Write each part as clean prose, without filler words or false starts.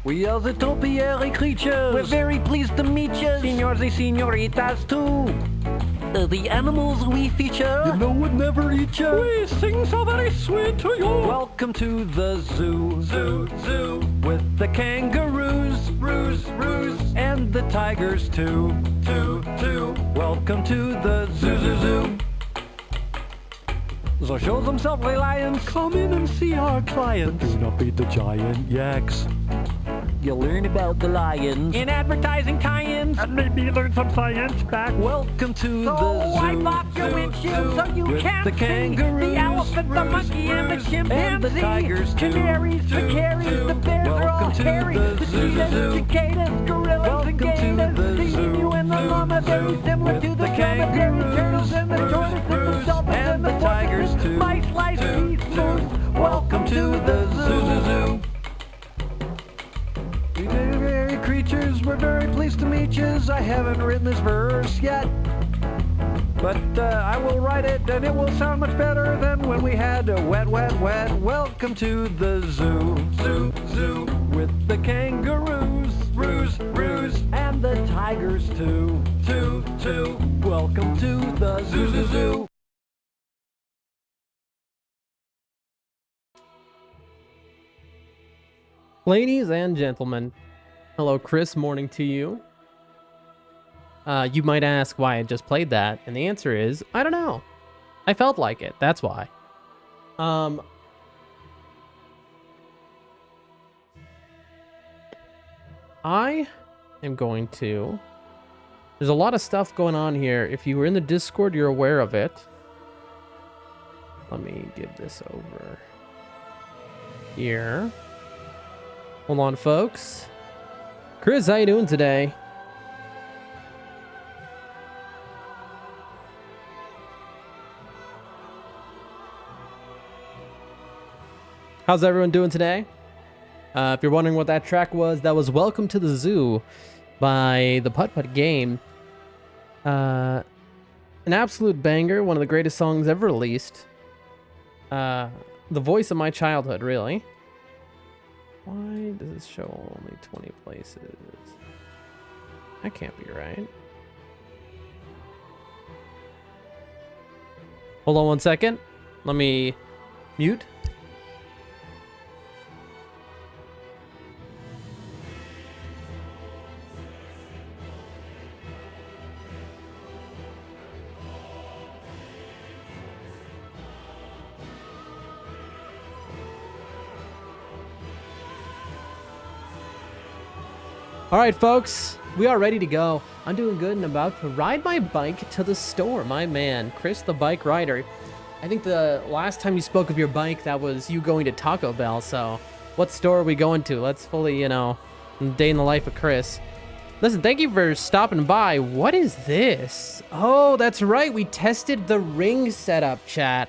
We are the topiary creatures. We're very pleased to meet you. Senors and senoritas too. The animals we feature. You know would never eat you. We sing so very sweet to you. Welcome to the zoo. Zoo, zoo. With the kangaroos. And the tigers too. Welcome to the zoo. So show them lovely lions. Come in and see our clients. Do not beat the giant yaks. You'll learn about the lions In advertising tie-ins. and maybe learn some science back. Welcome to the So zoo. wipe off your windshield so you With can't the see kangaroos. the elephant, the monkey, and the chimpanzee. And the tigers too. Canaries, the carries, the bears are all Welcome to hairy. the The zoo. cheetahs, cicadas, gorillas, Welcome and to gators. the The zoo. emu and the llama, very similar With to the the dromedary kangaroos. turtles and the tortoise and the dolphins And and the the tigers porpoises. too. Mice, lice, geese, moose. Welcome to the zoo. We very creatures, we're very pleased to meet yous. I haven't written this verse yet, but I will write it, and it will sound much better than when we had a wet. Welcome to the zoo. With the kangaroos, and the tigers too. Welcome to the zoo. Ladies and gentlemen, hello, Chris morning to you. You might ask why I just played that, and the answer is, I don't know. I felt like it, that's why. I am going to... There's a lot of stuff going on here. If you were in the Discord, you're aware of it. Let me give this over here. Hold on, folks. Chris, how you doing today? How's everyone doing today? If you're wondering what that track was, that was Welcome to the Zoo by the Putt Putt Game. An absolute banger, one of the greatest songs ever released. The voice of my childhood, really. Why does it show only 20 places? That can't be right. Hold on one second. Let me mute. All right, folks, we are ready to go. I'm doing good and about to ride my bike to the store. My man, Chris the Bike Rider. I think the last time you spoke of your bike, that was you going to Taco Bell. So what store are we going to? Let's fully, day in the life of Chris. Listen, thank you for stopping by. What is this? Oh, that's right. We tested the ring setup, chat.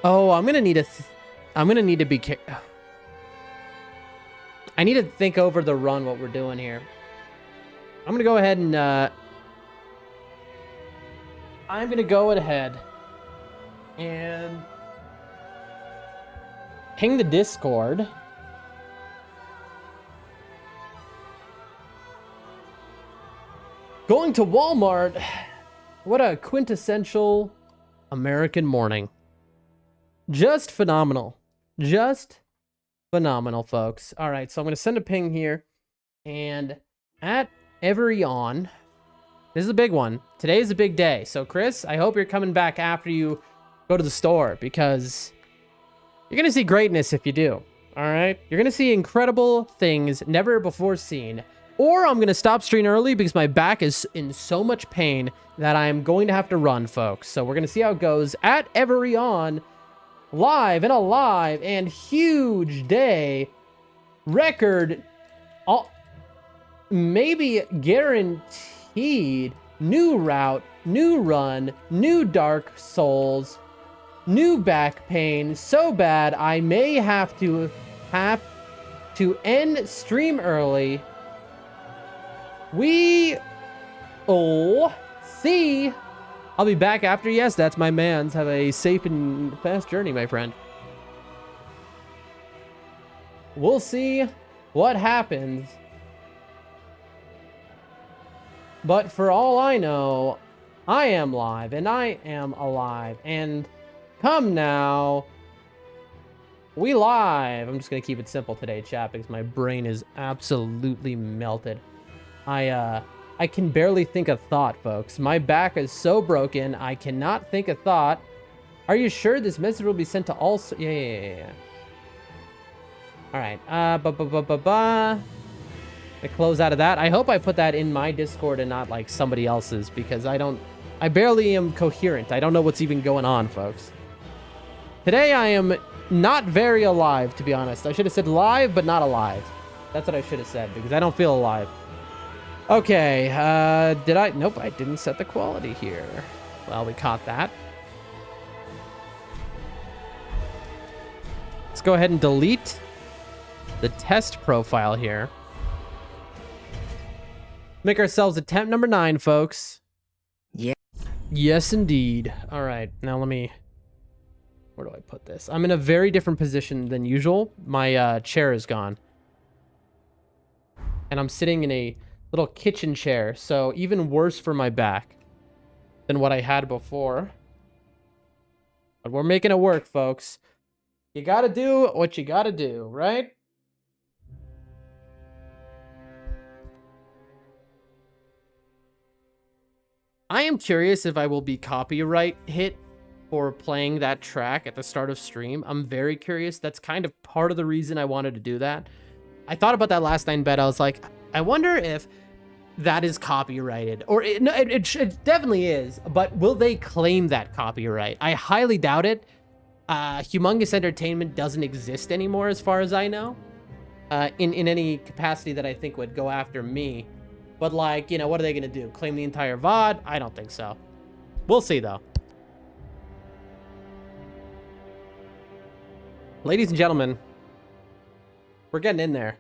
Oh, I'm going to need to be careful. I need to think over the run, what we're doing here. I'm going to go ahead and, ping the Discord. Going to Walmart. What a quintessential American morning. Just phenomenal. Just phenomenal, folks. All right, so I'm going to send a ping here. And at Everyon, this is a big one. Today is a big day. So, Chris, I hope you're coming back after you go to the store, because you're going to see greatness if you do. All right? You're going to see incredible things never before seen. Or I'm going to stop streaming early because my back is in so much pain that I'm going to have to run, folks. So we're going to see how it goes at Everyon. Live and alive and huge day. Record, maybe guaranteed. New route, new run, new Dark Souls, new back pain. So bad I may have to end stream early. We all see I'll be back after. Yes, that's my man's. Have a safe and fast journey, my friend. We'll see what happens. But for all I know, I am live and I am alive. And come now, we live. I'm just gonna keep it simple today, chat, because my brain is absolutely melted. I can barely think a thought, folks. My back is so broken, I cannot think a thought. Are you sure this message will be sent to all? Yeah. All right. I close out of that. I hope I put that in my Discord and not like somebody else's, because I barely am coherent. I don't know what's even going on, folks. Today I am not very alive, to be honest. I should have said live, but not alive. That's what I should have said, because I don't feel alive. Okay, did I? Nope, I didn't set the quality here. Well, we caught that. Let's go ahead and delete the test profile here. Make ourselves attempt number 9, folks. Yeah. Yes, indeed. All right, now let me... Where do I put this? I'm in a very different position than usual. My chair is gone. And I'm sitting in a little kitchen chair, so even worse for my back than what I had before. But we're making it work, folks. You gotta do what you gotta do, right? I am curious if I will be copyright hit for playing that track at the start of stream. I'm very curious. That's kind of part of the reason I wanted to do that. I thought about that last night in bed. I was like, I wonder if that is copyrighted. Or it definitely is, but will they claim that copyright? I highly doubt it. Humongous Entertainment doesn't exist anymore as far as I know. In any capacity that I think would go after me. But like, you know, what are they going to do? Claim the entire VOD? I don't think so. We'll see, though. Ladies and gentlemen, we're getting in there.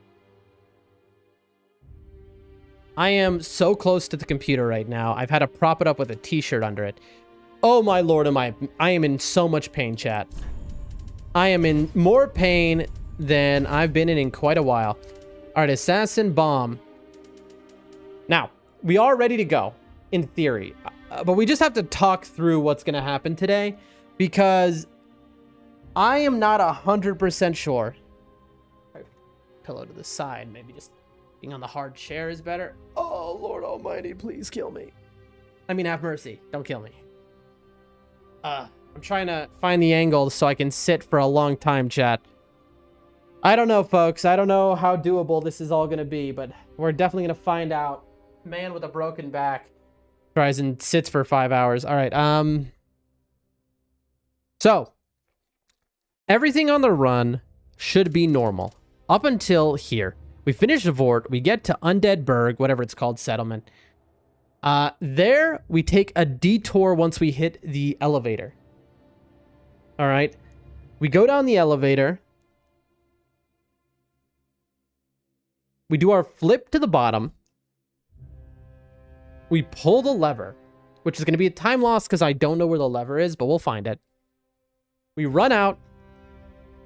I am so close to the computer right now. I've had to prop it up with a t-shirt under it. Oh my lord, I am in so much pain, chat. I am in more pain than I've been in quite a while. All right, Assassin Bomb. Now, we are ready to go, in theory, but we just have to talk through what's going to happen today, because I am not 100% sure. Pillow to the side, maybe just being on the hard chair is better. Oh, Lord Almighty, please kill me. I mean, have mercy. Don't kill me. I'm trying to find the angle so I can sit for a long time, chat. I don't know, folks. I don't know how doable this is all going to be, but we're definitely going to find out. Man with a broken back tries and sits for 5 hours. All right. So everything on the run should be normal up until here. We finish the Vort. We get to Undead Berg, whatever it's called, settlement. There we take a detour once we hit the elevator. All right. We go down the elevator. We do our flip to the bottom. We pull the lever, which is going to be a time loss because I don't know where the lever is, but we'll find it. We run out.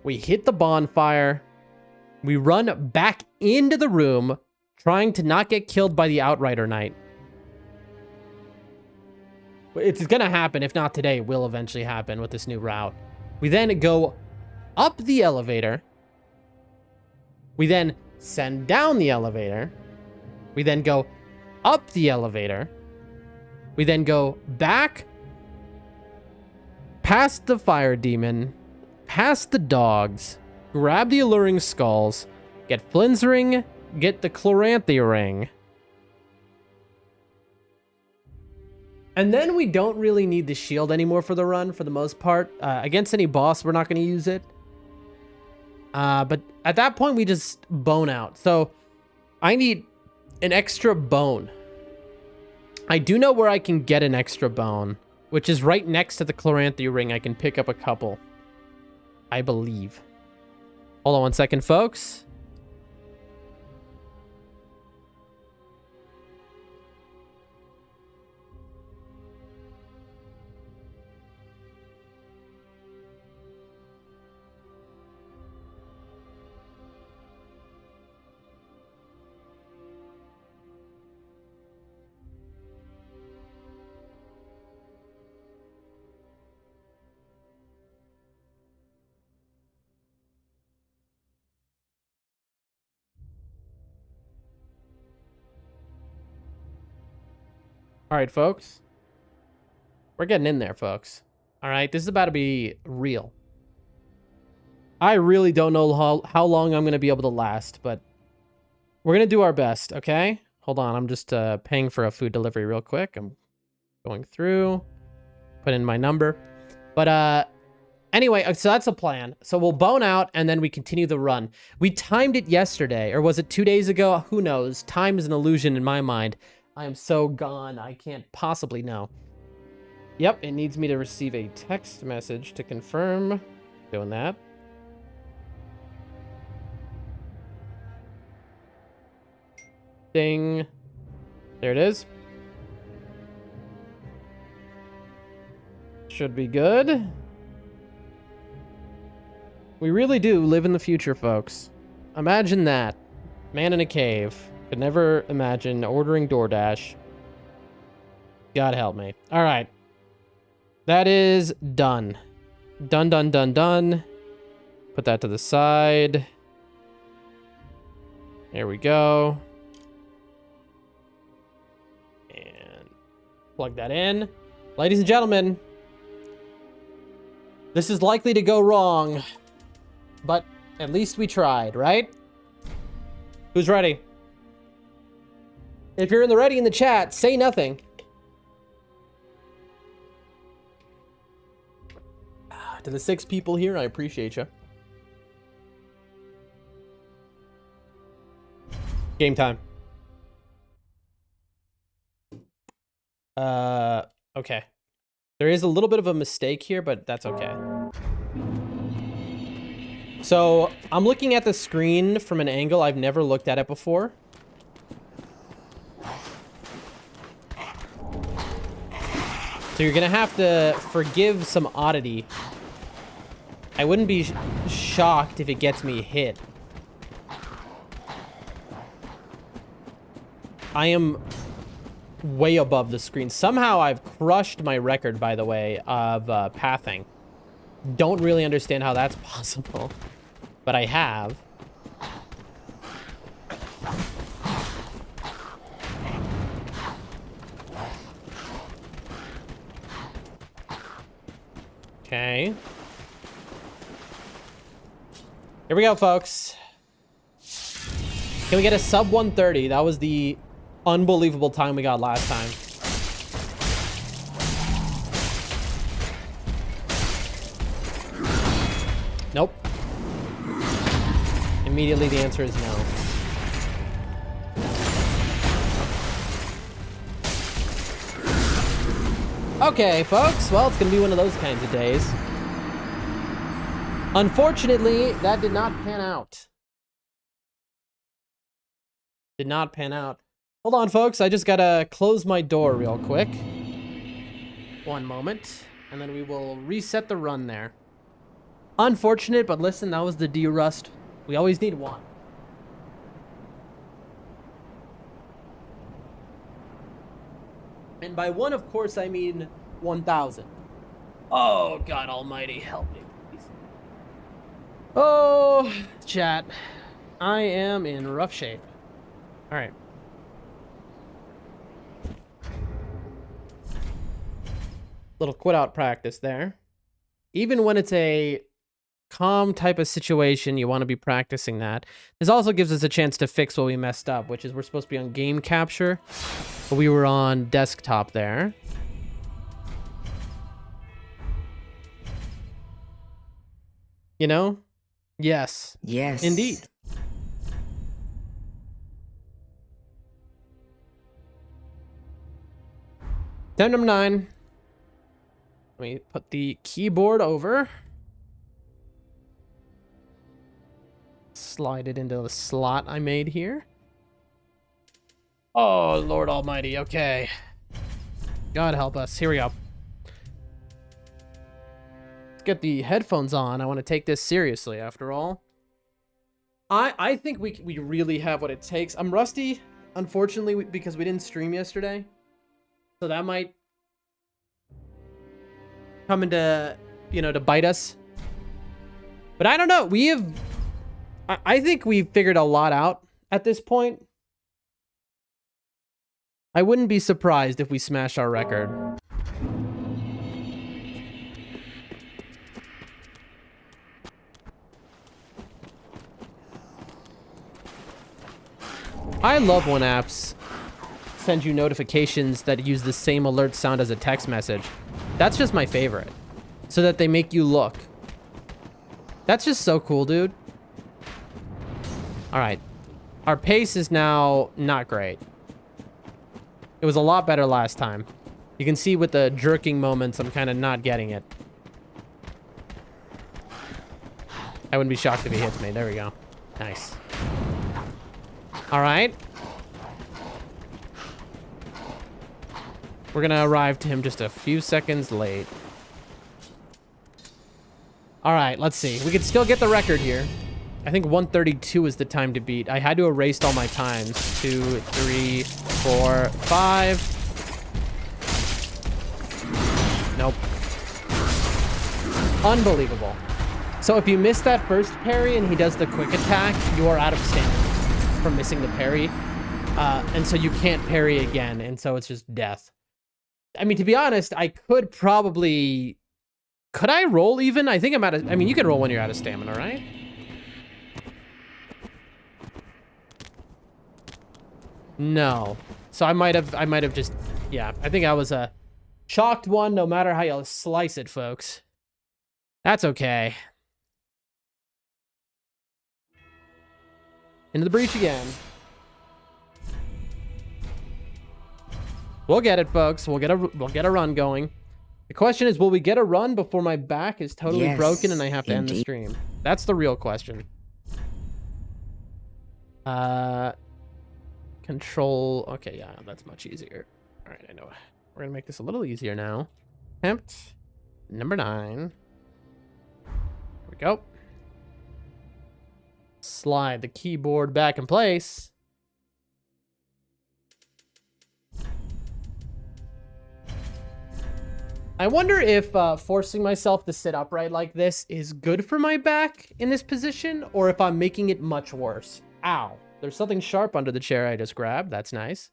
We hit the bonfire. We run back into the room, trying to not get killed by the Outrider Knight. It's going to happen. If not today, it will eventually happen with this new route. We then go up the elevator. We then send down the elevator. We then go up the elevator. We then go back past the fire demon, past the dogs, grab the alluring skulls, get Flynn's ring, get the Chloranthy ring. And then we don't really need the shield anymore for the run, for the most part. Against any boss, we're not going to use it. But at that point, we just bone out. So I need an extra bone. I do know where I can get an extra bone, which is right next to the Chloranthy ring. I can pick up a couple, I believe. Hold on one second, folks. All right, folks. We're getting in there, folks. All right, this is about to be real. I really don't know how long I'm going to be able to last, but we're going to do our best, okay? Hold on, I'm just paying for a food delivery real quick. I'm going through, put in my number. But anyway, so that's the plan. So we'll bone out, and then we continue the run. We timed it yesterday, or was it 2 days ago? Who knows? Time is an illusion in my mind. I am so gone, I can't possibly know. Yep, it needs me to receive a text message to confirm. Doing that. Ding. There it is. Should be good. We really do live in the future, folks. Imagine that. Man in a cave. Could never imagine ordering DoorDash. God help me. All right. That is done. Done, done, done, done. Put that to the side. There we go. And plug that in. Ladies and gentlemen, this is likely to go wrong, but at least we tried, right? Who's ready? If you're in the ready in the chat, say nothing. To the 6 people here, I appreciate you. Game time. Okay. There is a little bit of a mistake here, but that's okay. So, I'm looking at the screen from an angle I've never looked at it before. So you're gonna have to forgive some oddity. I wouldn't be shocked if it gets me hit. I am way above the screen. Somehow I've crushed my record, by the way, of pathing. Don't really understand how that's possible, but I have. Okay. Here we go, folks. Can we get a sub 130? That was the unbelievable time we got last time. Nope. Immediately the answer is no. Okay, folks. Well, it's gonna be one of those kinds of days. Unfortunately, that did not pan out. Did not pan out. Hold on, folks. I just gotta close my door real quick. One moment. And then we will reset the run there. Unfortunate, but listen, that was the D-Rust. We always need one. And by one, of course, I mean 1,000. Oh, God almighty, help me. Oh, chat. I am in rough shape. All right. Little quit out practice there. Even when it's a calm type of situation, you want to be practicing that. This also gives us a chance to fix what we messed up, which is we're supposed to be on game capture, but we were on desktop there. You know? Yes. Yes. Indeed. Time number 9. Let me put the keyboard over. Slide it into the slot I made here. Oh, Lord Almighty. Okay. God help us. Here we go. Get the headphones on. I want to take this seriously after all. I think we really have what it takes. I'm rusty, unfortunately, because we didn't stream yesterday. So that might come into, you know, to bite us. But I don't know. We have... I think we've figured a lot out at this point. I wouldn't be surprised if we smash our record. I love when apps send you notifications that use the same alert sound as a text message. That's just my favorite. So that they make you look. That's just so cool, dude. All right. Our pace is now not great. It was a lot better last time. You can see with the jerking moments, I'm kind of not getting it. I wouldn't be shocked if he hits me. There we go. Nice. All right. We're gonna arrive to him just a few seconds late. All right, let's see. We could still get the record here. I think 132 is the time to beat. I had to erase all my times. 2, 3, 4, 5. Nope. Unbelievable. So if you miss that first parry and he does the quick attack, you are out of stamina from missing the parry. And so you can't parry again. And so it's just death. I mean, to be honest, I could probably... Could I roll even? I think I'm out of... I mean, you can roll when you're out of stamina, right? No. So I might have just... Yeah, I think I was a chalked one no matter how you slice it, folks. That's okay. Into the breach again. We'll get it, folks. We'll get a run going. The question is, will we get a run before my back is totally broken and I have to end the stream? That's the real question. Control. Okay, yeah, that's much easier. All right, I know. We're gonna make this a little easier now. Attempt number 9. Here we go. Slide the keyboard back in place. I wonder if forcing myself to sit upright like this is good for my back in this position, or if I'm making it much worse. Ow. There's something sharp under the chair I just grabbed. That's nice.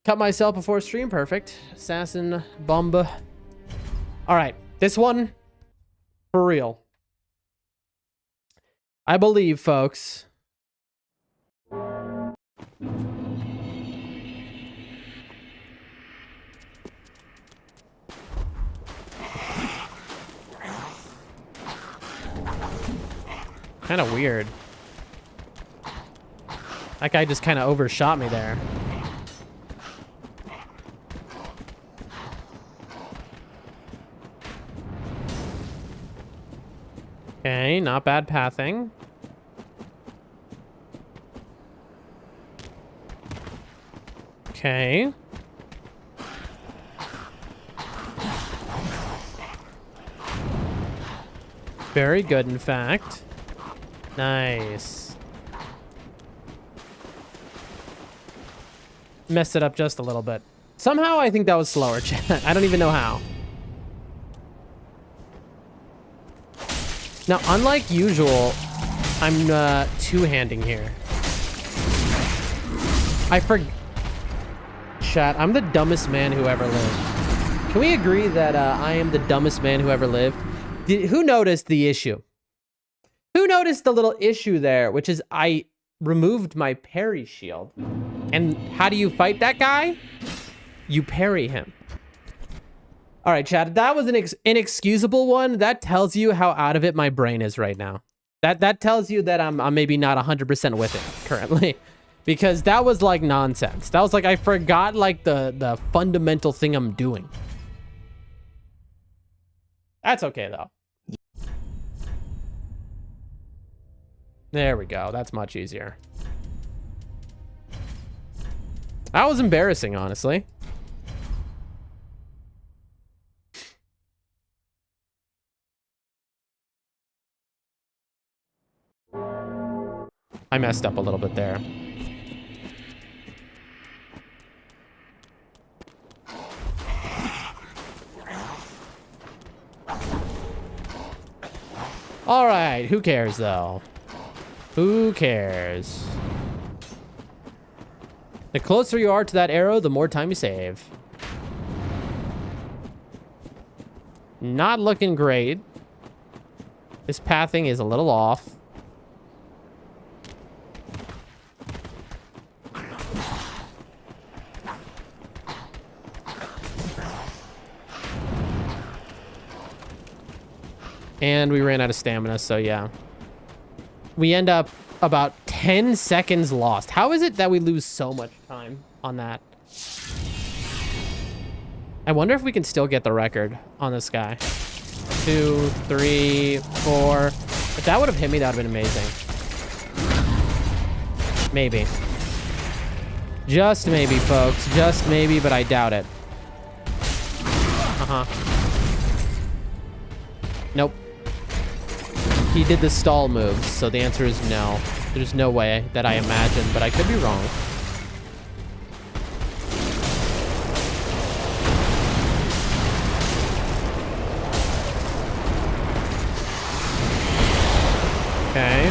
Cut myself before stream. Perfect. Assassin Bomba. All right. This one, for real. I believe, folks. Kind of weird. That guy just kind of overshot me there. Okay, not bad pathing. Okay. Very good, in fact. Nice. Messed it up just a little bit. Somehow I think that was slower, chat. I don't even know how. Now, unlike usual, I'm two-handing here. Chat, I'm the dumbest man who ever lived. Can we agree that I am the dumbest man who ever lived? Who noticed the issue? Who noticed the little issue there, which is I removed my parry shield. And how do you fight that guy? You parry him. All right, Chad, that was an inexcusable one. That tells you how out of it my brain is right now. That tells you that I'm maybe not 100% with it currently. Because that was like nonsense. That was like, I forgot like the fundamental thing I'm doing. That's okay though. There we go. That's much easier. That was embarrassing, honestly. I messed up a little bit there. All right, who cares though? Who cares? The closer you are to that arrow, the more time you save. Not looking great. This pathing is a little off. And we ran out of stamina, so yeah. We end up about 10 seconds lost. How is it that we lose so much time on that? I wonder if we can still get the record on this guy. 2, 3, 4. If that would have hit me, that would have been amazing. Maybe. Just maybe, folks. Just maybe, but I doubt it. Uh-huh. Nope. He did the stall moves, so the answer is no. There's no way that I imagine, but I could be wrong. Okay.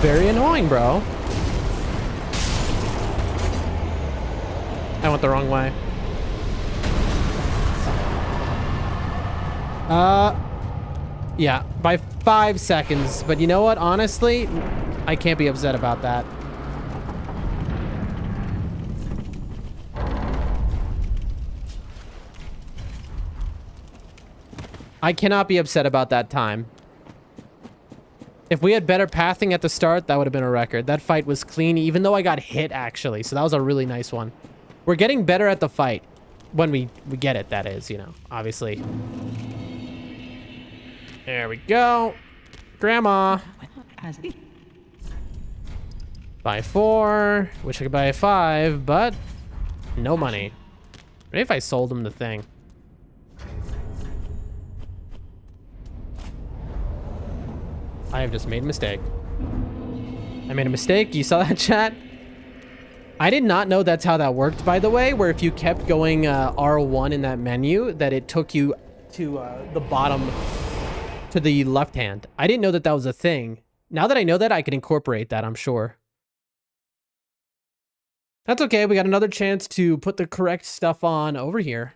Very annoying, bro. I went the wrong way. Yeah, by 5 seconds. But you know what? Honestly, I can't be upset about that. I cannot be upset about that time. If we had better pathing at the start, that would have been a record. That fight was clean, even though I got hit, actually. So that was a really nice one. We're getting better at the fight. When we get it, that is, you know, obviously. There we go. Grandma. Buy 4. Wish I could buy a 5, but no money. Maybe if I sold him the thing. I have just made a mistake. I made a mistake. You saw that, chat? I did not know that's how that worked, by the way, where if you kept going R1 in that menu, that it took you to the bottom, to the left hand. I didn't know that that was a thing. Now that I know that, I can incorporate that, I'm sure. That's okay. We got another chance to put the correct stuff on over here.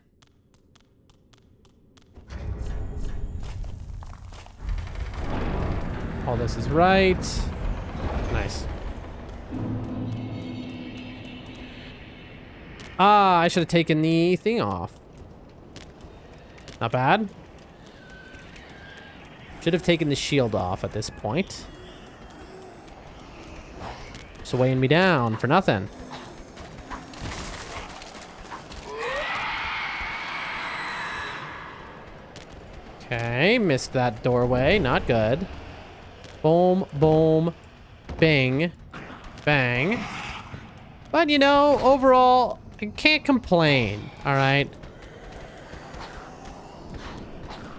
All this is right. Nice. Ah, I should have taken the thing off. Not bad. Should have taken the shield off at this point. Just weighing me down for nothing. Okay, missed that doorway. Not good. Boom, boom, bing, bang. But, you know, overall, I can't complain. All right.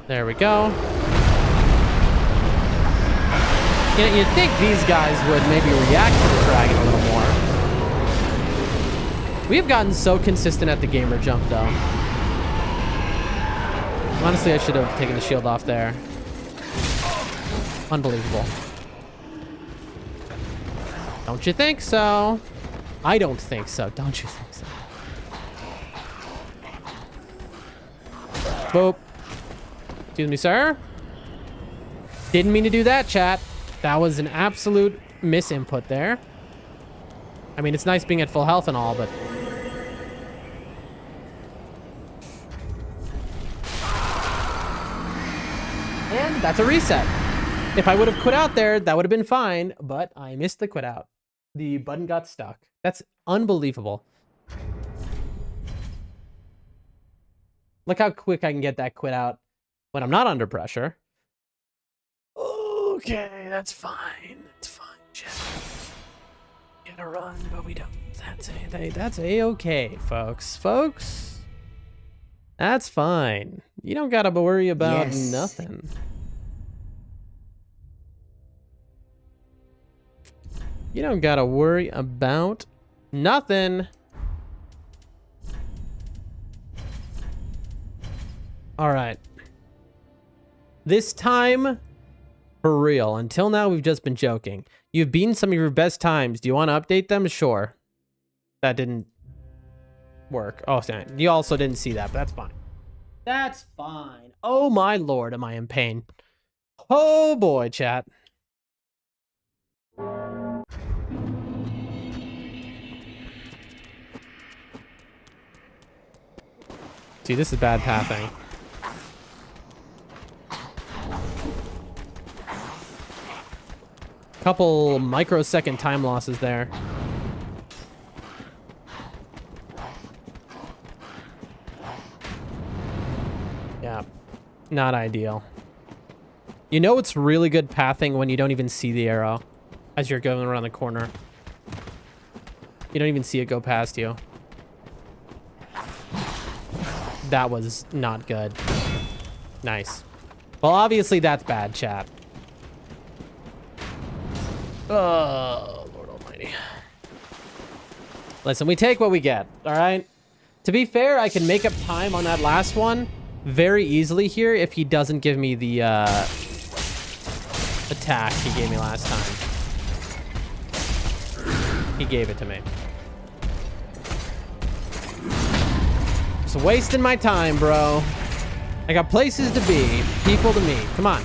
There we go. You know, you'd think these guys would maybe react to the dragon a little more. We've gotten so consistent at the gamer jump, though. Honestly, I should have taken the shield off there. Unbelievable. Don't you think so? I don't think so. Don't you think so? Boop. Excuse me, sir. Didn't mean to do that, chat. That was an absolute misinput there. I mean, it's nice being at full health and all, but... And that's a reset. If I would have quit out there, that would have been fine, but I missed the quit out. The button got stuck. That's unbelievable. Look how quick I can get that quit out when I'm not under pressure. Okay, that's fine. That's fine. Just gotta run, but we don't. That's a-okay, folks. Folks, that's fine. You don't gotta worry about nothing. You don't gotta worry about nothing. All right. This time, For real. Until now, we've just been joking. You've beaten some of your best times. Do you want to update them? Sure. That didn't work. Oh, sorry. You also didn't see that, but that's fine. That's fine. Oh my lord, am I in pain. Oh boy, chat. See, this is bad pathing. Couple microsecond time losses there. Yeah, not ideal. You know it's really good pathing when you don't even see the arrow as you're going around the corner. You don't even see it go past you. That was not good. Nice. Well, obviously that's bad, chat. Oh, Lord almighty. Listen, we take what we get, all right? To be fair, I can make up time on that last one very easily here if he doesn't give me the attack he gave me last time. He gave it to me. Just wasting my time, bro. I got places to be, people to meet. Come on.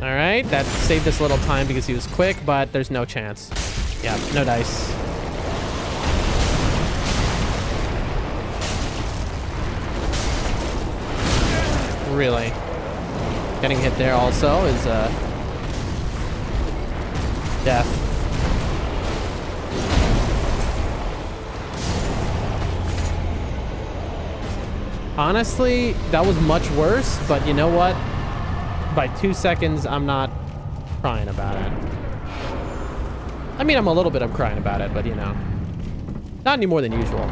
All right, that saved us a little time because he was quick, but there's no chance. Yeah, no dice. Really. Getting hit there also is death. Honestly, that was much worse, but you know what? By 2 seconds, I'm not crying about it. I mean, I'm a little bit of crying about it, but you know, not any more than usual.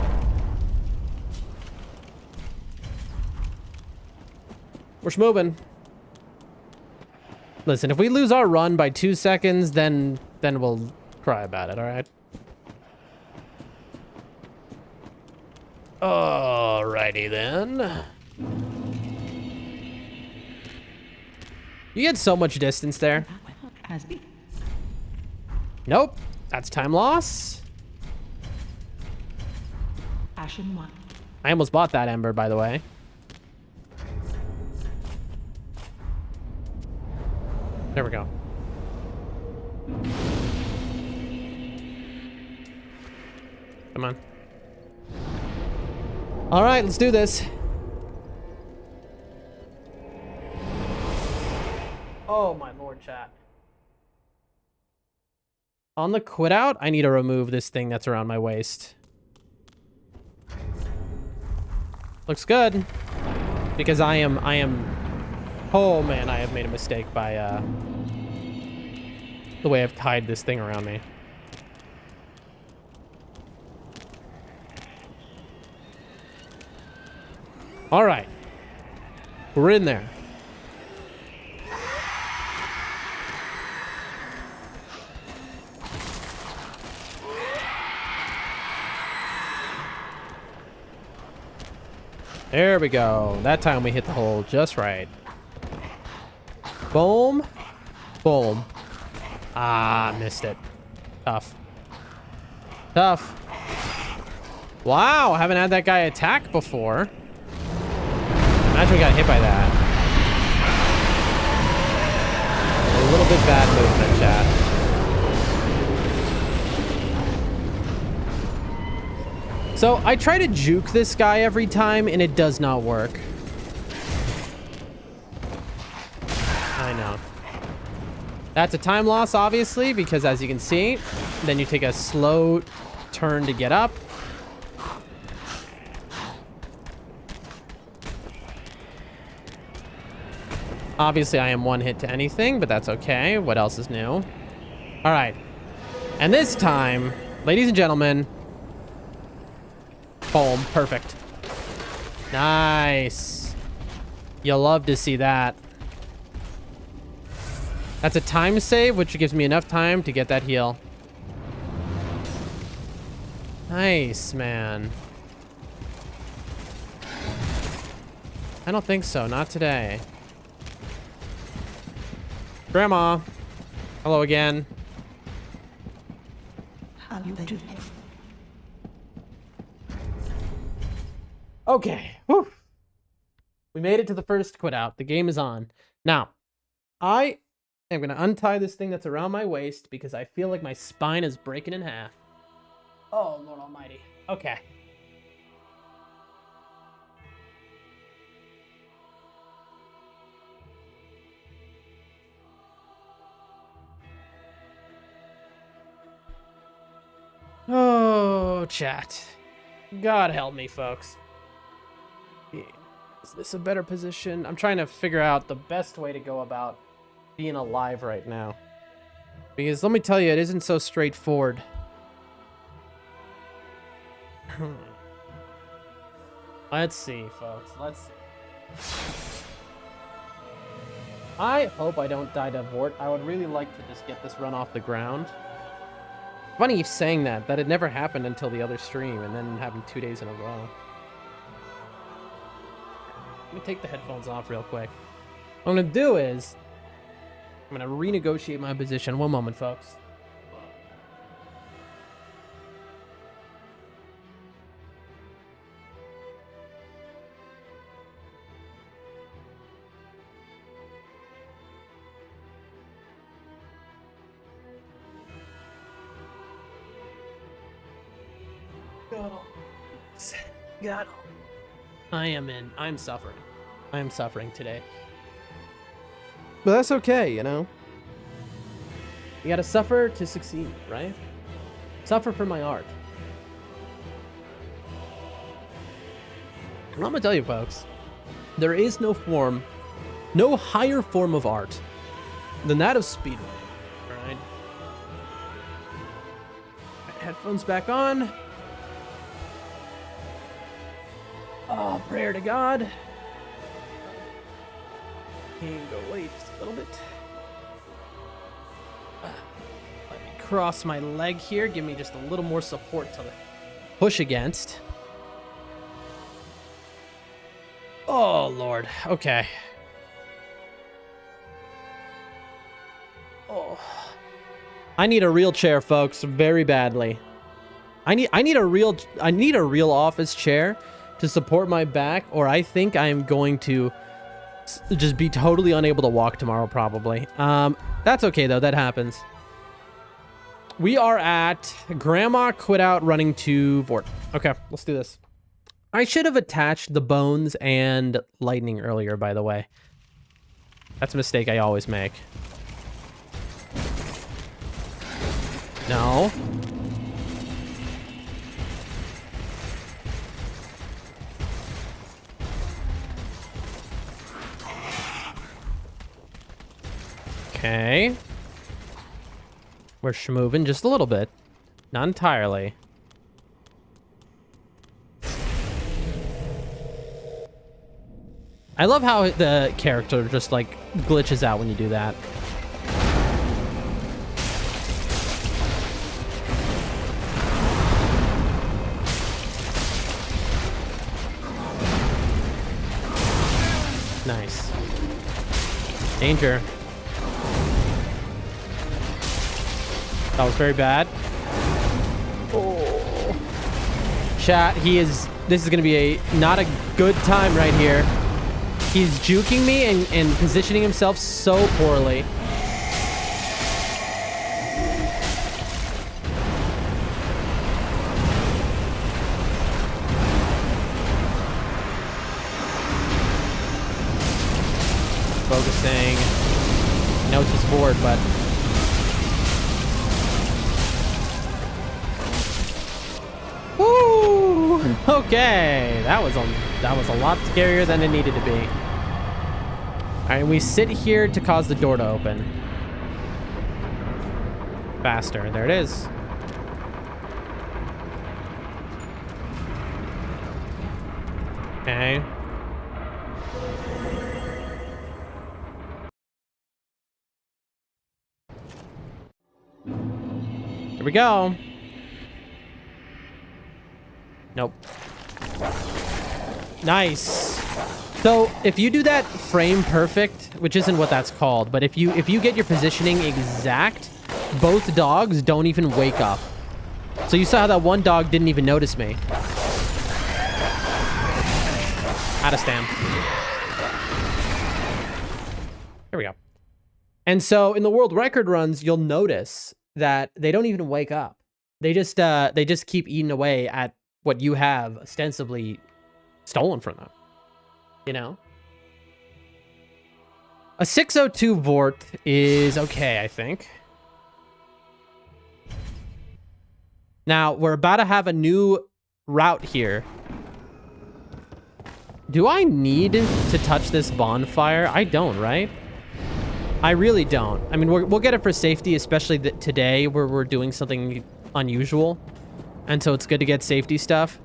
We're schmoving. Listen, if we lose our run by 2 seconds, then we'll cry about it, all right? Alrighty then. You get so much distance there. Nope. That's time loss. I almost bought that ember, by the way. There we go. Come on. All right, let's do this. Oh my lord, chat. On the quit out, I need to remove this thing that's around my waist. Looks good. Because I am, oh man, I have made a mistake by the way I've tied this thing around me. All right. We're in there. There we go. That time we hit the hole just right. Boom. Boom. Ah, missed it. Tough. Tough. Wow, haven't had that guy attack before. Imagine we got hit by that. A little bit bad movement, chat. So I try to juke this guy every time and it does not work. I know. That's a time loss, obviously, because as you can see, then you take a slow turn to get up. Obviously, I am one hit to anything, but that's okay. What else is new? All right. And this time, ladies and gentlemen, boom, perfect. Nice. You'll love to see that. That's a time save, which gives me enough time to get that heal. Nice, man. I don't think so. Not today. Grandma. Hello again. Okay. Whew. We made it to the first quit out. The game is on. Now, I am going to untie this thing that's around my waist because I feel like my spine is breaking in half. Oh, Lord Almighty. Okay. Oh, chat. God help me, folks. Is this a better position? I'm trying to figure out the best way to go about being alive right now. Because let me tell you, it isn't so straightforward. Let's see, folks. Let's see. I hope I don't die to Vort. I would really like to just get this run off the ground. Funny you saying that. That had never happened until the other stream, and then happened 2 days in a row. Let me take the headphones off real quick. What I'm going to do is, I'm going to renegotiate my position. One moment, folks. God. I'm suffering. I am suffering today. But that's okay, you know? You gotta suffer to succeed, right? Suffer for my art. And I'm gonna tell you, folks, there is no higher form of art than that of speedrun, alright? Headphones back on. Oh, prayer to God. Can go away just a little bit. Let me cross my leg here. Give me just a little more support to push against. Oh, Lord. Okay. Oh. I need a real chair, folks, very badly. I need a real office chair to support my back, or I think I am going to just be totally unable to walk tomorrow, probably. That's okay, though. That happens. We are at Grandma Quit Out running to Vort. Okay, let's do this. I should have attached the bones and lightning earlier, by the way. That's a mistake I always make. No. Okay. We're schmoving just a little bit. Not entirely. I love how the character just, like, glitches out when you do that. Nice. Danger. That was very bad. Oh. Chat, this is going to be not a good time right here. He's juking me and positioning himself so poorly. Focusing. I know it's his board, but... Woo! Okay, that was a lot scarier than it needed to be. All right, we sit here to cause the door to open. Faster. There it is. Okay. Here we go. Nope. Nice. So if you do that frame perfect, which isn't what that's called, but if you get your positioning exact, both dogs don't even wake up. So you saw how that one dog didn't even notice me. Out of stamp. Here we go. And so in the world record runs, you'll notice that they don't even wake up. They just keep eating away at what you have ostensibly stolen from them. You know? A 602 Vort is okay, I think. Now, we're about to have a new route here. Do I need to touch this bonfire? I don't, right? I really don't. I mean, we'll get it for safety, especially today where we're doing something unusual. And so it's good to get safety stuff.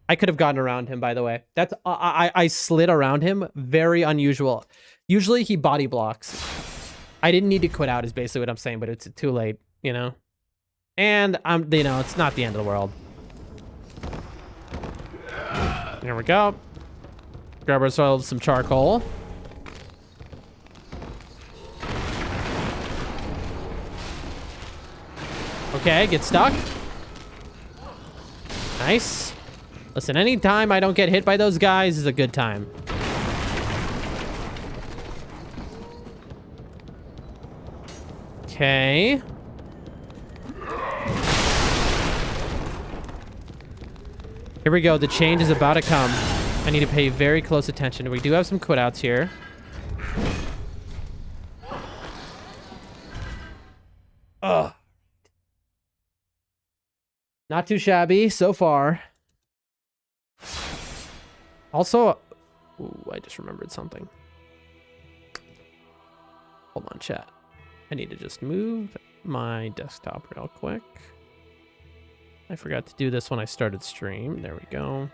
I could have gotten around him, by the way. That's I slid around him. Very unusual. Usually he body blocks. I didn't need to quit out is basically what I'm saying, but it's too late, you know? And you know, it's not the end of the world. There we go. Grab ourselves some charcoal. Okay, get stuck. Nice. Listen, anytime I don't get hit by those guys is a good time. Okay. Here we go. The change is about to come. I need to pay very close attention. We do have some quit outs here. Ugh. Not too shabby so far. Also, ooh, I just remembered something. Hold on, chat. I need to just move my desktop real quick. I forgot to do this when I started stream. There we go.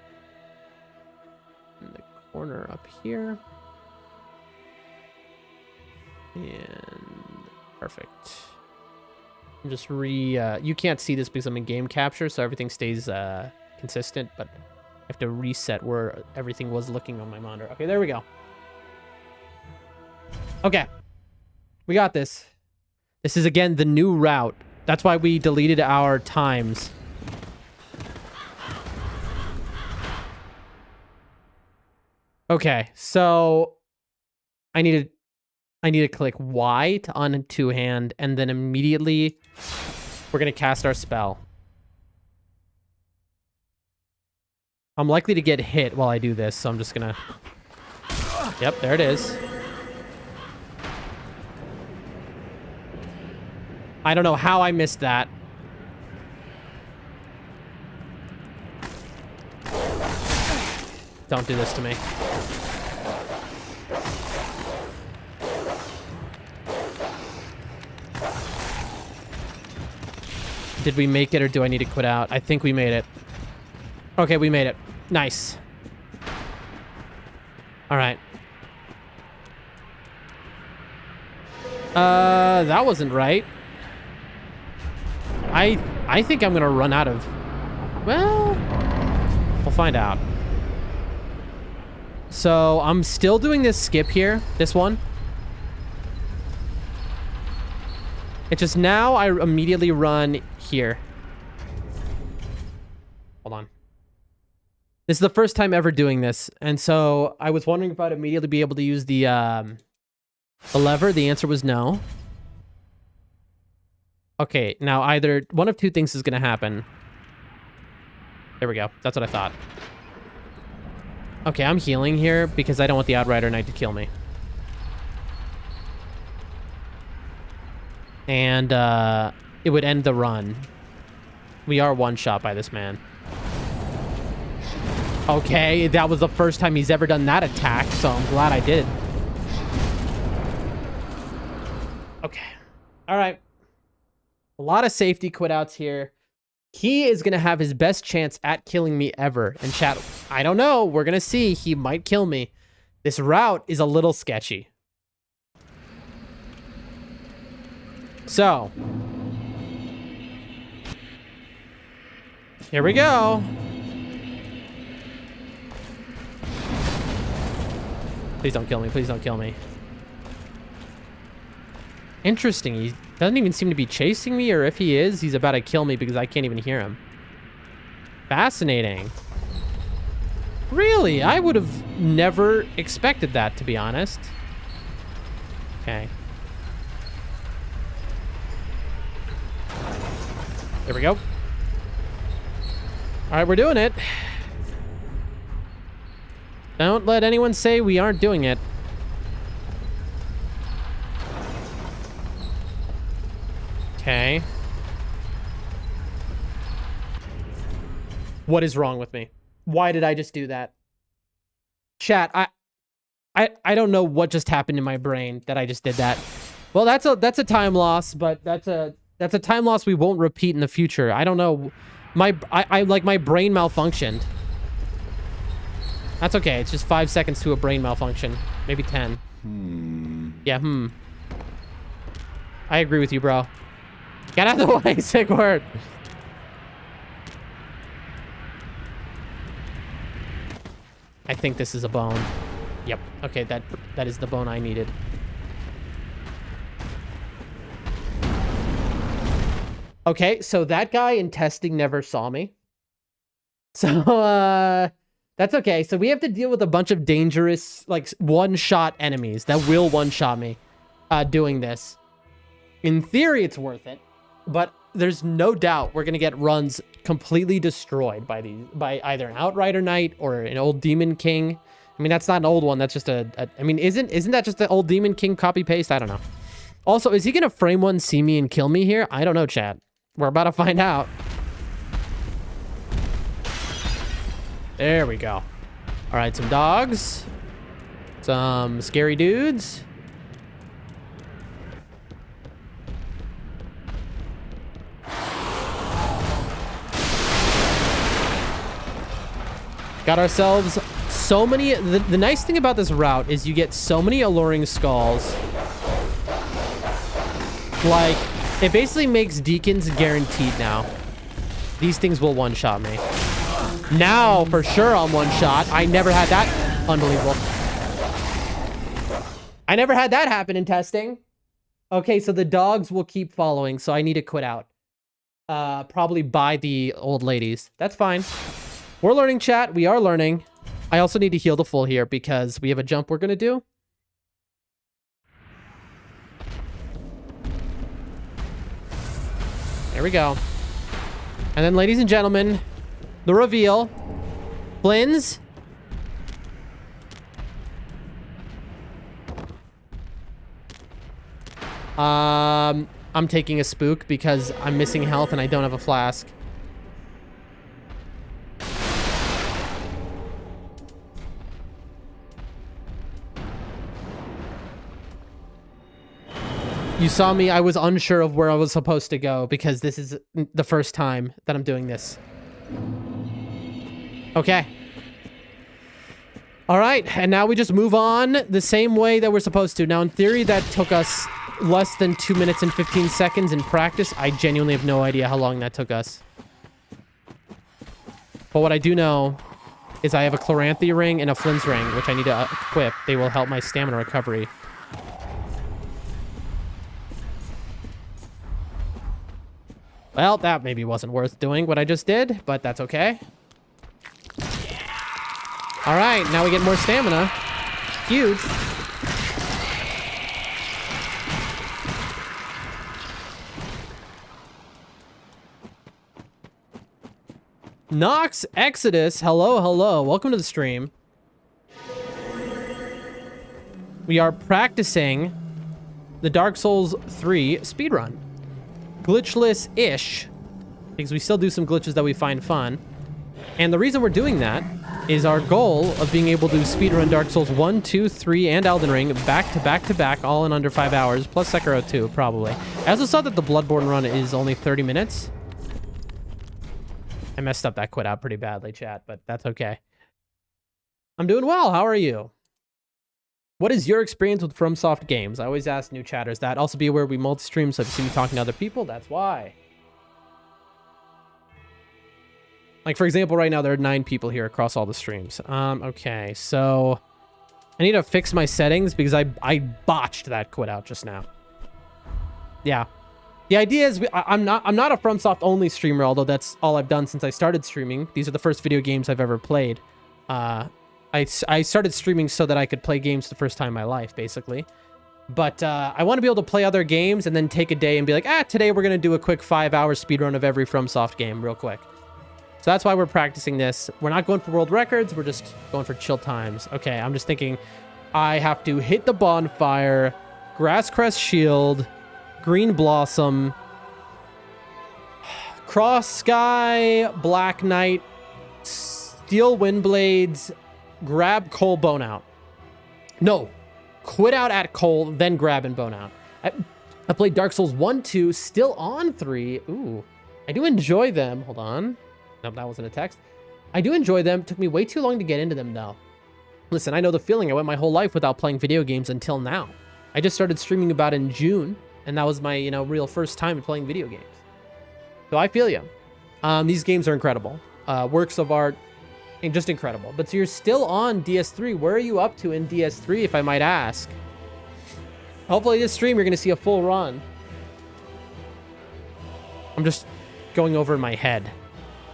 In the corner up here. And perfect. And just you can't see this because I'm in game capture, so everything stays consistent, but I have to reset where everything was looking on my monitor. Okay, there we go. Okay. We got this. This is, again, the new route. That's why we deleted our times. Okay, so I need to click Y to un-two-hand, and then immediately we're going to cast our spell. I'm likely to get hit while I do this, so I'm just going to... Yep, there it is. I don't know how I missed that. Don't do this to me. Did we make it, or do I need to quit out? I think we made it. Okay, we made it. Nice. All right. That wasn't right. I think I'm gonna run out of... Well, we'll find out. So I'm still doing this skip here, this one. It's just now I immediately run here. Hold on. This is the first time ever doing this, and so I was wondering if I'd immediately be able to use the lever. The answer was no. Okay, now either one of two things is going to happen. There we go. That's what I thought. Okay, I'm healing here because I don't want the Outrider Knight to kill me. And it would end the run. We are one shot by this man. Okay, that was the first time he's ever done that attack, so I'm glad I did. Okay. All right. A lot of safety quit outs here. He is going to have his best chance at killing me ever. And chat, I don't know. We're going to see. He might kill me. This route is a little sketchy. So. Here we go. Please don't kill me. Please don't kill me. Interesting. He doesn't even seem to be chasing me, or if he is, he's about to kill me because I can't even hear him. Fascinating. Really? I would have never expected that, to be honest. Okay. There we go. All right, we're doing it. Don't let anyone say we aren't doing it. Okay. What is wrong with me? Why did I just do that? Chat, I don't know what just happened in my brain that I just did that. Well, that's a time loss, but that's a time loss we won't repeat in the future. I don't know. I like my brain malfunctioned. That's okay. It's just 5 seconds to a brain malfunction. Maybe 10. Yeah, I agree with you, bro. Get out of the way, sick word. I think this is a bone. Yep. Okay, that is the bone I needed. Okay, so that guy in testing never saw me. So, that's okay. So we have to deal with a bunch of dangerous, like, one-shot enemies that will one-shot me doing this. In theory, it's worth it, but there's no doubt we're going to get runs completely destroyed by either an Outrider Knight or an old Demon King. I mean, that's not an old one. That's just I mean, isn't that just the old Demon King copy-paste? I don't know. Also, is he going to frame one, see me, and kill me here? I don't know, chat. We're about to find out. There we go. All right, some dogs. Some scary dudes. Got ourselves so many... The nice thing about this route is you get so many alluring skulls. Like, it basically makes deacons guaranteed now. These things will one-shot me. Now, for sure, I'm one-shot. I never had that. Unbelievable. I never had that happen in testing. Okay, so the dogs will keep following, so I need to quit out. Probably by the old ladies. That's fine. We're learning, chat. We are learning. I also need to heal the full here because we have a jump we're going to do. There we go. And then, ladies and gentlemen, the reveal. Flins. I'm taking a spook because I'm missing health and I don't have a flask. You saw me, I was unsure of where I was supposed to go because this is the first time that I'm doing this. Okay. All right, and now we just move on the same way that we're supposed to. Now, in theory, that took us less than 2 minutes and 15 seconds in practice. I genuinely have no idea how long that took us. But what I do know is I have a Chloranthy ring and a Flynn's ring, which I need to equip. They will help my stamina recovery. Well, that maybe wasn't worth doing what I just did, but that's okay. All right, now we get more stamina. Huge. Nox Exodus, hello, hello. Welcome to the stream. We are practicing the Dark Souls 3 speedrun. Glitchless-ish, because we still do some glitches that we find fun. And the reason we're doing that is our goal of being able to speedrun Dark Souls 1, 2, 3, and Elden Ring back to back to back, all in under 5 hours, plus Sekiro 2, probably. I also saw that the Bloodborne run is only 30 minutes. I messed up that quit out pretty badly, chat, but that's okay. I'm doing well. How are you? What is your experience with FromSoft games? I always ask new chatters that. Also be aware we multi-stream, so if you see me talking to other people, that's why. Like, for example, right now there are 9 people here across all the streams. Okay, so I need to fix my settings because I botched that quit out just now. Yeah. The idea is I'm not a FromSoft only streamer, although that's all I've done since I started streaming. These are the first video games I've ever played. I started streaming so that I could play games the first time in my life, basically. But I want to be able to play other games and then take a day and be like, today we're going to do a quick 5-hour speedrun of every FromSoft game real quick. So that's why we're practicing this. We're not going for world records. We're just going for chill times. Okay, I'm just thinking I have to hit the bonfire, grass crest shield, green blossom, cross sky, black knight, steel wind blades, grab coal, bone out. No, quit out at coal, then grab and bone out. I played Dark Souls 1, 2, still on 3. Ooh, I do enjoy them. Hold on. Nope, that wasn't a text. I do enjoy them. Took me way too long to get into them, though. Listen, I know the feeling. I went my whole life without playing video games until now. I just started streaming about in June, and that was my, real first time playing video games. So I feel you. These games are incredible. Works of art, and just incredible. But so you're still on DS3. Where are you up to in DS3, if I might ask? Hopefully this stream you're going to see a full run. I'm just going over in my head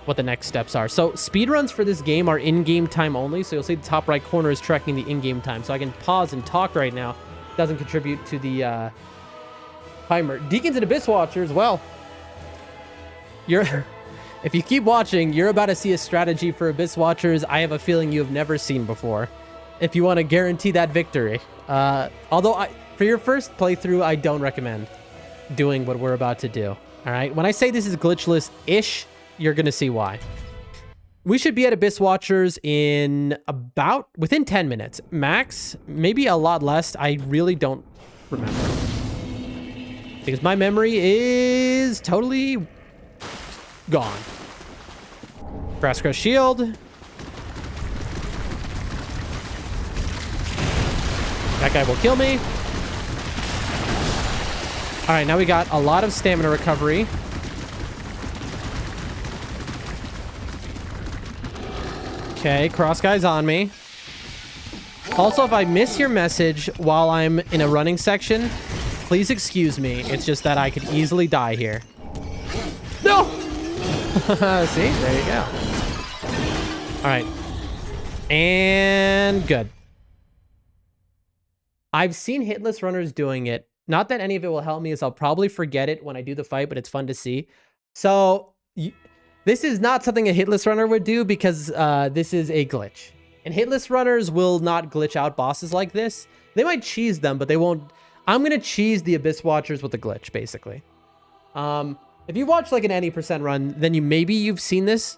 what the next steps are. So speedruns for this game are in-game time only. So you'll see the top right corner is tracking the in-game time. So I can pause and talk right now. Doesn't contribute to the timer. Deacons and Abyss Watchers, well, if you keep watching, you're about to see a strategy for Abyss Watchers I have a feeling you have never seen before. If you want to guarantee that victory. Although for your first playthrough, I don't recommend doing what we're about to do. All right. When I say this is glitchless-ish, you're going to see why. We should be at Abyss Watchers in within 10 minutes. Max, maybe a lot less. I really don't remember. Because my memory is totally gone. Grass Crest Shield. That guy will kill me. All right, now we got a lot of stamina recovery. Okay, cross guy's on me. Also, if I miss your message while I'm in a running section, please excuse me. It's just that I could easily die here. No! See? There you go. All right. And good. I've seen hitless runners doing it. Not that any of it will help me, as I'll probably forget it when I do the fight, but it's fun to see. So this is not something a hitless runner would do because this is a glitch. And hitless runners will not glitch out bosses like this. They might cheese them, but they won't. I'm going to cheese the Abyss Watchers with a glitch, basically. If you watch like an any percent run, then maybe you've seen this.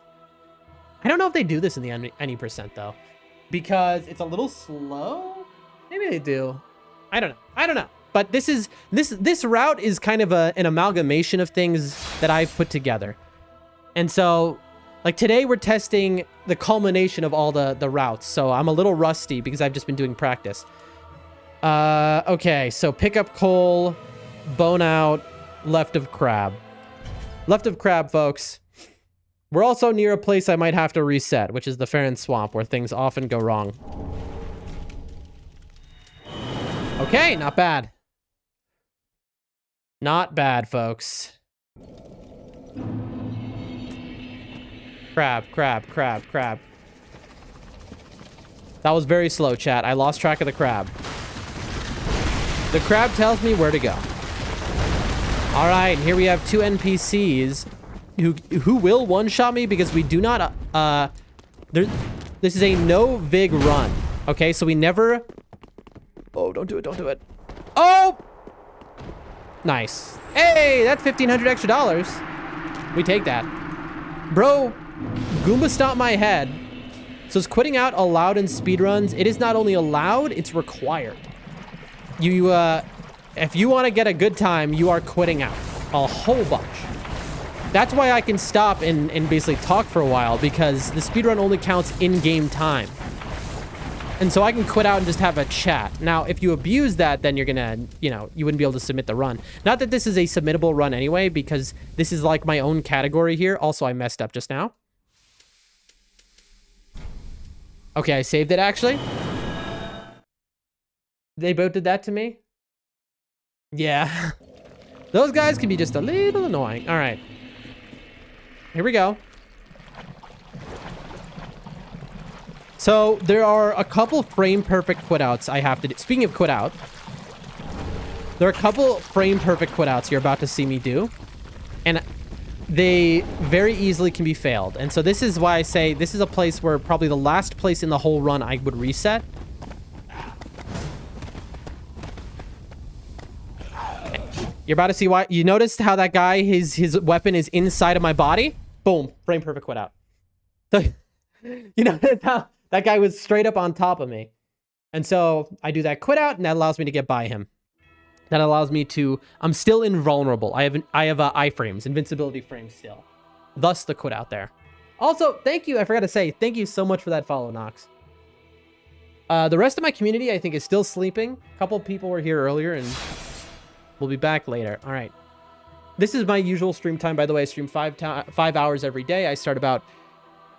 I don't know if they do this in the any percent, though. Because it's a little slow. Maybe they do. I don't know. But this route is kind of an amalgamation of things that I've put together. And so, like today we're testing the culmination of all the routes. So I'm a little rusty because I've just been doing practice. Okay, so pick up coal, bone out, left of crab. Left of crab, folks. We're also near a place I might have to reset, which is the Farron Swamp, where things often go wrong. Okay, not bad. Not bad, folks. Crab, crab, crab, crab. That was very slow, chat. I lost track of the crab. The crab tells me where to go. All right, here we have two NPCs who will one-shot me because we do not... this is a no-vig run. Okay, so we never... Oh, don't do it, don't do it. Oh! Nice. Hey, that's $1,500 extra. We take that. Bro, Goomba stomped my head. So is quitting out allowed in speedruns? It is not only allowed, it's required. If you want to get a good time, you are quitting out a whole bunch. That's why I can stop and basically talk for a while, because the speedrun only counts in-game time. And so I can quit out and just have a chat. Now, if you abuse that, then you're gonna, you wouldn't be able to submit the run. Not that this is a submittable run anyway, because this is like my own category here. Also, I messed up just now. Okay, I saved it actually. They both did that to me? Yeah. Those guys can be just a little annoying. All right. Here we go. So there are a couple frame perfect quit outs I have to do. Speaking of quit out, there are a couple frame perfect quit outs you're about to see me do. And they very easily can be failed. And so this is why I say this is a place where probably the last place in the whole run I would reset. You're about to see why. You noticed how that guy, his weapon is inside of my body? Boom. Frame perfect quit out. So, you know, that guy was straight up on top of me. And so I do that quit out, and that allows me to get by him. That allows me to... I'm still invulnerable. I have iframes, invincibility frames still. Thus the quit out there. Also, thank you. I forgot to say, thank you so much for that follow, Nox. The rest of my community, I think, is still sleeping. A couple people were here earlier, and we'll be back later. All right. This is my usual stream time, by the way. I stream 5 hours every day. I start about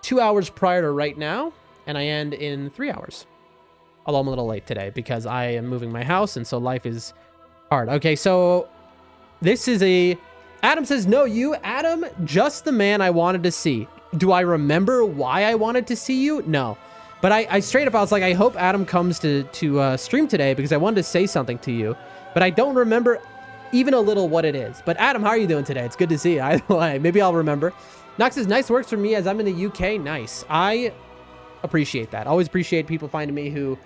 2 hours prior to right now, and I end in 3 hours. Although I'm a little late today because I am moving my house, and so life is hard. Okay, so this is a... Adam says, no, you, Adam, just the man I wanted to see. Do I remember why I wanted to see you? No. But I straight up, I was like, I hope Adam comes to stream today because I wanted to say something to you. But I don't remember even a little what it is. But Adam, how are you doing today? It's good to see you. Either way, maybe I'll remember. Nox says, nice works for me as I'm in the UK. Nice. I appreciate that. Always appreciate people finding me who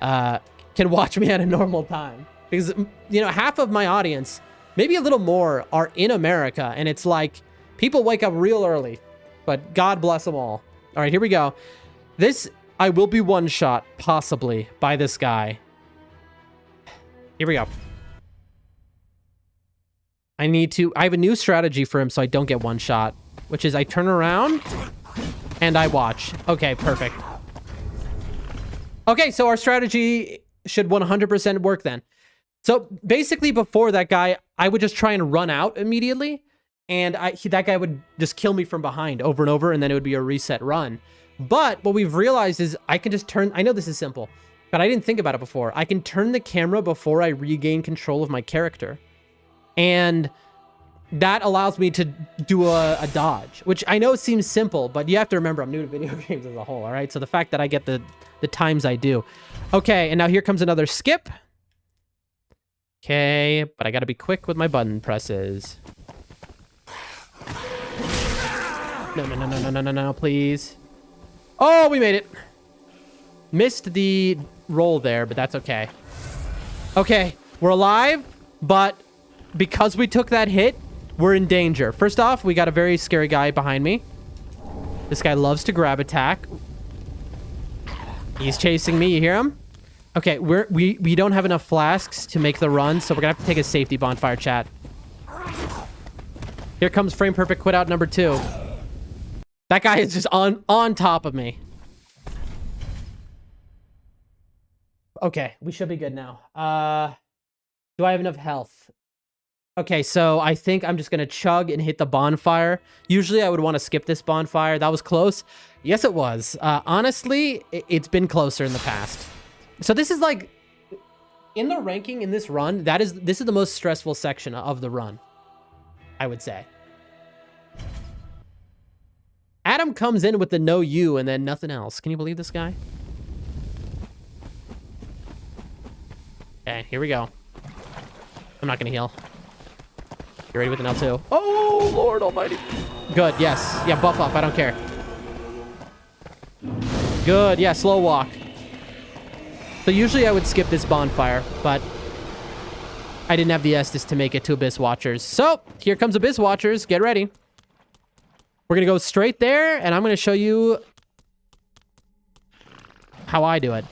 can watch me at a normal time. Because, you know, half of my audience, maybe a little more, are in America. And it's like, people wake up real early. But God bless them all. All right, here we go. This, I will be one-shot, possibly, by this guy. Here we go. I have a new strategy for him so I don't get one-shot. Which is I turn around and I watch. Okay, perfect. Okay, so our strategy should 100% work then. So basically before that guy, I would just try and run out immediately. And that guy would just kill me from behind over and over. And then it would be a reset run. But what we've realized is I can just turn... I know this is simple, but I didn't think about it before. I can turn the camera before I regain control of my character. And that allows me to do a dodge, which I know seems simple, but you have to remember I'm new to video games as a whole, all right? So the fact that I get the times I do. Okay, and now here comes another skip. Okay, but I gotta be quick with my button presses. No, please. Oh, we made it. Missed the roll there, but that's okay. Okay, we're alive, but because we took that hit, we're in danger. First off, we got a very scary guy behind me. This guy loves to grab attack. He's chasing me. You hear him? Okay, we don't have enough flasks to make the run, so we're gonna have to take a safety bonfire, chat. Here comes frame perfect quit out number 2. That guy is just on top of me. Okay, we should be good now. Do I have enough health? Okay, so I think I'm just gonna chug and hit the bonfire. Usually I would want to skip this bonfire. That was close. Yes, it was. Honestly, it's been closer in the past. So this is like, in the ranking in this run, this is the most stressful section of the run, I would say. Adam comes in with the no you and then nothing else. Can you believe this guy? Okay, here we go. I'm not gonna heal. You ready with an L2? Oh, Lord almighty. Good, yes. Yeah, buff up. I don't care. Good, yeah, slow walk. So usually I would skip this bonfire, but I didn't have the Estus to make it to Abyss Watchers. So, here comes Abyss Watchers. Get ready. We're going to go straight there, and I'm going to show you how I do it.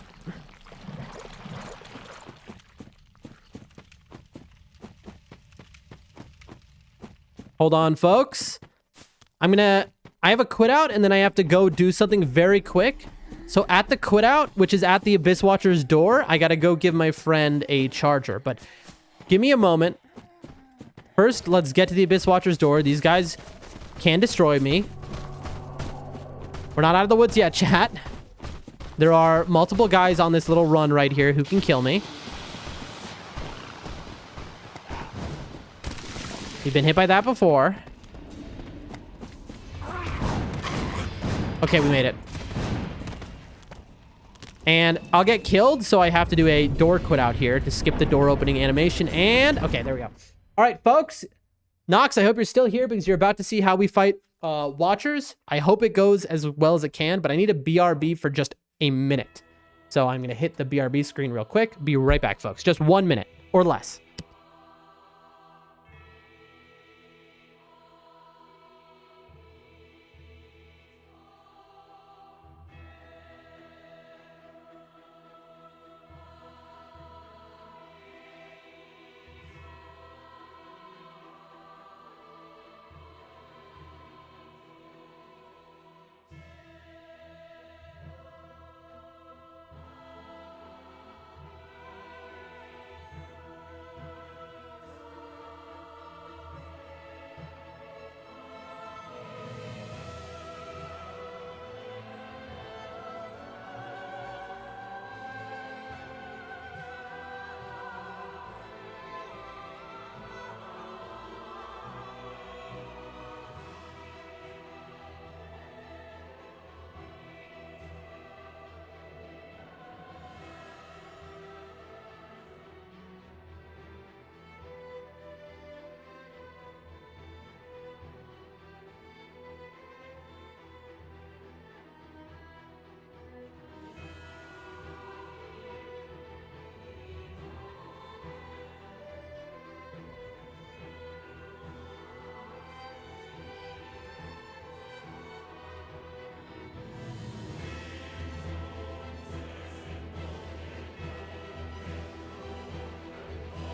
Hold on, folks. I have a quit out, and then I have to go do something very quick. So at the quit out, which is at the Abyss Watcher's door, I got to go give my friend a charger. But give me a moment. First, let's get to the Abyss Watcher's door. These guys can destroy me. We're not out of the woods yet, chat. There are multiple guys on this little run right here who can kill me. We've been hit by that before. Okay, we made it. And I'll get killed, so I have to do a door quit out here to skip the door opening animation. And, okay, there we go. All right, folks. Nox, I hope you're still here because you're about to see how we fight Watchers. I hope it goes as well as it can, but I need a BRB for just a minute. So I'm going to hit the BRB screen real quick. Be right back, folks. Just 1 minute or less.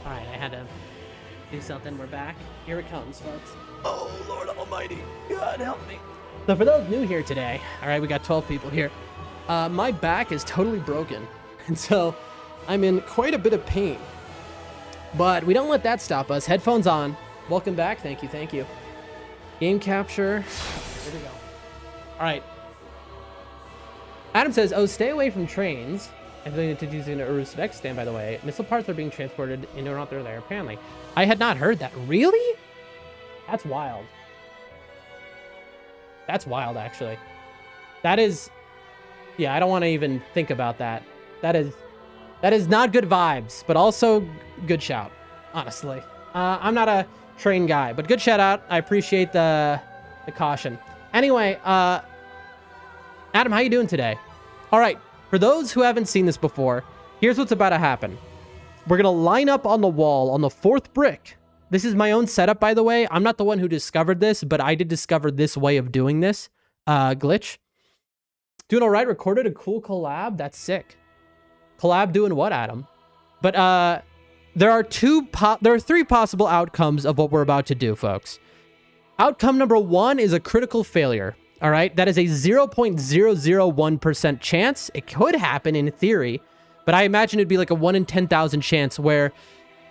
All right, I had to do something. We're back. Here it comes, folks. Oh, Lord Almighty. God help me. So for those new here today, all right, we got 12 people here. My back is totally broken. And so I'm in quite a bit of pain. But we don't let that stop us. Headphones on. Welcome back. Thank you. Thank you. Game capture. Here we go. All right. Adam says, oh, stay away from trains. I'm going to use an Uzbek stand, by the way. Missile parts are being transported in or out there, apparently. I had not heard that. Really? That's wild. That's wild, actually. That is... Yeah, I don't want to even think about that. That is not good vibes, but also good shout, honestly. I'm not a train guy, but good shout out. I appreciate the caution. Anyway, Adam, how you doing today? All right. For those who haven't seen this before, here's what's about to happen. We're going to line up on the wall on the 4th brick. This is my own setup, by the way. I'm not the one who discovered this, but I did discover this way of doing this glitch. Doing all right. Recorded a cool collab. That's sick. Collab doing what, Adam? But there are 3 possible outcomes of what we're about to do, folks. Outcome number 1 is a critical failure. All right, that is a 0.001% chance. It could happen in theory, but I imagine it'd be like a 1 in 10,000 chance where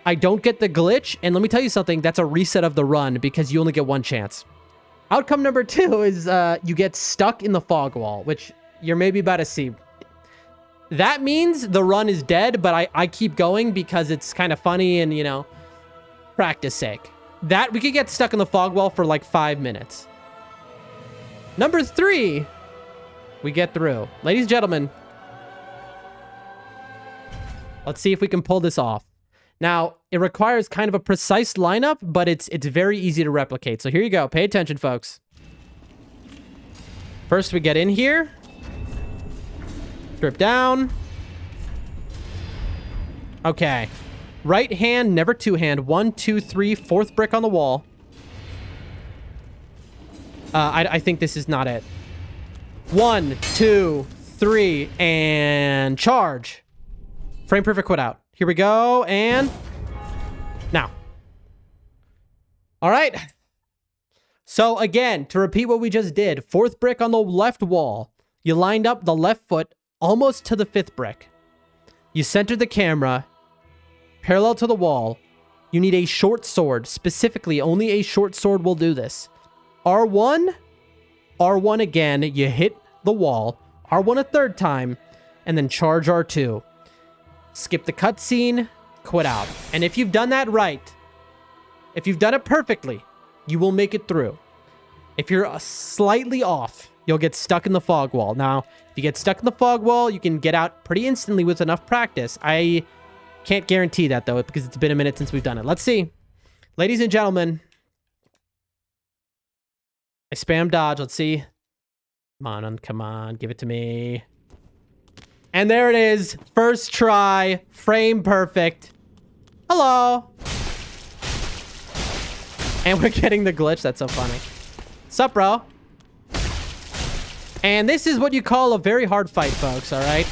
I don't get the glitch. And let me tell you something, that's a reset of the run because you only get 1 chance. Outcome number 2 is you get stuck in the fog wall, which you're maybe about to see. That means the run is dead, but I keep going because it's kind of funny and, you know, practice sake. That we could get stuck in the fog wall for like 5 minutes. Number 3, we get through. Ladies and gentlemen, let's see if we can pull this off. Now, it requires kind of a precise lineup, but it's very easy to replicate. So here you go. Pay attention, folks. First, we get in here. Strip down. Okay. Right hand, never 2 hand. 1, 2, 3, 4th brick on the wall. I think this is not it. 1, 2, 3, and charge. Frame perfect quit out. Here we go, and now. All right. So again, to repeat what we just did, 4th brick on the left wall. You lined up the left foot almost to the 5th brick. You centered the camera parallel to the wall. You need a short sword. Specifically, only a short sword will do this. R1, R1 again, you hit the wall, R1 a 3rd time, and then charge R2. Skip the cutscene, quit out. And if you've done that right, If you've done it perfectly, you will make it through. If you're slightly off, you'll get stuck in the fog wall. Now, if you get stuck in the fog wall, you can get out pretty instantly with enough practice. I can't guarantee that, though, because it's been a minute since we've done it. Let's see. Ladies and gentlemen. I spam dodge. Let's see. Come on. Give it to me. And there it is. First try. Frame perfect. Hello. And we're getting the glitch. That's so funny. Sup, bro? And this is what you call a very hard fight, folks, all right?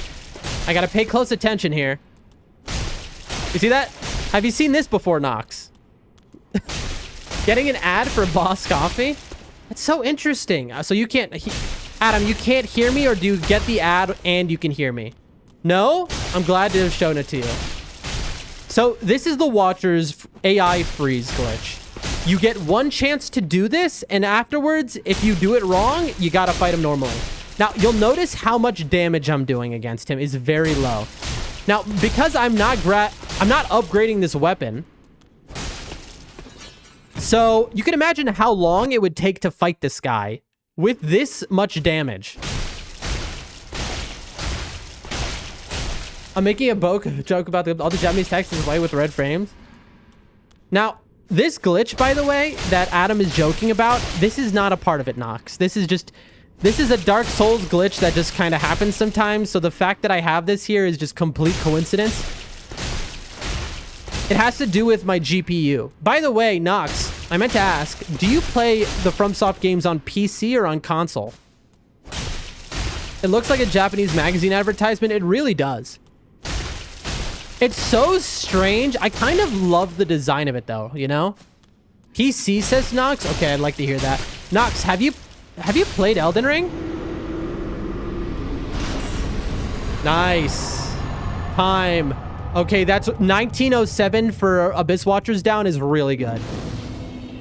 I gotta pay close attention here. You see that? Have you seen this before, Nox? Getting an ad for Boss Coffee? That's so interesting. So you can't... Adam, you can't hear me, or do you get the ad and you can hear me? No? I'm glad to have shown it to you. So this is the Watcher's AI freeze glitch. You get one chance to do this, and afterwards, if you do it wrong, you gotta fight him normally. Now, you'll notice how much damage I'm doing against him is very low. Now, because I'm not upgrading this weapon, so you can imagine how long it would take to fight this guy with this much damage. I'm making a joke about all the Japanese text is white with red frames. Now, this glitch, by the way, that Adam is joking about, this is not a part of it, Nox. This is a Dark Souls glitch that just kind of happens sometimes. So the fact that I have this here is just complete coincidence. It has to do with my GPU. By the way, Nox, I meant to ask, do you play the FromSoft games on PC or on console? It looks like a Japanese magazine advertisement. It really does. It's so strange. I kind of love the design of it, though, you know? PC, says Nox. Okay, I'd like to hear that. Nox, have you played Elden Ring? Nice. Time. Okay, that's 1907 for Abyss Watchers down is really good.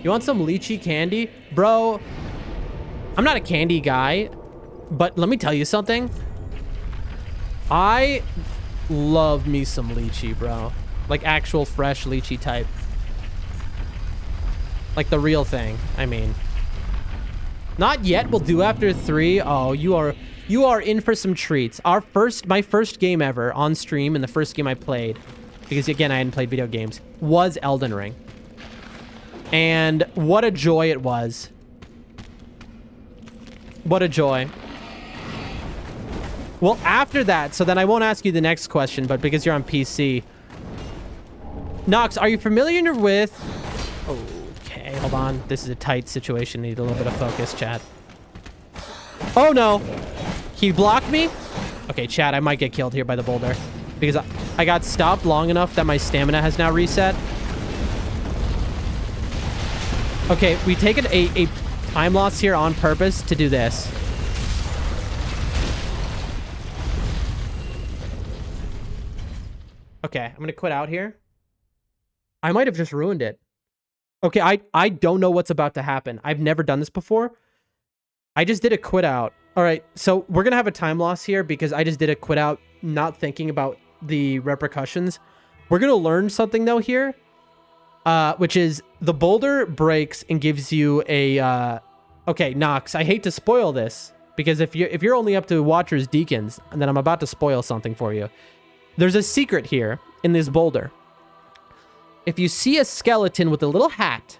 You want some lychee candy? Bro, I'm not a candy guy, but let me tell you something. I love me some lychee, bro. Like actual fresh lychee type. Like the real thing, I mean. Not yet, we'll do after 3. Oh, you are in for some treats. My first game ever on stream, and the first game I played, because again, I hadn't played video games, was Elden Ring. And what a joy it was. What a joy. Well, after that, so then I won't ask you the next question, but because you're on PC. Nox, are you familiar with... Okay, hold on. This is a tight situation. Need a little bit of focus, chat. Oh, no. He blocked me? Okay, chat, I might get killed here by the boulder. Because I got stopped long enough that my stamina has now reset. Okay, we taken a time loss here on purpose to do this. Okay, I'm gonna quit out here. I might have just ruined it. Okay, I don't know what's about to happen. I've never done this before. I just did a quit out. All right, so we're gonna have a time loss here because I just did a quit out, not thinking about the repercussions. We're gonna learn something though here, which is the boulder breaks and gives you a. Okay, Nox, I hate to spoil this because if you're only up to Watcher's Deacons, and then I'm about to spoil something for you. There's a secret here in this boulder. If you see a skeleton with a little hat,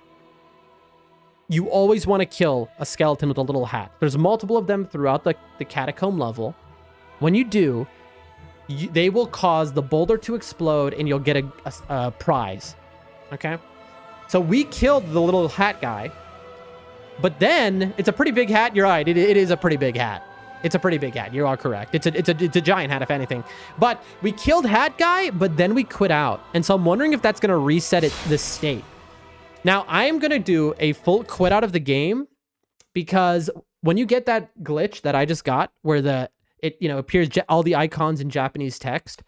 you always want to kill a skeleton with a little hat. There's multiple of them throughout the catacomb level. When you do, they will cause the boulder to explode and you'll get a prize. Okay? So we killed the little hat guy. But then, it's a pretty big hat. You're right. It is a pretty big hat. It's a pretty big hat. You are correct. It's a giant hat, if anything. But we killed Hat Guy, but then we quit out. And so I'm wondering if that's going to reset this state. Now, I am going to do a full quit out of the game because when you get that glitch that I just got, where it appears all the icons in Japanese text,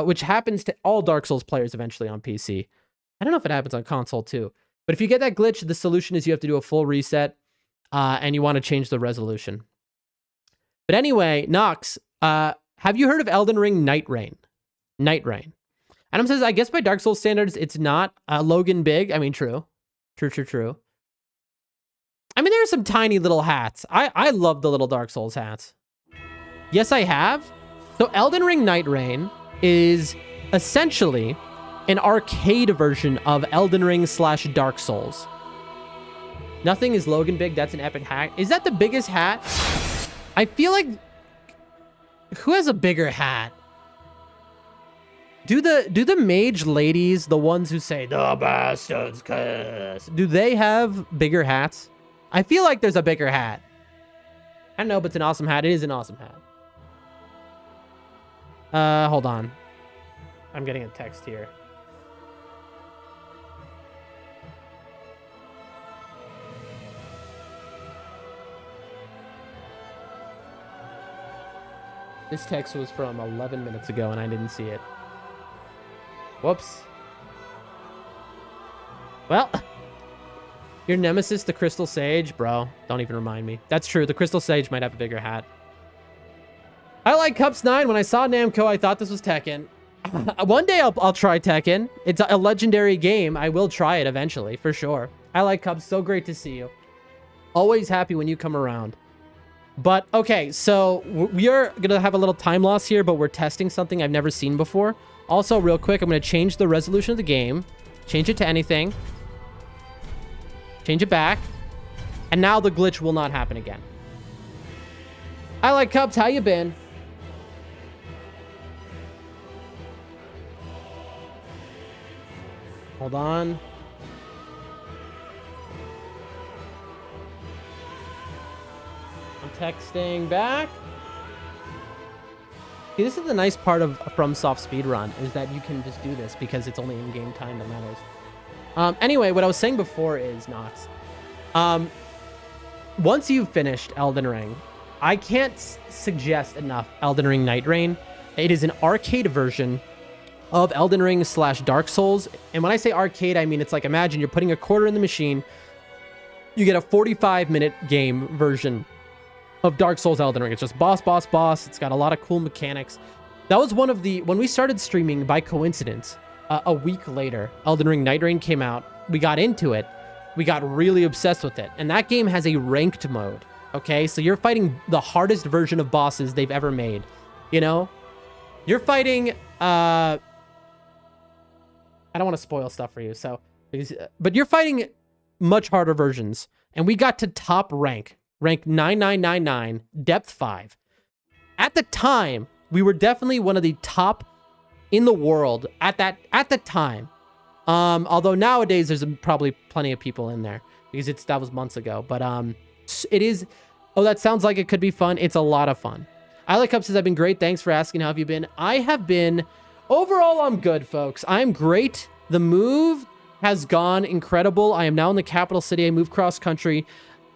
which happens to all Dark Souls players eventually on PC. I don't know if it happens on console too. But if you get that glitch, the solution is you have to do a full reset, and you want to change the resolution. But anyway, Nox, have you heard of Elden Ring nightreign? Nightreign. Adam says, I guess by Dark Souls standards, it's not Logan big. I mean, true. True. I mean, there are some tiny little hats. I love the little Dark Souls hats. Yes, I have. So Elden Ring nightreign is essentially an arcade version of Elden Ring / Dark Souls. Nothing is Logan big. That's an epic hat. Is that the biggest hat? I feel like... Who has a bigger hat? Do the mage ladies, the ones who say, the bastards curse, do they have bigger hats? I feel like there's a bigger hat. I don't know, but it's an awesome hat. It is an awesome hat. Hold on. I'm getting a text here. This text was from 11 minutes ago and I didn't see it. Whoops. Well, your nemesis, the Crystal Sage, bro, don't even remind me. That's true. The Crystal Sage might have a bigger hat. I like Cups 9. When I saw Namco, I thought this was Tekken. One day I'll try Tekken. It's a legendary game. I will try it eventually, for sure. I like Cups. So great to see you. Always happy when you come around. But, okay, so we are going to have a little time loss here, but we're testing something I've never seen before. Also, real quick, I'm going to change the resolution of the game. Change it to anything. Change it back. And now the glitch will not happen again. I like Cups. How you been? Hold on. I'm texting back. See, this is the nice part of a FromSoft speedrun, is that you can just do this because it's only in-game time that matters. Anyway, what I was saying before is, Nox, once you've finished Elden Ring, I can't suggest enough Elden Ring nightreign. It is an arcade version of Elden Ring / Dark Souls. And when I say arcade, I mean, it's like, imagine you're putting a quarter in the machine. You get a 45-minute game version of Dark Souls Elden Ring. It's just boss. It's got a lot of cool mechanics. That was one of the... When we started streaming, by coincidence, a week later, Elden Ring nightreign came out. We got into it. We got really obsessed with it. And that game has a ranked mode. Okay? So you're fighting the hardest version of bosses they've ever made. You know? You're fighting... I don't want to spoil stuff for you, so... But you're fighting much harder versions. And we got to top rank 9999, depth 5. At the time, we were definitely one of the top in the world at the time. Although nowadays there's probably plenty of people in there because that was months ago. But it is... Oh, that sounds like it could be fun. It's a lot of fun. I like Cup says, I've been great. Thanks for asking. How have you been? I have been... Overall, I'm good, folks. I'm great. The move has gone incredible. I am now in the capital city. I moved cross country.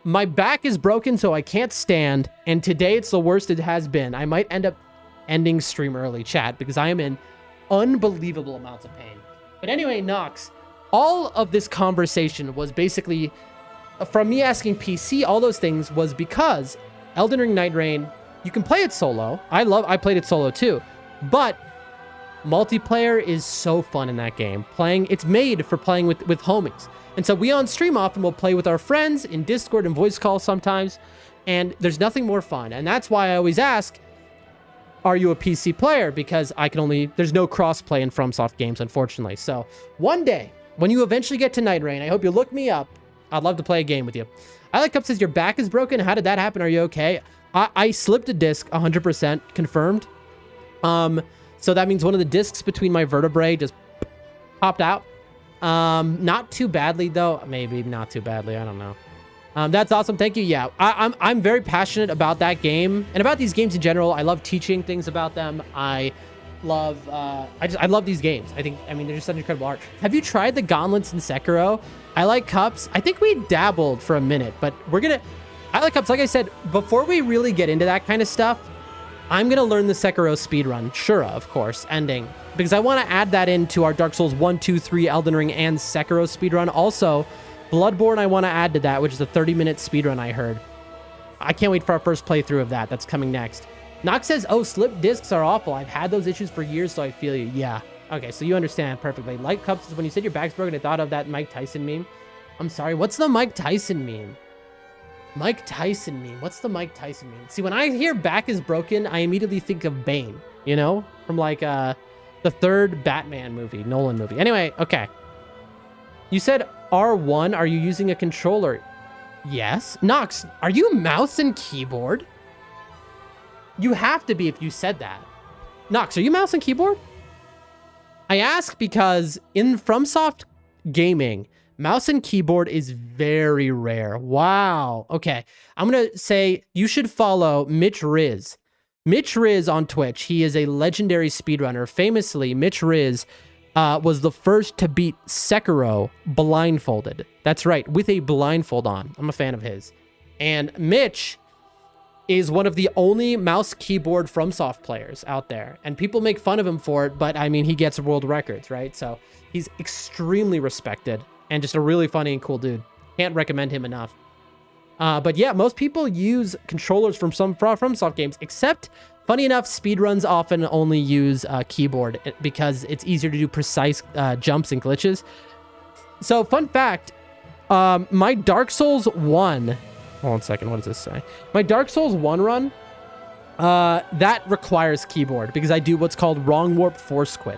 My back is broken, so I can't stand. And today, it's the worst it has been. I might end up ending stream early, chat, because I am in unbelievable amounts of pain. But anyway, Nox, all of this conversation was basically from me asking PC, all those things was because Elden Ring nightreign, you can play it solo. I played it solo too, but multiplayer is so fun in that game. It's made for playing with homies. And so we on stream often will play with our friends in Discord and voice calls sometimes, and there's nothing more fun. And that's why I always ask, are you a PC player? Because there's no cross-play in FromSoft games, unfortunately. So one day, when you eventually get to nightreign, I hope you look me up. I'd love to play a game with you. I like Cup says, your back is broken. How did that happen? Are you okay? I slipped a disc, 100% confirmed. So that means one of the discs between my vertebrae just popped out. Not too badly though. Maybe not too badly. I don't know. That's awesome. Thank you. Yeah, I'm very passionate about that game and about these games in general. I love teaching things about them. I love these games. I mean, they're just such incredible art. Have you tried the gauntlets in Sekiro? I like Cups. I think we dabbled for a minute, but I like Cups. Like I said, before we really get into that kind of stuff, I'm going to learn the Sekiro speedrun. Shura, of course, ending. Because I want to add that into our Dark Souls 1, 2, 3, Elden Ring, and Sekiro speedrun. Also, Bloodborne I want to add to that, which is a 30-minute speedrun I heard. I can't wait for our first playthrough of that. That's coming next. Nox says, oh, slip discs are awful. I've had those issues for years, so I feel you. Yeah. Okay, so you understand perfectly. Light cups is when you said your back's broken, I thought of that Mike Tyson meme. I'm sorry, what's the Mike Tyson meme? Mike Tyson meme. What's the Mike Tyson meme? See, when I hear back is broken, I immediately think of Bane, you know? From like the third Batman movie, Nolan movie. Anyway, okay. You said R1, are you using a controller? Yes. Nox, are you mouse and keyboard? You have to be if you said that. Nox, are you mouse and keyboard? I ask because in FromSoft gaming, mouse and keyboard is very rare. Wow. Okay. I'm going to say you should follow Mitch Riz. Mitch Riz on Twitch. He is a legendary speedrunner. Famously, Mitch Riz was the first to beat Sekiro blindfolded. That's right, with a blindfold on. I'm a fan of his. And Mitch is one of the only mouse keyboard FromSoft players out there. And people make fun of him for it, but I mean, he gets world records, right? So he's extremely respected and just a really funny and cool dude. Can't recommend him enough. But yeah, most people use controllers from some FromSoft games, except, funny enough, speedruns often only use keyboard because it's easier to do precise jumps and glitches. So, fun fact, my Dark Souls 1... Hold on a second, what does this say? My Dark Souls 1 run, that requires keyboard because I do what's called wrong warp force quit.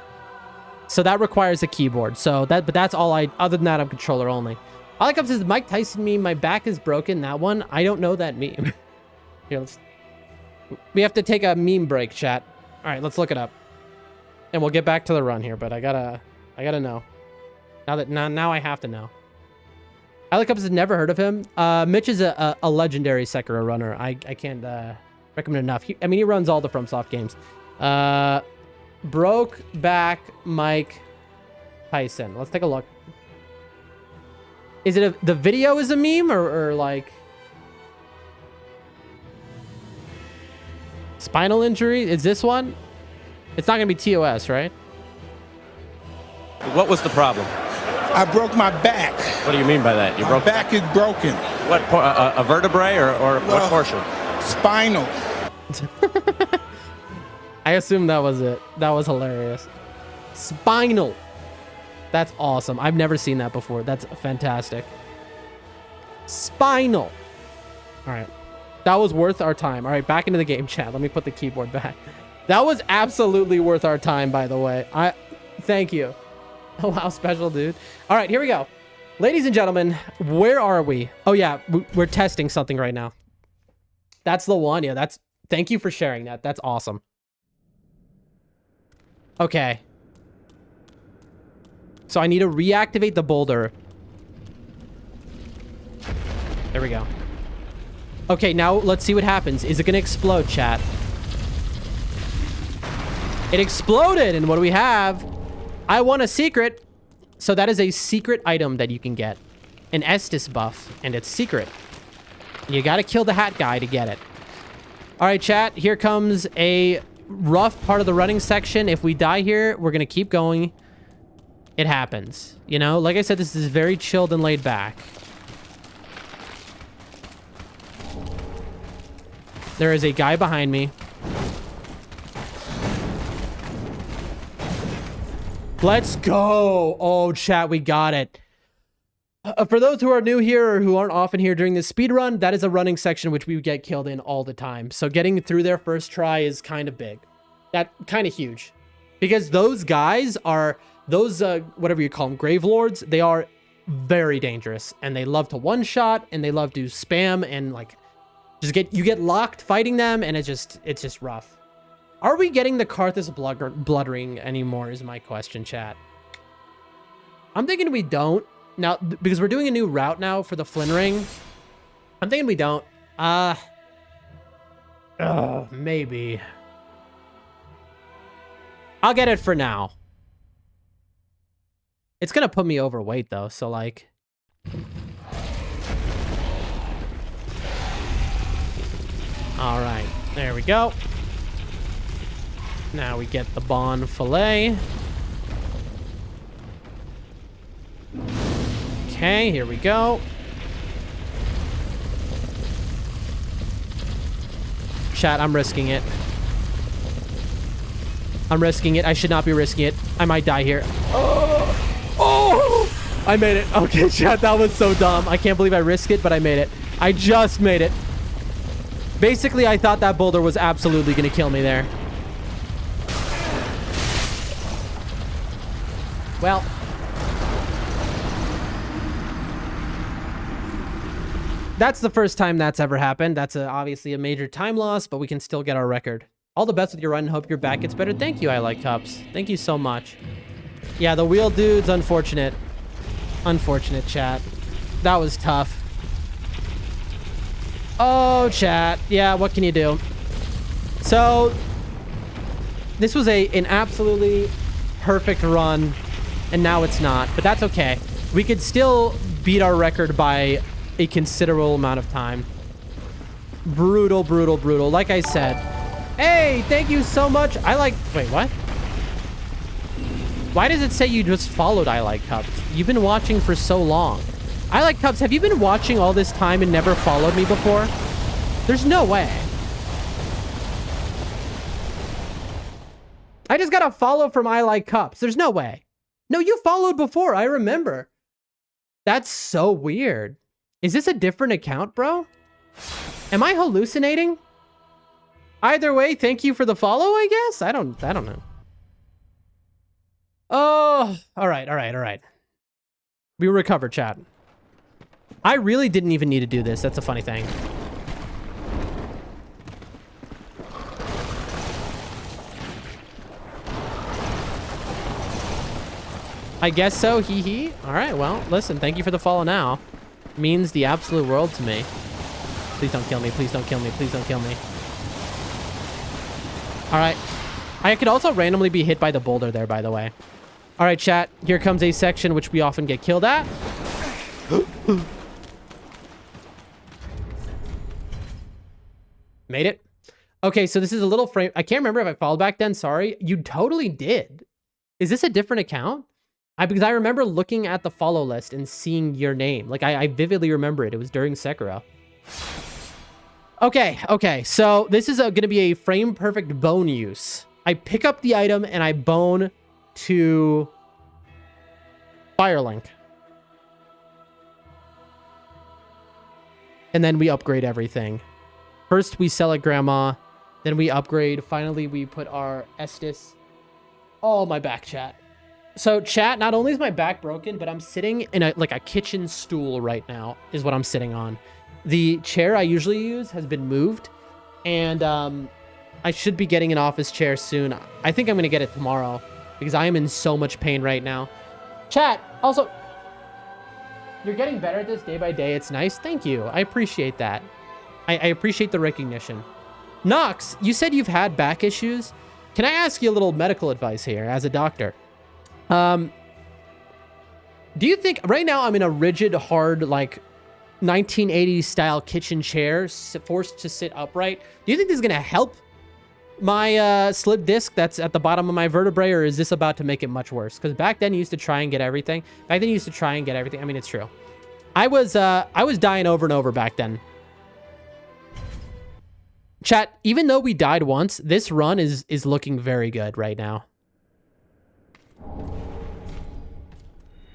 So that requires a keyboard. So but that's all other than that, I'm controller only. All that comes is Mike Tyson meme, my back is broken, that one. I don't know that meme. Here, we have to take a meme break, chat. All right, let's look it up. And we'll get back to the run here, but I gotta know. Now I have to know. Alec Cups has never heard of him. Mitch is a legendary Sekiro runner. I can't recommend enough. He runs all the FromSoft games. Broke back Mike Tyson. Let's take a look. Is it the video is a meme or like spinal injury? Is this one? It's not gonna be TOS, right? What was the problem? I broke my back. What do you mean by that? My back is broken. What, a vertebrae or what portion? Spinal. I assume that was it. That was hilarious. Spinal. That's awesome. I've never seen that before. That's fantastic. Spinal. All right. That was worth our time. All right, back into the game, chat. Let me put the keyboard back. That was absolutely worth our time, by the way. Thank you. Oh, wow, special, dude. All right, here we go. Ladies and gentlemen, where are we? Oh, yeah, we're testing something right now. That's the one. Yeah, thank you for sharing that. That's awesome. Okay. So I need to reactivate the boulder. There we go. Okay, now let's see what happens. Is it going to explode, chat? It exploded, and what do we have? I want a secret. So that is a secret item that you can get. An Estus buff, and it's secret. You got to kill the hat guy to get it. All right, chat. Here comes a rough part of the running section. If we die here, we're going to keep going. It happens. You know, like I said, this is very chilled and laid back. There is a guy behind me. Let's go. Oh, chat, we got it. For those who are new here or who aren't often here during this speed run, that is a running section which we get killed in all the time. So getting through there first try is kind of big. That kind of huge. Because those guys are, those, whatever you call them, grave lords, they are very dangerous. And they love to one-shot, and they love to spam, and like, you get locked fighting them, and it's just rough. Are we getting the Karthus blood ring anymore is my question, chat. I'm thinking we don't. Now, because we're doing a new route now for the Flynn ring. I'm thinking we don't. Maybe. I'll get it for now. It's gonna put me overweight though, so like... Alright, there we go. Now we get the Bon Filet. Okay, here we go. Chat, I'm risking it. I'm risking it. I should not be risking it. I might die here. Oh! I made it. Okay, chat, that was so dumb. I can't believe I risked it, but I made it. I just made it. Basically, I thought that boulder was absolutely going to kill me there. Well. That's the first time that's ever happened. That's obviously a major time loss, but we can still get our record. All the best with your run. Hope your back gets better. Thank you, I Like Cups. Thank you so much. Yeah, the wheel dude's unfortunate. Unfortunate, chat. That was tough. Oh, chat. Yeah, what can you do? So, this was an absolutely perfect run, and now it's not. But that's okay. We could still beat our record by a considerable amount of time. Brutal, brutal, brutal. Like I said. Hey, thank you so much. Wait, what? Why does it say you just followed I Like Cups? You've been watching for so long. I Like Cups, have you been watching all this time and never followed me before? There's no way. I just got a follow from I Like Cups. There's no way. No, you followed before. I remember. That's so weird. Is this a different account, bro? Am I hallucinating? Either way, thank you for the follow, I guess? I don't know. Oh, all right. We recovered, chat. I really didn't even need to do this. That's a funny thing. I guess so, hee hee. All right, well, listen, thank you for the follow now. Means the absolute world to me. Please don't kill me. Please don't kill me. Please don't kill me. All right. I could also randomly be hit by the boulder there, by the way. All right, chat. Here comes a section which we often get killed at. Made it. Okay, so this is a little frame. I can't remember if I followed back then. Sorry. You totally did. Is this a different account? Because I remember looking at the follow list and seeing your name. Like, I vividly remember it. It was during Sekiro. Okay. So this is going to be a frame perfect bone use. I pick up the item and I bone to Firelink. And then we upgrade everything. First, we sell it, Grandma. Then we upgrade. Finally, we put our Estus. Oh, my back, chat. So, chat, not only is my back broken, but I'm sitting in a kitchen stool right now, is what I'm sitting on. The chair I usually use has been moved, and I should be getting an office chair soon. I think I'm going to get it tomorrow, because I am in so much pain right now. Chat, also, you're getting better at this day by day. It's nice. Thank you. I appreciate that. I appreciate the recognition. Nox, you said you've had back issues. Can I ask you a little medical advice here as a doctor? Do you think right now I'm in a rigid, hard, like 1980s style kitchen chair, forced to sit upright? Do you think this is going to help my slip disc that's at the bottom of my vertebrae, or is this about to make it much worse? Because back then you used to try and get everything. I mean, it's true. I was dying over and over back then. Chat, even though we died once, this run is looking very good right now.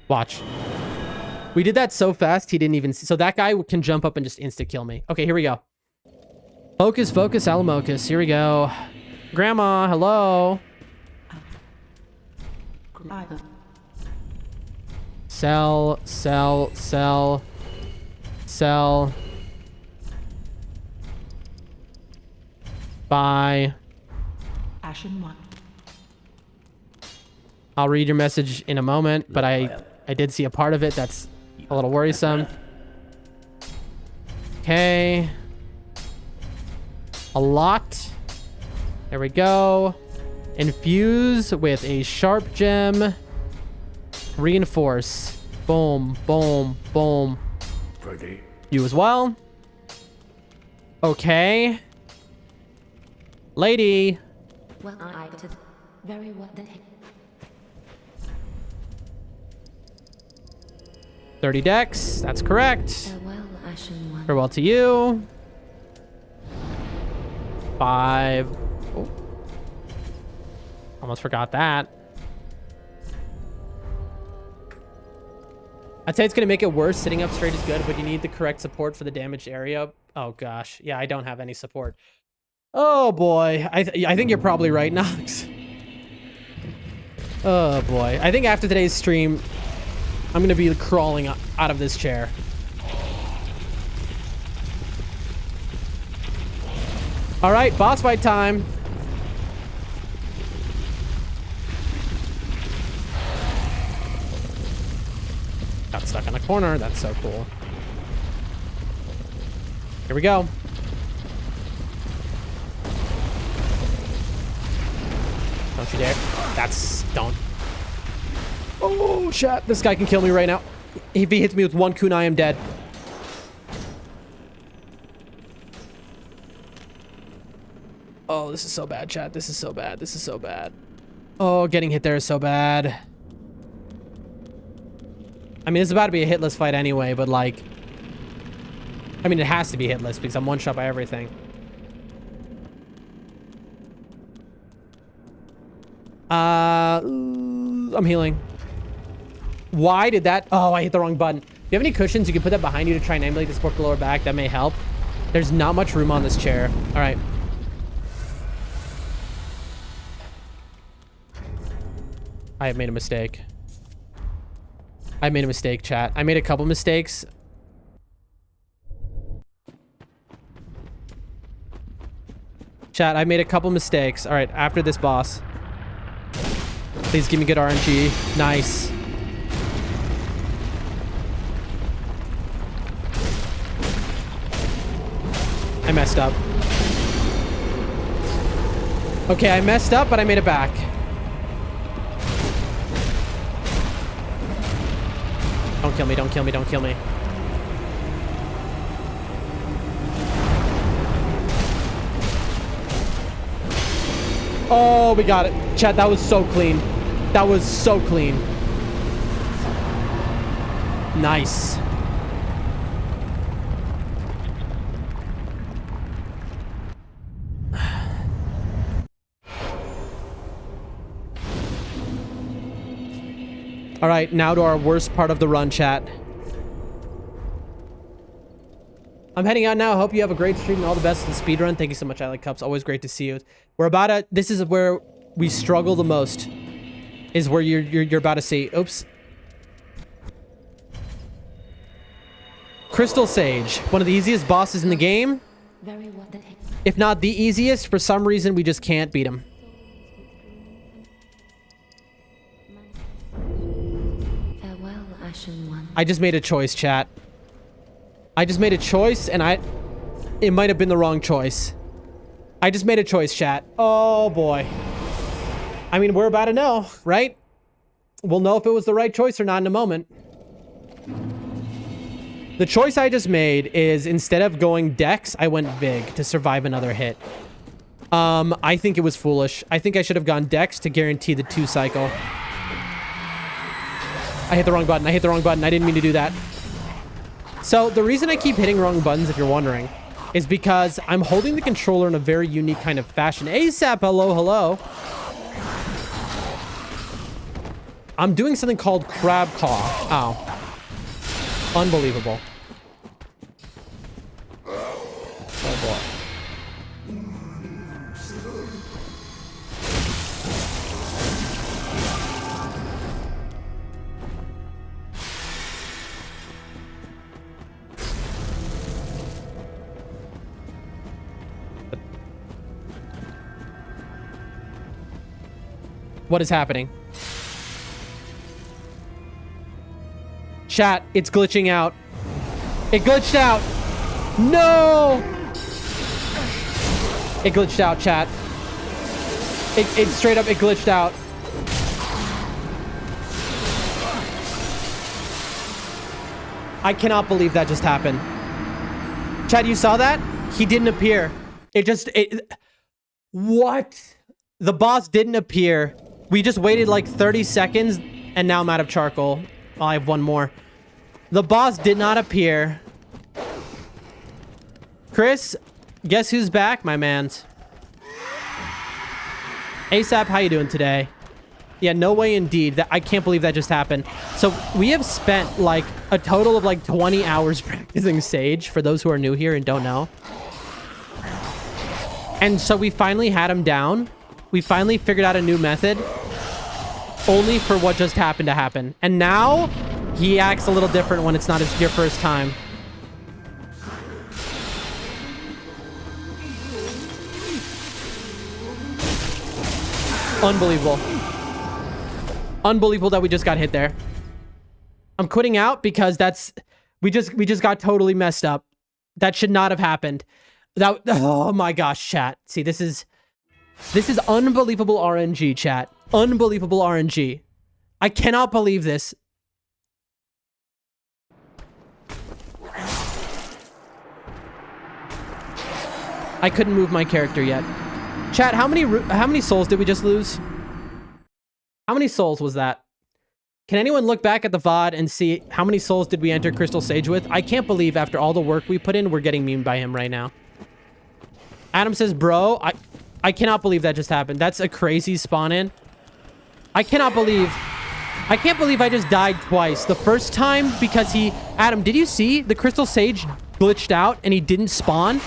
Watch. We did that so fast, he didn't even see. So that guy can jump up and just insta-kill me. Okay, here we go. Focus, Alamocus. Here we go. Grandma, hello. Sell. Buy. Ashen 1. I'll read your message in a moment, but I did see a part of it that's a little worrisome. Okay. A lot. There we go. Infuse with a sharp gem. Reinforce. Boom, boom, boom. Pretty. You as well. Okay. Lady. Well, I did very well. 30 dex. That's correct. Farewell, Ashen 1. Farewell to you. 5. Oh. Almost forgot that. I'd say it's going to make it worse. Sitting up straight is good, but you need the correct support for the damaged area. Oh, gosh. Yeah, I don't have any support. Oh, boy. I think you're probably right, Nox. Oh, boy. I think after today's stream, I'm going to be crawling out of this chair. All right, boss fight time. Got stuck in a corner. That's so cool. Here we go. Don't you dare. Don't. Oh, shit. This guy can kill me right now. If he hits me with one kunai, I'm dead. Oh, this is so bad, chat. This is so bad. This is so bad. Oh, getting hit there is so bad. I mean, it's about to be a hitless fight anyway, but like... I mean, it has to be hitless because I'm one shot by everything. I'm healing. Why did that... Oh, I hit the wrong button. Do you have any cushions? You can put that behind you to try and emulate the support the lower back. That may help. There's not much room on this chair. All right. I have made a mistake. I made a mistake, chat. I made a couple mistakes. Chat, I made a couple mistakes. All right, after this boss. Please give me good RNG. Nice. I messed up. Okay, I messed up, but I made it back. Don't kill me, don't kill me, don't kill me. Oh, we got it. Chat, that was so clean. That was so clean. Nice. All right, now to our worst part of the run, chat. I'm heading out now. I hope you have a great stream and all the best in the speedrun. Thank you so much, I Like Cups. Always great to see you. We're about to... This is where we struggle the most. Is where you're about to see... Oops. Crystal Sage. One of the easiest bosses in the game. If not the easiest, for some reason, we just can't beat him. I just made a choice, chat. I just made a choice, and it might have been the wrong choice. I just made a choice, chat. Oh, boy. I mean, we're about to know, right? We'll know if it was the right choice or not in a moment. The choice I just made is, instead of going Dex, I went Vig to survive another hit. I think it was foolish. I think I should have gone Dex to guarantee the 2 cycle. I hit the wrong button. I hit the wrong button. I didn't mean to do that. So the reason I keep hitting wrong buttons, if you're wondering, is because I'm holding the controller in a very unique kind of fashion. ASAP, hello, hello. I'm doing something called crab claw. Oh. Unbelievable. Oh, boy. What is happening? Chat, it's glitching out. It glitched out. No! It glitched out, chat. It straight up, it glitched out. I cannot believe that just happened. Chat, you saw that? He didn't appear. What? The boss didn't appear. We just waited like 30 seconds, and now I'm out of charcoal. Oh, I have one more. The boss did not appear. Chris, guess who's back, my mans? ASAP, how you doing today? Yeah, no way indeed. That I can't believe that just happened. So we have spent like a total of like 20 hours practicing Sage, for those who are new here and don't know. And so we finally had him down. We finally figured out a new method, only for what just happened to happen. And now he acts a little different when it's not your first time. Unbelievable. Unbelievable that we just got hit there. I'm quitting out because we just got totally messed up. That should not have happened. Oh my gosh, chat. See, this is unbelievable RNG, chat. Unbelievable RNG. I cannot believe this. I couldn't move my character yet. Chat, how many souls did we just lose? How many souls was that? Can anyone look back at the VOD and see how many souls did we enter Crystal Sage with? I can't believe after all the work we put in, we're getting memed by him right now. Adam says, bro, I cannot believe that just happened. That's a crazy spawn in. I can't believe I just died twice. The first time because Adam, did you see the Crystal Sage glitched out and he didn't spawn?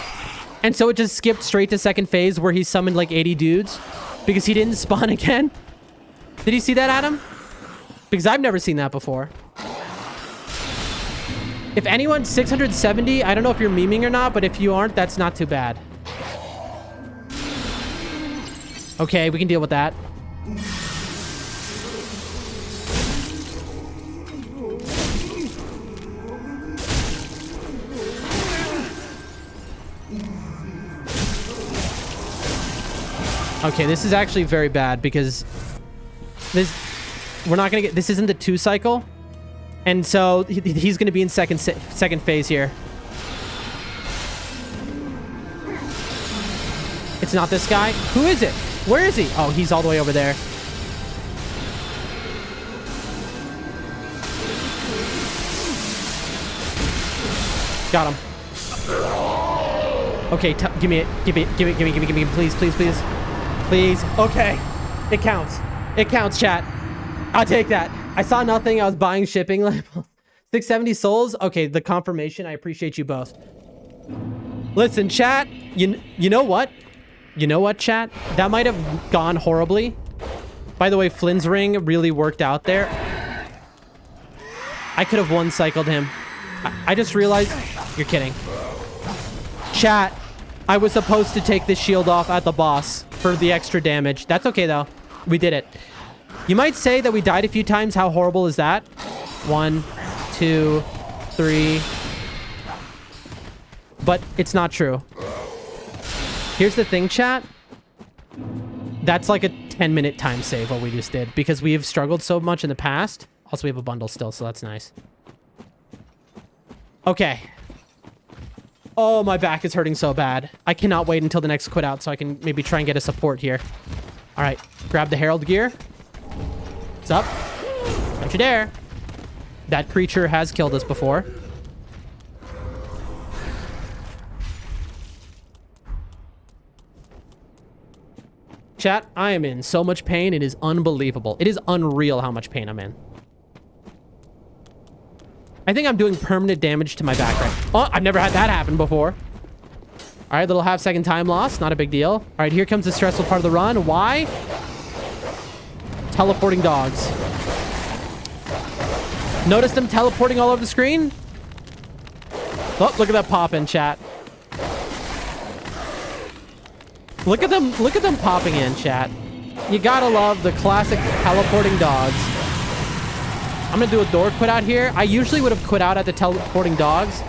And so it just skipped straight to second phase where he summoned like 80 dudes because he didn't spawn again. Did you see that, Adam? Because I've never seen that before. If anyone's 670, I don't know if you're memeing or not, but if you aren't, that's not too bad. Okay, we can deal with that. Okay, this is actually very bad because we're not gonna get, this isn't the 2 cycle, and so he's gonna be in second phase here. It's not this guy. Who is it? Where is he? Oh, he's all the way over there. Got him. Okay, give me it, please, please, please. Please. Okay. It counts. It counts, chat. I'll take that. I saw nothing. I was buying shipping labels. 670 souls? Okay, the confirmation. I appreciate you both. Listen, chat. You know what? You know what, chat? That might have gone horribly. By the way, Flynn's ring really worked out there. I could have one-cycled him. I just realized... You're kidding. Chat. I was supposed to take this shield off at the boss for the extra damage. That's okay, though. We did it. You might say that we died a few times. How horrible is that? 1, 2, 3. But it's not true. Here's the thing, chat. That's like a 10-minute time save, what we just did, because we have struggled so much in the past. Also, we have a bundle still, so that's nice. Okay. Oh, my back is hurting so bad. I cannot wait until the next quit out so I can maybe try and get a support here. All right. Grab the Herald gear. What's up? Don't you dare. That creature has killed us before. Chat, I am in so much pain. It is unbelievable. It is unreal how much pain I'm in. I think I'm doing permanent damage to my back right. Oh, I've never had that happen before. All right, little half-second time loss. Not a big deal. All right, here comes the stressful part of the run. Why? Teleporting dogs. Notice them teleporting all over the screen? Oh, look at that pop in, chat. Look at them popping in, chat. You gotta love the classic teleporting dogs. I'm gonna do a door quit out here. I usually would have quit out at the teleporting dogs.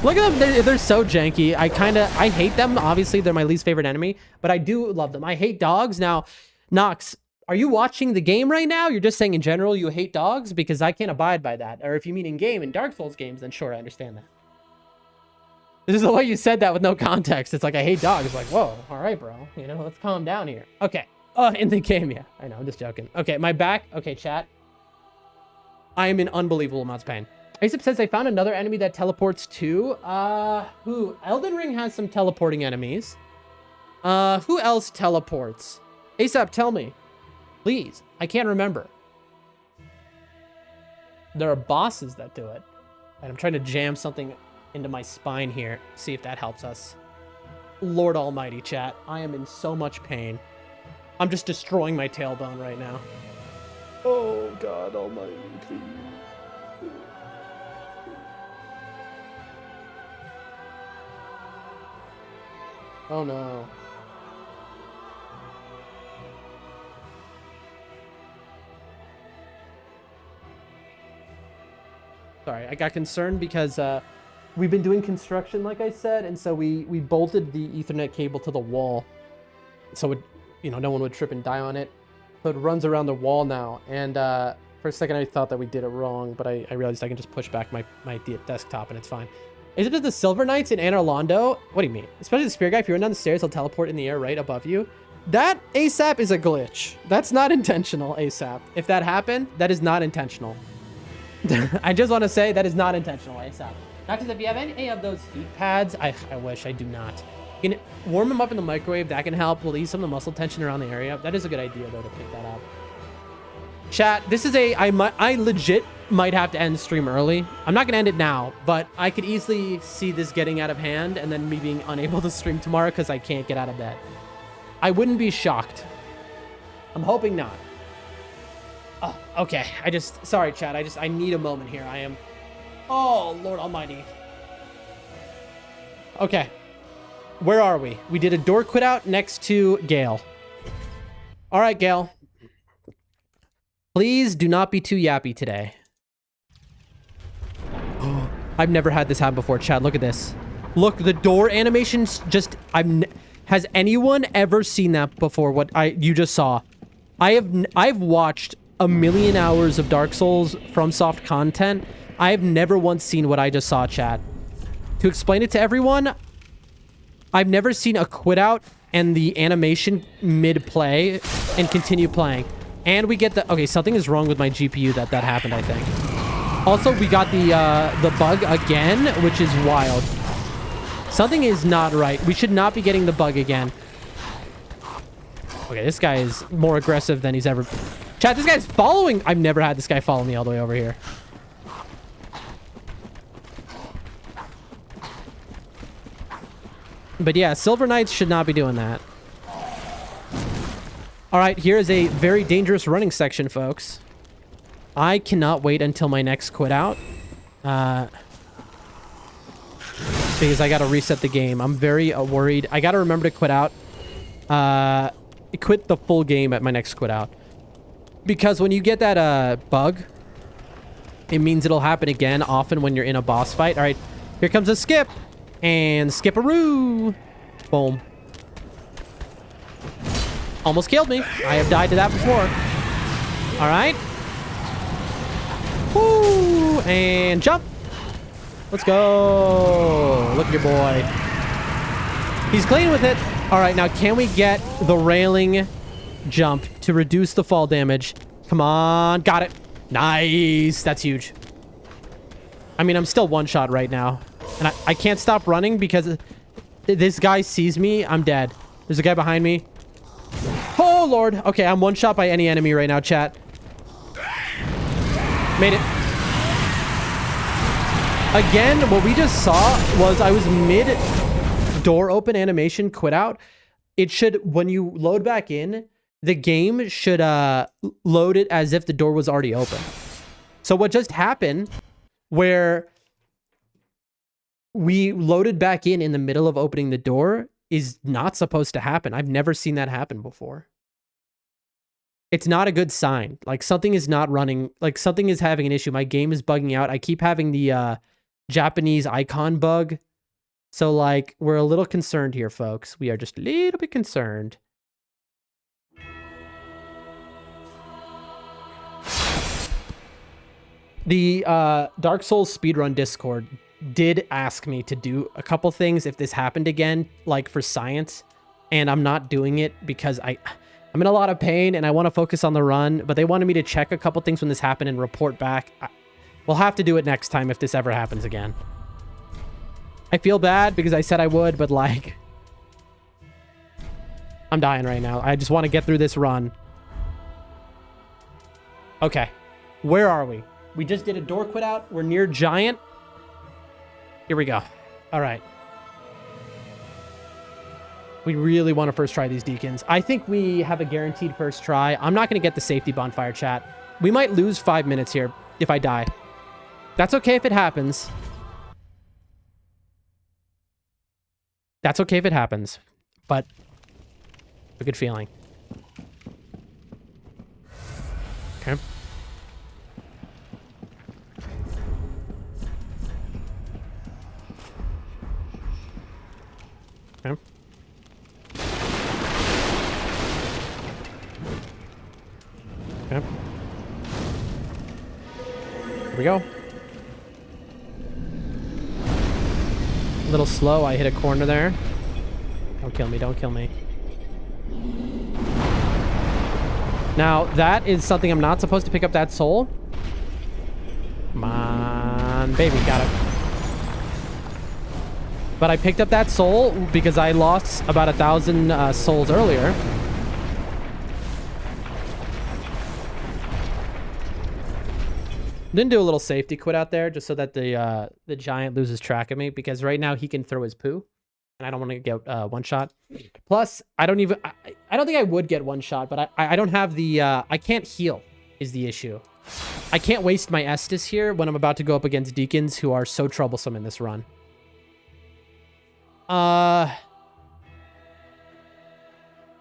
Look at them. They're so janky. I hate them. Obviously, they're my least favorite enemy, but I do love them. I hate dogs. Now, Nox, are you watching the game right now? You're just saying in general you hate dogs? Because I can't abide by that. Or if you mean in game, in Dark Souls games, then sure, I understand that. This is the way you said that with no context. It's like, I hate dogs. It's like, whoa, all right, bro. You know, let's calm down here. Okay. Oh, in the game, yeah. I know, I'm just joking. Okay, my back. Okay, chat. I am in unbelievable amounts of pain. Aesop says they found another enemy that teleports too. Who? Elden Ring has some teleporting enemies. Who else teleports? ASAP, tell me. Please. I can't remember. There are bosses that do it. And I'm trying to jam something into my spine here. See if that helps us. Lord almighty, chat. I am in so much pain. I'm just destroying my tailbone right now. Oh, God almighty, please. Oh, no. Sorry, I got concerned because we've been doing construction, like I said, and so we bolted the Ethernet cable to the wall, so it, you know, no one would trip and die on it. So it runs around the wall now, and for a second I thought that we did it wrong, but I realized I can just push back my desktop and it's fine. Is it just the Silver Knights in Anor Londo? What do you mean? Especially the spear guy, if you run down the stairs, he'll teleport in the air right above you. That ASAP is a glitch. That's not intentional, ASAP. If that happened, that is not intentional. I just want to say that is not intentional, ASAP. Not because if you have any of those heat pads, I wish I do not. You can warm them up in the microwave. That can help release some of the muscle tension around the area. That is a good idea, though, to pick that up. Chat, this is I legit might have to end the stream early. I'm not going to end it now, but I could easily see this getting out of hand and then me being unable to stream tomorrow because I can't get out of bed. I wouldn't be shocked. I'm hoping not. Oh, okay. Sorry, chat. I need a moment here. Oh, Lord almighty. Okay. Where are we? We did a door quit out next to Gale. All right, Gale. Please do not be too yappy today. I've never had this happen before, chat. Look at this. Look, the door animations just... Has anyone ever seen that before? What you just saw? I've watched a million hours of Dark Souls FromSoft content. I have never once seen what I just saw, chat. To explain it to everyone, I've never seen a quit out and the animation mid-play and continue playing. And we get the... Okay, something is wrong with my GPU that happened, I think. Also, we got the bug again, which is wild. Something is not right. We should not be getting the bug again. Okay, this guy is more aggressive than he's ever... Chat, this guy's following... I've never had this guy follow me all the way over here. But yeah, Silver Knights should not be doing that. All right, here is a very dangerous running section, folks. I cannot wait until my next quit out. Because I got to reset the game. I'm very worried. I got to remember to quit out. Quit the full game at my next quit out. Because when you get that bug, it means it'll happen again often when you're in a boss fight. All right, here comes a skip. And skip-a-roo. Boom. Almost killed me. I have died to that before. All right. Woo! And jump. Let's go. Look at your boy. He's clean with it. All right, now can we get the railing jump to reduce the fall damage? Come on. Got it. Nice. That's huge. I mean, I'm still one shot right now. And I can't stop running because this guy sees me. I'm dead. There's a guy behind me. Oh, Lord. Okay, I'm one shot by any enemy right now, chat. Made it. Again, what we just saw was I was mid door open animation quit out. It should, when you load back in, the game should load it as if the door was already open. So what just happened where we loaded back in the middle of opening the door is not supposed to happen. I've never seen that happen before. It's not a good sign. Like something is not running, like something is having an issue. My game is bugging out. I keep having the Japanese icon bug. So like we're a little concerned here, folks. We are just a little bit concerned. The Dark Souls speedrun Discord did ask me to do a couple things if this happened again, like for science, and I'm not doing it because I'm in a lot of pain and I want to focus on the run, but they wanted me to check a couple things when this happened and report back. We'll have to do it next time if this ever happens again. I feel bad because I said I would, but like... I'm dying right now. I just want to get through this run. Okay. Where are we? We just did a door quit out. We're near giant. Here we go. All right. We really want to first try these deacons. I think we have a guaranteed first try. I'm not going to get the safety bonfire, chat. We might lose 5 minutes here if I die. That's okay if it happens. That's okay if it happens. But a good feeling. Okay. Okay. Okay. Here we go. A little slow. I hit a corner there. Don't kill me. Don't kill me. Now, that is something I'm not supposed to pick up that soul. Come on, baby. Got it. But I picked up that soul because I lost about 1,000 souls earlier. Didn't do a little safety quit out there just so that the giant loses track of me, because right now he can throw his poo and I don't want to get one shot. Plus, I don't think I would get one shot, but I don't have the I can't heal is the issue. I can't waste my Estus here when I'm about to go up against deacons who are so troublesome in this run.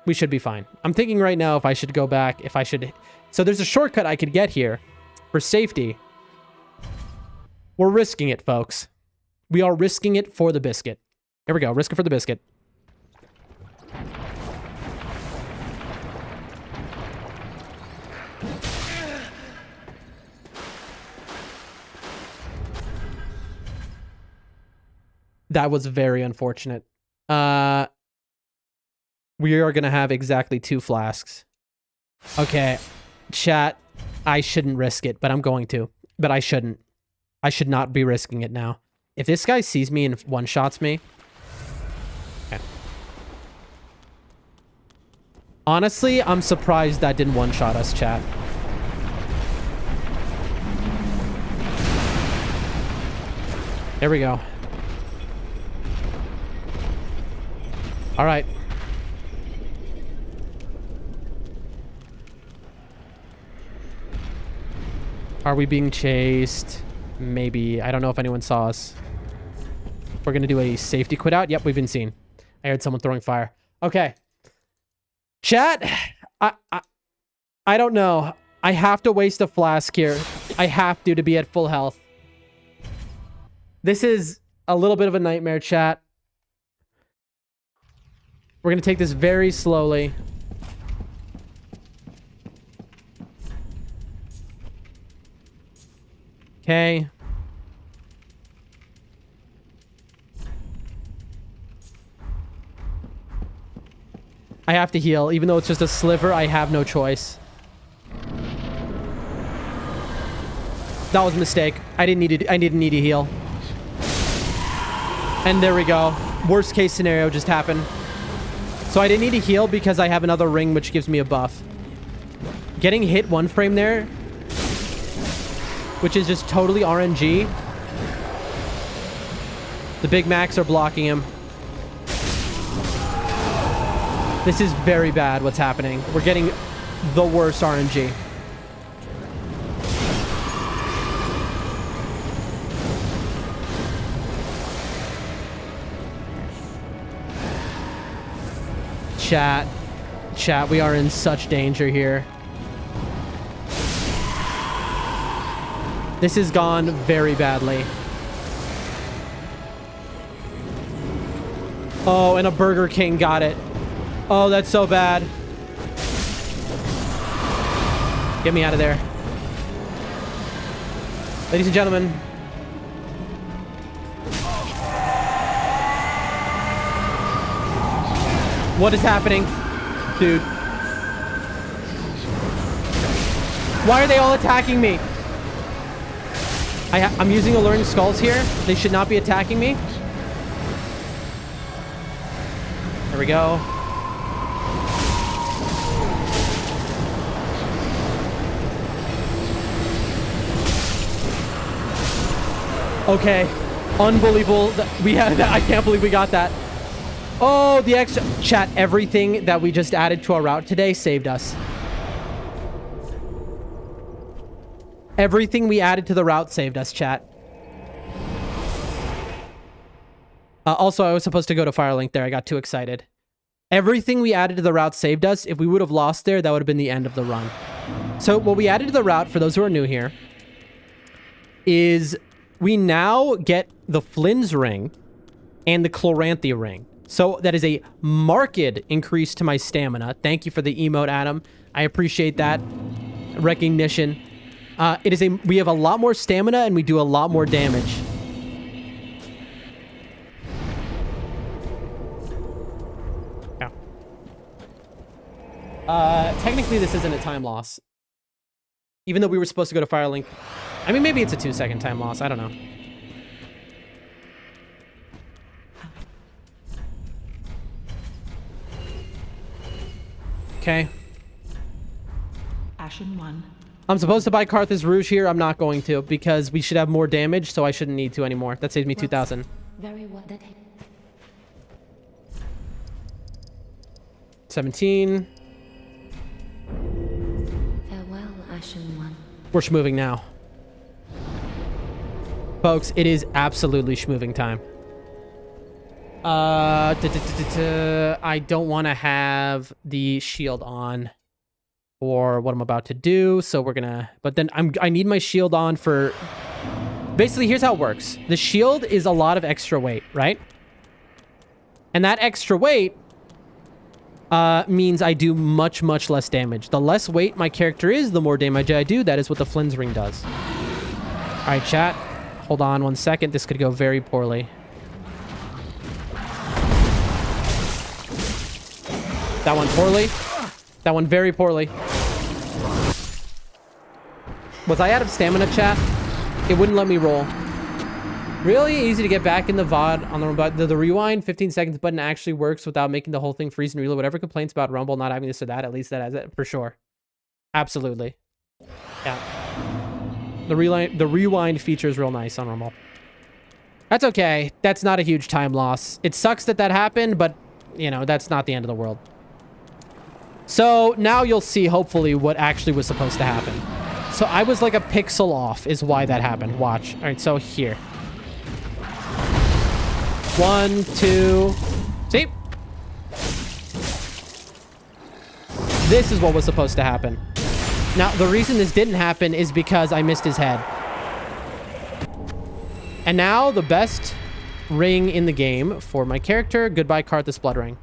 We should be fine. I'm thinking right now if I should go back, if I should... So there's a shortcut I could get here for safety. We're risking it, folks. We are risking it for the biscuit. Here we go. Risk it for the biscuit. That was very unfortunate. We are going to have exactly 2 flasks. Okay. Chat, I shouldn't risk it, but I'm going to. But I shouldn't. I should not be risking it now. If this guy sees me and one-shots me... Okay. Honestly, I'm surprised that didn't one-shot us, chat. There we go. All right. Are we being chased? Maybe. I don't know if anyone saw us. We're going to do a safety quit out. Yep, we've been seen. I heard someone throwing fire. Okay. Chat, I don't know. I have to waste a flask here. I have to be at full health. This is a little bit of a nightmare, chat. We're going to take this very slowly. Okay. I have to heal. Even though it's just a sliver, I have no choice. That was a mistake. I didn't need to heal. And there we go. Worst case scenario just happened. So I didn't need to heal because I have another ring which gives me a buff. Getting hit 1 frame there, which is just totally RNG. The Big Macs are blocking him. This is very bad what's happening. We're getting the worst RNG. Chat, we are in such danger here. This has gone very badly. Oh, and a Burger King got it. Oh, that's so bad. Get me out of there. Ladies and gentlemen. What is happening? Dude. Why are they all attacking me? I'm using Alluring Skulls here. They should not be attacking me. There we go. Okay. Unbelievable. We had that. I can't believe we got that. Oh, the extra... Chat, everything that we just added to our route today saved us. Everything we added to the route saved us, chat. Also, I was supposed to go to Firelink there. I got too excited. Everything we added to the route saved us. If we would have lost there, that would have been the end of the run. So what we added to the route, for those who are new here, is we now get the Flynn's ring and the Chloranthy ring. So that is a marked increase to my stamina. Thank you for the emote, Adam. I appreciate that recognition. We have a lot more stamina and we do a lot more damage. Technically this isn't a time loss. Even though we were supposed to go to Firelink. I mean, maybe it's a 2-second time loss. I don't know. Okay. Ashen 1. I'm supposed to buy Carthus Rouge here. I'm not going to because we should have more damage, so I shouldn't need to anymore. That saves me 2,000. Very well. 17. Farewell, Ashen 1. We're schmoving now. Folks, it is absolutely schmoving time. I don't want to have the shield on for what I'm about to do, so we're gonna... But then I need my shield on for... Basically, here's how it works. The shield is a lot of extra weight, right? And that extra weight means I do much, much less damage. The less weight my character is, the more damage I do. That is what the Flynn's ring does. All right, chat. Hold on 1 second. This could go very poorly. That one poorly. That one very poorly. Was I out of stamina, chat? It wouldn't let me roll. Really easy to get back in the VOD on the rewind 15 seconds button actually works without making the whole thing freeze and reload. Whatever complaints about Rumble not having this or that, at least that has it for sure. Absolutely. Yeah. The rewind feature is real nice on Rumble. That's okay. That's not a huge time loss. It sucks that that happened, but you know, that's not the end of the world. So now you'll see hopefully what actually was supposed to happen. So I was like a pixel off is why that happened. Watch. All right, so here. 1, 2. See? This is what was supposed to happen. Now, the reason this didn't happen is because I missed his head. And now, the best ring in the game for my character. Goodbye, Carthus Blood Ring.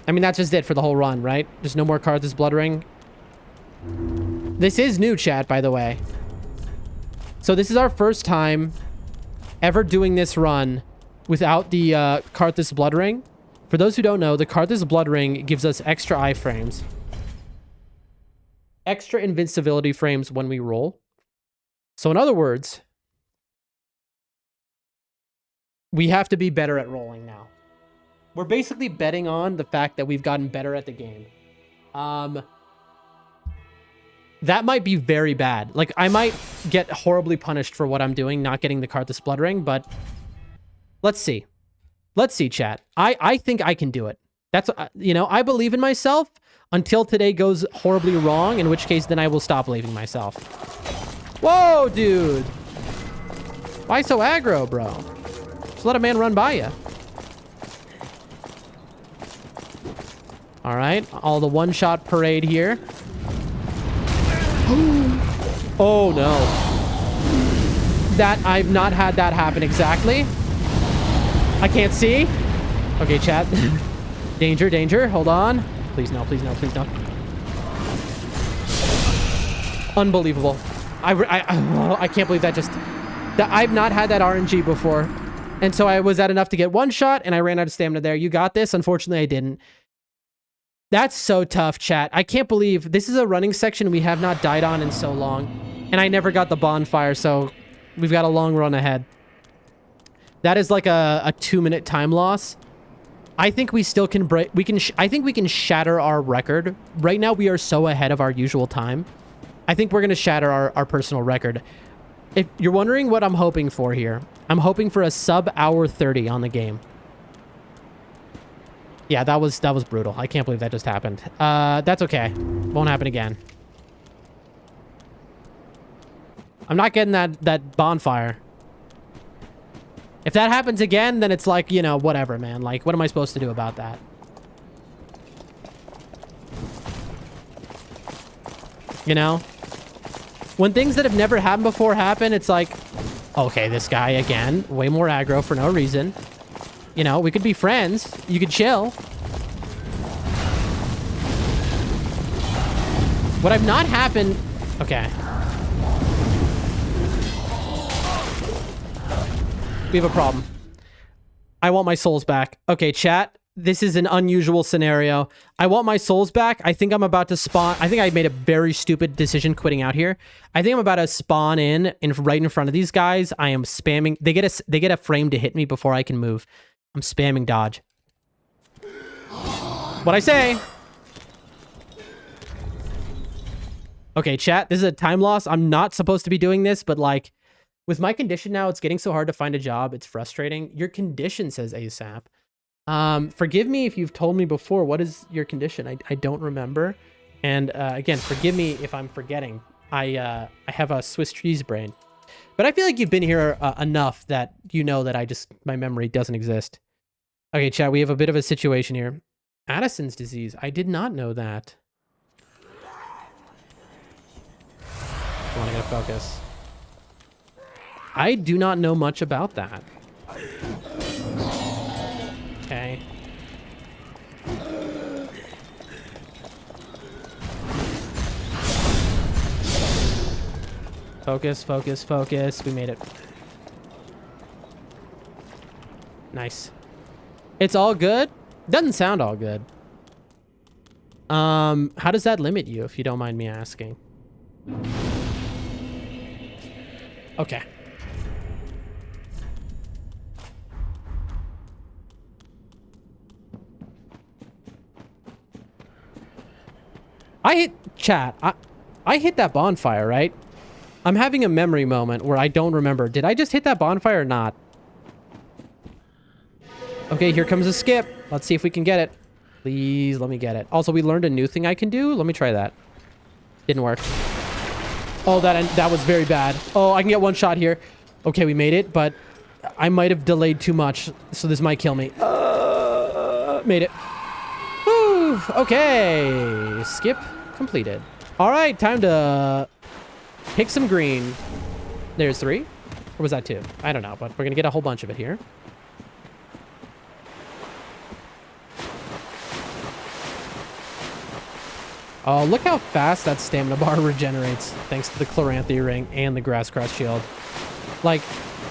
I mean, that's just it for the whole run, right? There's no more Carthus Blood Ring. This is new, chat, by the way. So this is our first time ever doing this run without the Carthus Blood Ring. For those who don't know, the Carthus Blood Ring gives us extra iframes. Extra invincibility frames when we roll. So in other words, we have to be better at rolling now. We're basically betting on the fact that we've gotten better at the game. That might be very bad. Like, I might get horribly punished for what I'm doing, not getting the Carthus Blood Ring, but let's see. Let's see, chat. I think I can do it. That's, you know, I believe in myself until today goes horribly wrong, in which case then I will stop believing myself. Whoa, dude. Why so aggro, bro? Just let a man run by you. All right, all the one-shot parade here. Oh, no. That, I've not had that happen exactly. I can't see. Okay, chat. Danger, danger. Hold on. Please no, please no, please no. Unbelievable. I can't believe that just... I've not had that RNG before. And so I was at enough to get one shot, and I ran out of stamina there. You got this. Unfortunately, I didn't. That's so tough, chat. I can't believe this is a running section we have not died on in so long. And I never got the bonfire, so we've got a long run ahead. That is like a 2-minute time loss. I think we still can break... I think we can shatter our record. Right now, we are so ahead of our usual time. I think we're going to shatter our personal record. If you're wondering what I'm hoping for here, I'm hoping for a sub hour 30 on the game. Yeah, that was brutal. I can't believe that just happened. That's okay. Won't happen again. I'm not getting that bonfire. If that happens again, then it's like, you know, whatever, man. Like, what am I supposed to do about that? You know? When things that have never happened before happen, it's like, okay, this guy again, way more aggro for no reason. You know, we could be friends. You could chill. What I've not happened... Okay. We have a problem. I want my souls back. Okay, chat. This is an unusual scenario. I want my souls back. I think I'm about to spawn. I think I made a very stupid decision quitting out here. I think I'm about to spawn in right in front of these guys. I am spamming. They get a frame to hit me before I can move. I'm spamming dodge. What I say? Okay, chat. This is a time loss. I'm not supposed to be doing this, but like with my condition now, it's getting so hard to find a job. It's frustrating. Your condition says ASAP. Forgive me if you've told me before. What is your condition? I don't remember. And again, forgive me if I'm forgetting. I have a Swiss cheese brain. But I feel like you've been here enough that you know that my memory doesn't exist. Okay, chat, we have a bit of a situation here. Addison's disease. I did not know that. I want to get a focus. I do not know much about that. Okay. Focus, focus, focus. We made it. Nice. It's all good? Doesn't sound all good. How does that limit you, if you don't mind me asking? Okay. I hit that bonfire, right? I'm having a memory moment where I don't remember. Did I just hit that bonfire or not? Okay, here comes a skip. Let's see if we can get it. Please let me get it. Also, we learned a new thing I can do. Let me try that. Didn't work. Oh, that was very bad. Oh, I can get one shot here. Okay, we made it, but I might have delayed too much, so this might kill me. Made it. Woo! Okay, skip completed. All right, time to pick some green. There's 3. Or was that 2? I don't know, but we're going to get a whole bunch of it here. Oh, look how fast that stamina bar regenerates thanks to the Chloranthy ring and the grass cross shield. Like,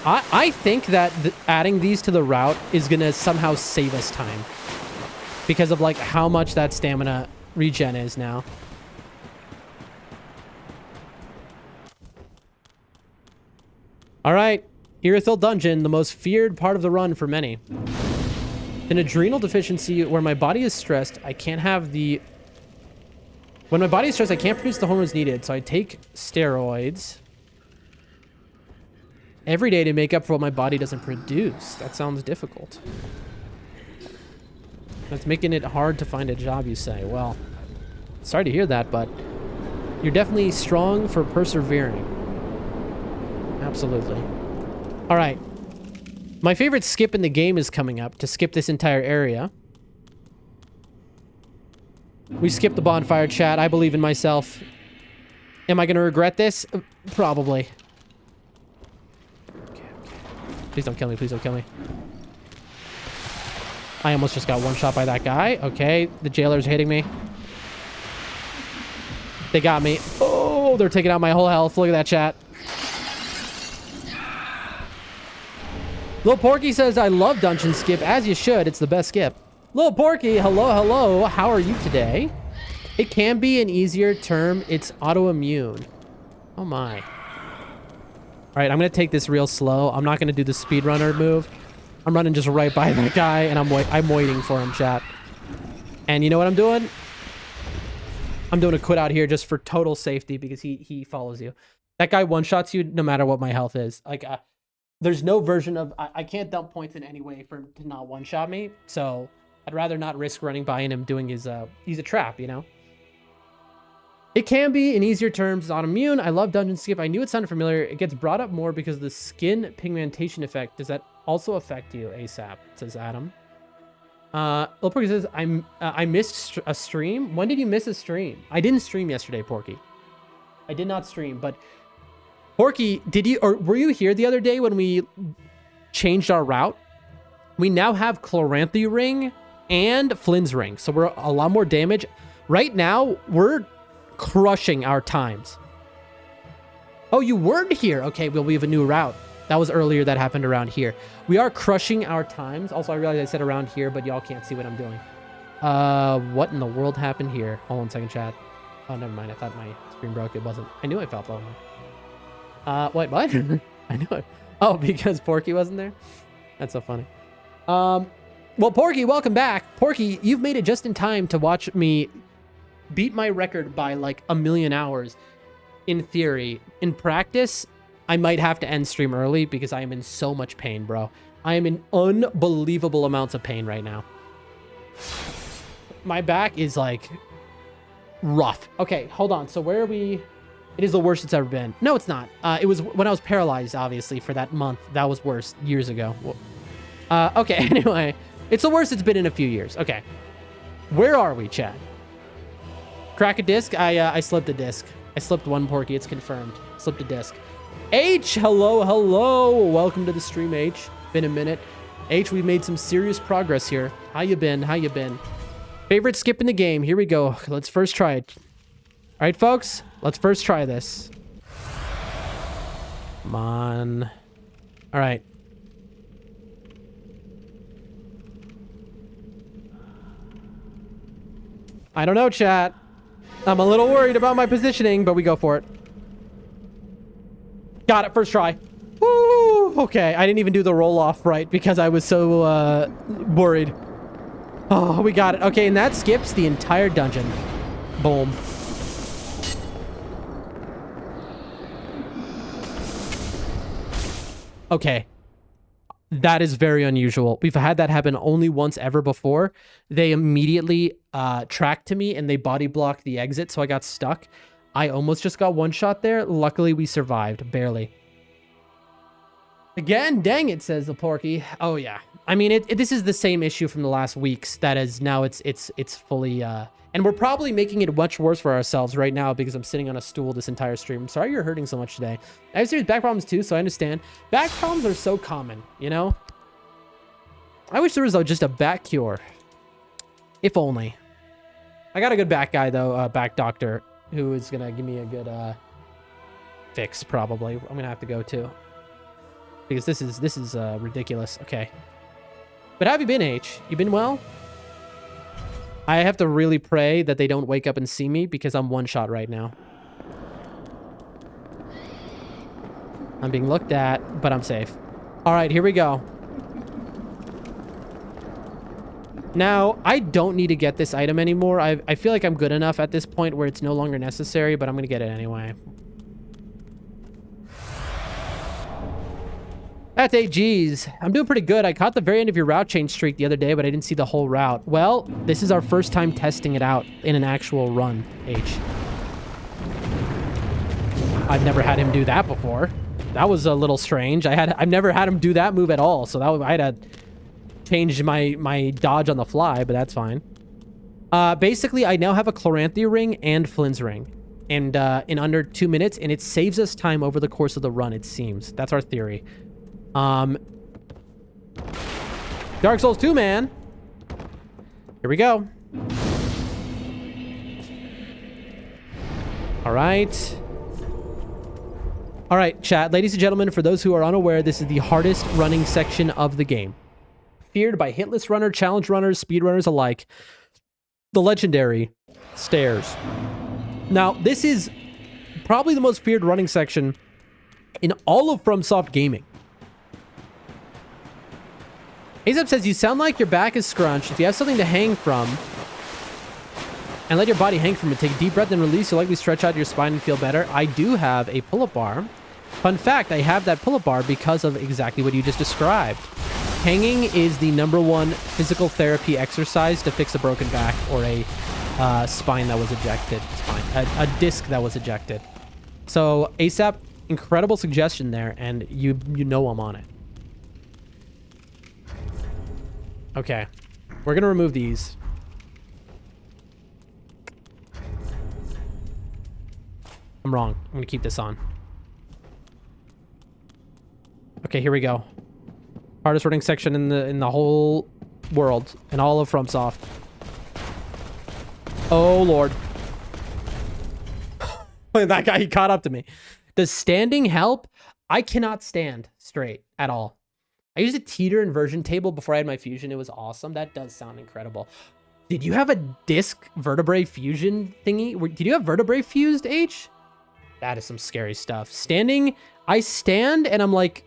I think that adding these to the route is going to somehow save us time. Because of, like, how much that stamina regen is now. All right, Irithyll Dungeon, the most feared part of the run for many. An adrenal deficiency where my body is stressed, I can't have the... When my body is stressed, I can't produce the hormones needed, so I take steroids every day to make up for what my body doesn't produce. That sounds difficult. That's making it hard to find a job, you say. Well, sorry to hear that, but you're definitely strong for persevering. Absolutely. All right. My favorite skip in the game is coming up to skip this entire area. We skipped the bonfire, chat. I believe in myself. Am I going to regret this? Probably. Okay. Please don't kill me. Please don't kill me. I almost just got one shot by that guy. Okay. The jailer's hitting me. They got me. Oh, they're taking out my whole health. Look at that, chat. Lil Porky says, I love Dungeon Skip. As you should. It's the best skip. Lil Porky, hello, hello. How are you today? It can be an easier term. It's autoimmune. Oh my. All right, I'm going to take this real slow. I'm not going to do the speedrunner move. I'm running just right by that guy, and I'm waiting for him, chat. And you know what I'm doing? I'm doing a quit out here just for total safety because he follows you. That guy one-shots you no matter what my health is. Like, there's no version of... I can't dump points in any way for him to not one-shot me. So, I'd rather not risk running by and him doing his... he's a trap, you know? It can be, in easier terms, autoimmune. I love Dungeon Skip. I knew it sounded familiar. It gets brought up more because of the skin pigmentation effect. Does that also affect you ASAP? Says Adam. Lil Porky says, I missed a stream. When did you miss a stream? I didn't stream yesterday, Porky. I did not stream, but... Porky, were you here the other day when we changed our route? We now have Chloranthy Ring and Flynn's Ring, so we're a lot more damage. Right now, we're crushing our times. Oh, you weren't here. Okay, well, we have a new route. That was earlier. That happened around here. We are crushing our times. Also, I realized I said around here, but y'all can't see what I'm doing. What in the world happened here? Hold on a second, chat. Oh, never mind. I thought my screen broke. It wasn't. I knew I felt low. What? I knew it. Oh, because Porky wasn't there? That's so funny. Well, Porky, welcome back. Porky, you've made it just in time to watch me beat my record by like 1 million hours. In theory. In practice, I might have to end stream early because I am in so much pain, bro. I am in unbelievable amounts of pain right now. My back is like rough. Okay, hold on. So where are we? It is the worst it's ever been. No, it's not. It was when I was paralyzed, obviously, for that month. That was worse years ago. Okay, anyway. It's the worst it's been in a few years. Okay. Where are we, Chad? Crack a disc? I slipped a disc. I slipped one, Porky. It's confirmed. Slipped a disc. H, hello, hello. Welcome to the stream, H. Been a minute. H, we've made some serious progress here. How you been? How you been? Favorite skip in the game. Here we go. Let's first try it. All right, folks. Let's first try this. Come on. All right. I don't know, chat. I'm a little worried about my positioning, but we go for it. Got it. First try. Woo! Okay. I didn't even do the roll off right because I was so worried. Oh, we got it. Okay, and that skips the entire dungeon. Boom. Okay. That is very unusual. We've had that happen only once ever before. They immediately tracked to me and they body blocked the exit, so I got stuck. I almost just got one shot there. Luckily, we survived. Barely. Again, dang it, says the Porky. Oh, yeah. I mean, this is the same issue from the last weeks. That is, now it's fully... And we're probably making it much worse for ourselves right now because I'm sitting on a stool this entire stream. I'm sorry you're hurting so much today. I have serious back problems too, so I understand. Back problems are so common, you know? I wish there was just a back cure. If only. I got a good back guy, though, back doctor, who is going to give me a good fix, probably. I'm going to have to go, too. Because this is ridiculous. Okay. But how have you been, H? You been well? I have to really pray that they don't wake up and see me because I'm one shot right now. I'm being looked at, but I'm safe. All right, here we go. Now, I don't need to get this item anymore. I feel like I'm good enough at this point where it's no longer necessary, but I'm going to get it anyway. That's 8 Gs. I'm doing pretty good. I caught the very end of your route change streak the other day, but I didn't see the whole route. Well, this is our first time testing it out in an actual run, H. I've never had him do that before. That was a little strange. I've never had him do that move at all, so I had to change my dodge on the fly, but that's fine. Basically, I now have a Chloranthy Ring and Flynn's Ring, and in under 2 minutes, and it saves us time over the course of the run, it seems. That's our theory. Dark Souls 2, man. Here we go. All right. All right, chat. Ladies and gentlemen, for those who are unaware, this is the hardest running section of the game. Feared by hitless runner, challenge runners, speedrunners alike. The legendary stairs. Now, this is probably the most feared running section in all of FromSoft gaming. Azep says, you sound like your back is scrunched. If you have something to hang from, and let your body hang from it. Take a deep breath and release. You'll likely stretch out your spine and feel better. I do have a pull-up bar. Fun fact, I have that pull-up bar because of exactly what you just described. Hanging is the #1 physical therapy exercise to fix a broken back or a spine that was ejected. A disc that was ejected. So ASAP, incredible suggestion there, and you know I'm on it. Okay, we're gonna remove these. I'm wrong. I'm gonna keep this on. Okay, here we go. Hardest running section in the whole world, in all of FromSoft. Oh lord. That guy, he caught up to me. Does standing help? I cannot stand straight at all. I used a teeter inversion table before I had my fusion. It was awesome. That does sound incredible. Did you have a disc vertebrae fusion thingy? Did you have vertebrae fused, H? That is some scary stuff. Standing, I stand and I'm like,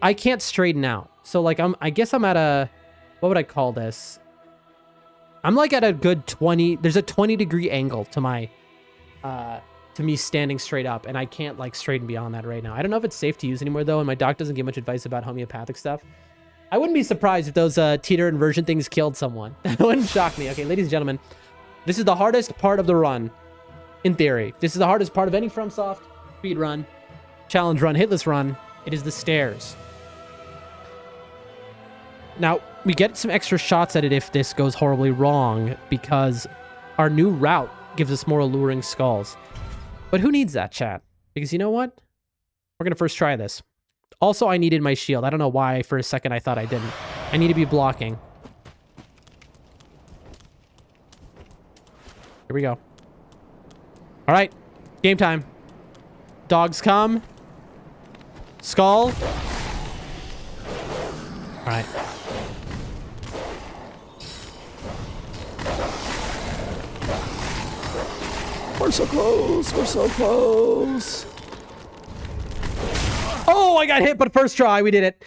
I can't straighten out. So like I guess I'm at a, what would I call this? I'm like at a good 20, there's a 20-degree angle to my, to me standing straight up, and I can't like straighten beyond that right now. I don't know if it's safe to use anymore though, and my doc doesn't give much advice about homeopathic stuff. I wouldn't be surprised if those teeter inversion things killed someone. That wouldn't shock me. Okay, ladies and gentlemen, this is the hardest part of the run, in theory. This is the hardest part of any FromSoft speedrun, challenge run, hitless run. It is the stairs. Now, we get some extra shots at it if this goes horribly wrong, because our new route gives us more alluring skulls. But who needs that, chat? Because you know what? We're going to first try this. Also, I needed my shield. I don't know why for a second I thought I didn't. I need to be blocking. Here we go. All right. Game time. Dogs come. Skull. All right. We're so close. We're so close. Oh, I got hit, but first try, we did it.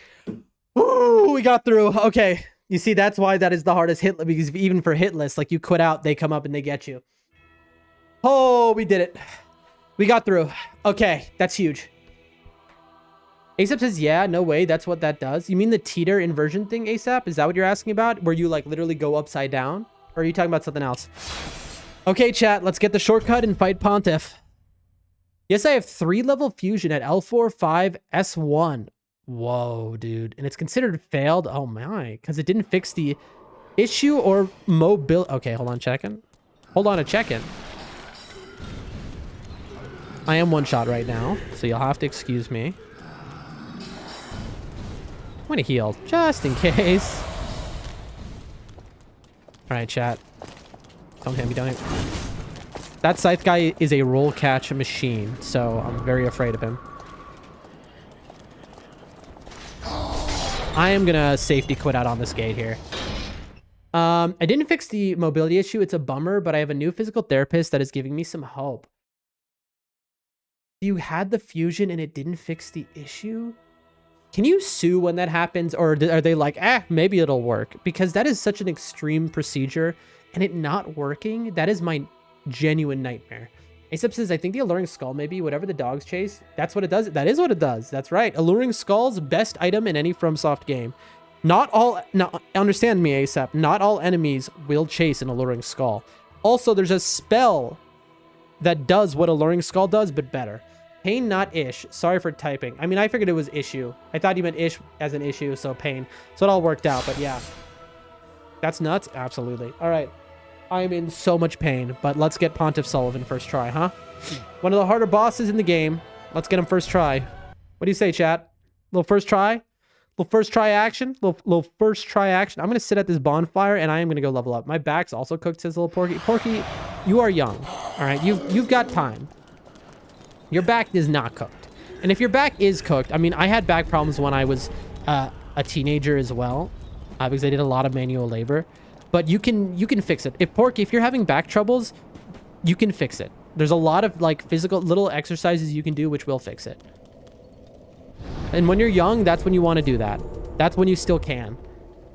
Woo, we got through. Okay. You see, that's why that is the hardest hit, because even for hitless, like you quit out, they come up and they get you. Oh, we did it. We got through. Okay, that's huge. ASAP says, yeah, no way. That's what that does. You mean the teeter inversion thing, ASAP? Is that what you're asking about? Where you like literally go upside down? Or are you talking about something else? Okay, chat, let's get the shortcut and fight Pontiff. Yes, I have 3-level fusion at L4, 5, S1. Whoa, dude. And it's considered failed? Oh my, because it didn't fix the issue or mobility. Okay, hold on, checking. Hold on a check-in. I am one shot right now, so you'll have to excuse me. I'm gonna heal, just in case. Alright, chat. Don't hit me, don't hit me. That scythe guy is a roll catch machine, so I'm very afraid of him. I am gonna safety quit out on this gate here. I didn't fix the mobility issue. It's a bummer, but I have a new physical therapist that is giving me some hope. You had the fusion and it didn't fix the issue? Can you sue when that happens? Or are they like, maybe it'll work? Because that is such an extreme procedure, and it not working, that is my genuine nightmare. ASAP says, I think the alluring skull, maybe whatever the dogs chase, that's what it does. That is what it does. That's right. Alluring skull's best item in any FromSoft game. Not all, now understand me, ASAP, not all enemies will chase an alluring skull. Also, there's a spell that does what alluring skull does, but better. Pain, not ish. Sorry for typing. I mean, I figured it was issue. I thought you meant ish as an issue, so pain. So it all worked out, but yeah. That's nuts? Absolutely. All right. I'm in so much pain, but let's get Pontiff Sullivan first try, huh? One of the harder bosses in the game. Let's get him first try. What do you say, chat? Little first try? Little first try action? Little first try action. I'm going to sit at this bonfire, and I am going to go level up. My back's also cooked, says little Porky. Porky, you are young. All right? You've got time. Your back is not cooked. And if your back is cooked, I mean, I had back problems when I was a teenager as well, because I did a lot of manual labor. But you can fix it. If you're having back troubles, you can fix it. There's a lot of like physical little exercises you can do which will fix it. And when you're young, that's when you want to do that. That's when you still can.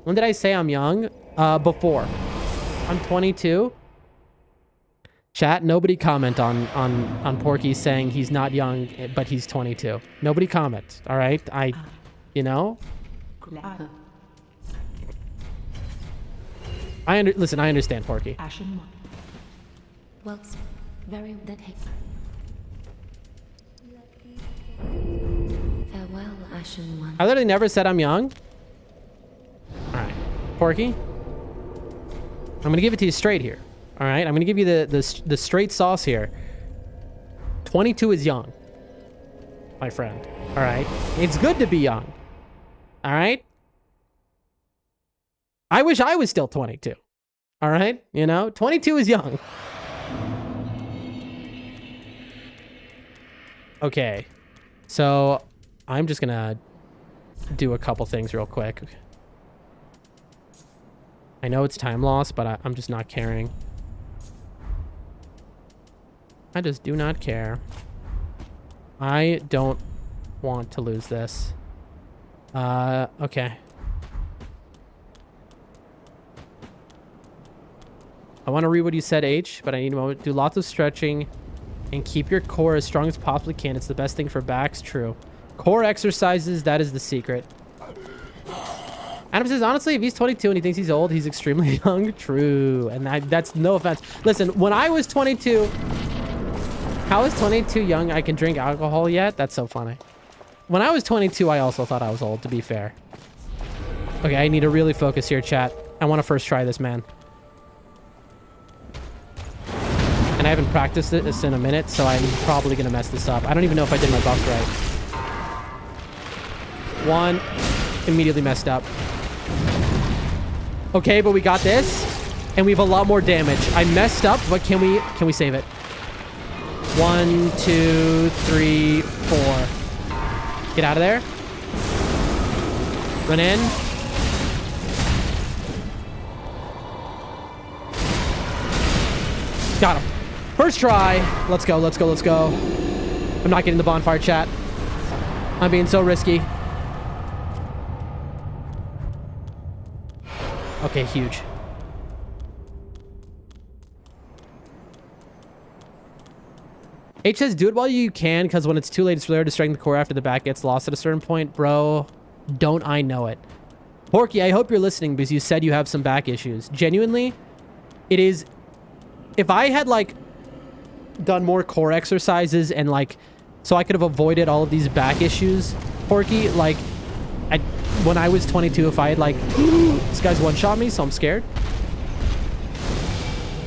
When did I say I'm young? Before. I'm 22. Chat, nobody comment on Porky saying he's not young, but he's 22. Nobody comment, all right? You know? Listen, I understand, Porky. Well, very that farewell, Ashen One. I literally never said I'm young. All right, Porky. I'm gonna give it to you straight here. All right, I'm gonna give you the straight sauce here. 22 is young, my friend. All right, it's good to be young. All right. I wish I was still 22. All right, you know, 22 is young. Okay, so I'm just gonna do a couple things real quick. I know it's time loss, but I'm just not caring. I just do not care. I don't want to lose this. Okay. I want to read what you said, H, but I need a moment. Do lots of stretching and keep your core as strong as possibly can. It's the best thing for backs. True. Core exercises, that is the secret. Adam says, honestly, if he's 22 and he thinks he's old, he's extremely young. True. And that's no offense. Listen, when I was 22, how is 22 young? I can drink alcohol yet? That's so funny. When I was 22, I also thought I was old, to be fair. Okay, I need to really focus here, chat. I want to first try this, man. And I haven't practiced this in a minute, so I'm probably going to mess this up. I don't even know if I did my buffs right. One. Immediately messed up. Okay, but we got this. And we have a lot more damage. I messed up, but can we save it? 1, 2, 3, 4. Get out of there. Run in. Got him. First try. Let's go, let's go, let's go. I'm not getting the bonfire, chat. I'm being so risky. Okay, huge. H says, do it while you can, because when it's too late, it's rare to strengthen the core after the back gets lost at a certain point. Bro, don't I know it. Porky, I hope you're listening because you said you have some back issues. Genuinely, it is... If I had, like, done more core exercises and, like, so I could have avoided all of these back issues, Porky, like, when I was 22, if I had, like, this guy's one-shot me, so I'm scared.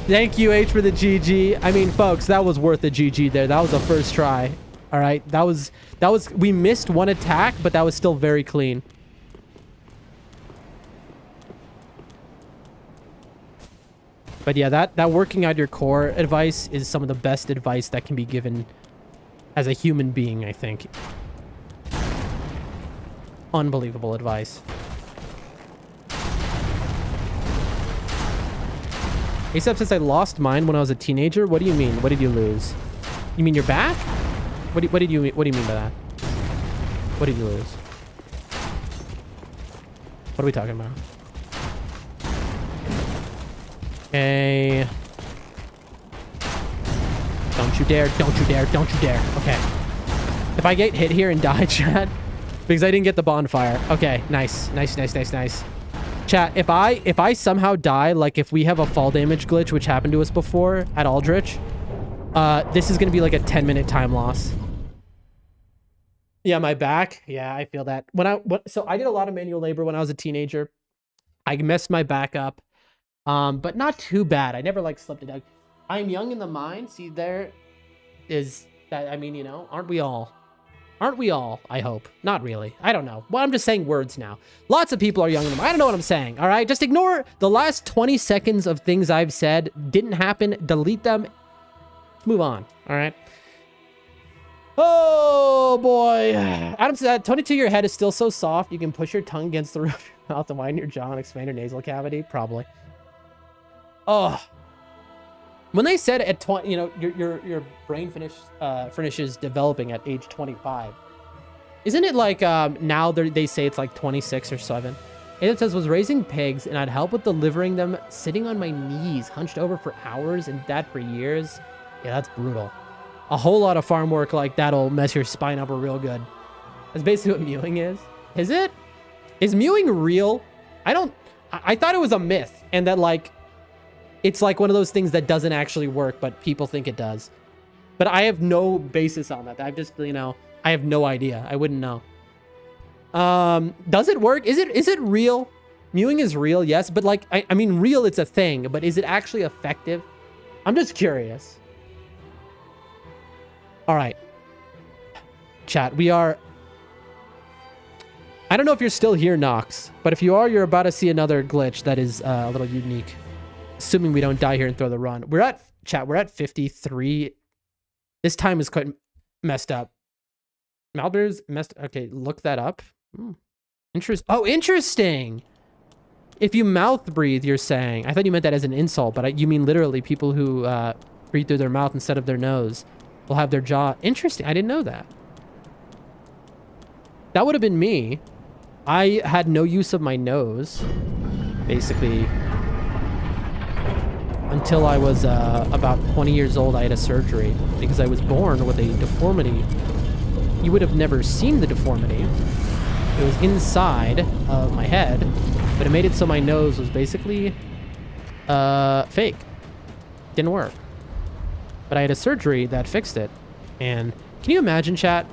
Thank you, H, for the GG. I mean, folks, that was worth the GG there. That was a first try. All right, that was, we missed one attack, but that was still very clean. But yeah, that working out your core advice is some of the best advice that can be given as a human being, I think. Unbelievable advice. ASAP says, I lost mine when I was a teenager. What do you mean? What did you lose? You mean your back? What do you mean by that? What did you lose? What are we talking about? Okay. Don't you dare, don't you dare, don't you dare. Okay. If I get hit here and die, chat, because I didn't get the bonfire. Okay, nice. Nice, nice, nice, nice. Chat, if I somehow die, like if we have a fall damage glitch, which happened to us before at Aldrich, this is going to be like a 10-minute time loss. Yeah, my back. Yeah, I feel that. So I did a lot of manual labor when I was a teenager. I messed my back up. But not too bad. I never like slipped it out. I'm young in the mind. See, there is that. I mean, you know, aren't we all? Aren't we all? I hope. Not really. I don't know. Well, I'm just saying words now. Lots of people are young in the mind. I don't know what I'm saying. All right, just ignore the last 20 seconds of things I've said. Didn't happen. Delete them. Move on. All right. Oh boy. Adam said, 22, your head is still so soft. You can push your tongue against the roof of your mouth and widen your jaw and expand your nasal cavity. Probably. Oh, when they said at 20, you know, your brain finishes developing at age 25, isn't it like now they say it's like 26 or 7? It says, was raising pigs and I'd help with delivering them, sitting on my knees, hunched over for hours, and that for years. Yeah, that's brutal. A whole lot of farm work like that'll mess your spine up real good. That's basically what mewing is. Is it? Is mewing real? I thought it was a myth and that like, it's like one of those things that doesn't actually work, but people think it does. But I have no basis on that. I've just, you know, I have no idea. I wouldn't know. Does it work? Is it real? Mewing is real, yes, but like, I mean, real, it's a thing, but is it actually effective? I'm just curious. All right. Chat, we are... I don't know if you're still here, Nox, but if you are, you're about to see another glitch that is a little unique. Assuming we don't die here and throw the run. We're at 53. This time is quite messed up. Malbear's messed... Okay, look that up. Interesting. If you mouth breathe, you're saying. I thought you meant that as an insult, but you mean literally people who breathe through their mouth instead of their nose will have their jaw. Interesting. I didn't know that. That would have been me. I had no use of my nose, basically, until I was about 20 years old. I had a surgery because I was born with a deformity. You would have never seen the deformity. It was inside of my head, but it made it so my nose was basically fake. Didn't work. But I had a surgery that fixed it. And can you imagine, chat?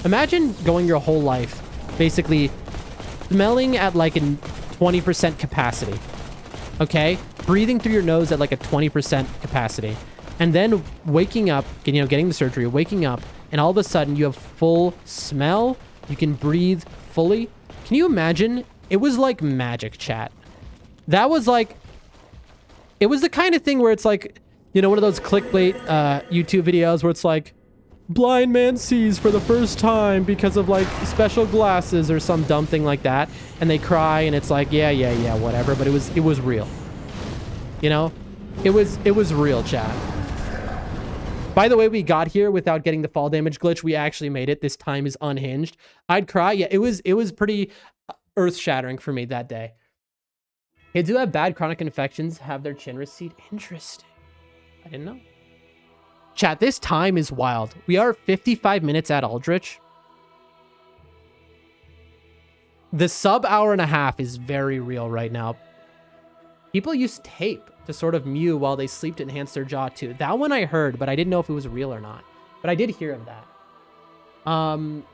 Imagine going your whole life basically smelling at like a 20% capacity. Okay? Breathing through your nose at like a 20% capacity. And then waking up, you know, getting the surgery, waking up, and all of a sudden you have full smell. You can breathe fully. Can you imagine? It was like magic, chat. That was like... It was the kind of thing where it's like, you know, one of those clickbait YouTube videos where it's like, blind man sees for the first time because of like special glasses or some dumb thing like that. And they cry and it's like, yeah, whatever. But it was real. You know? It was real, chat. By the way, we got here without getting the fall damage glitch. We actually made it. This time is unhinged. I'd cry. Yeah, it was pretty earth-shattering for me that day. Kids who have bad chronic infections have their chin recede. Interesting. I didn't know. Chat, this time is wild. We are 55 minutes at Aldrich. The sub hour and a half is very real right now. People use tape to sort of mew while they sleep to enhance their jaw too. That one I heard, but I didn't know if it was real or not. But I did hear of that.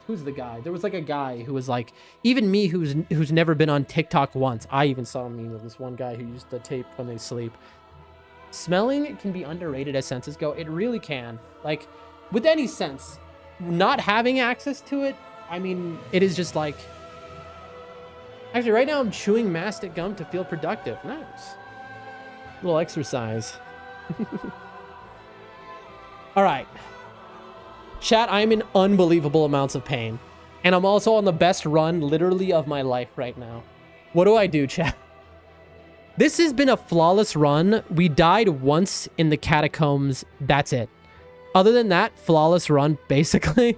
Who's the guy? There was like a guy who was like, even me who's never been on TikTok once. I even saw a meme of this one guy who used the tape when they sleep. Smelling can be underrated as senses go. It really can. Like, with any sense, not having access to it, I mean, it is just like... Actually, right now I'm chewing mastic gum to feel productive. Nice. Little exercise. All right. Chat, I'm in unbelievable amounts of pain. And I'm also on the best run, literally, of my life right now. What do I do, chat? This has been a flawless run. We died once in the catacombs. That's it. Other than that, flawless run, basically.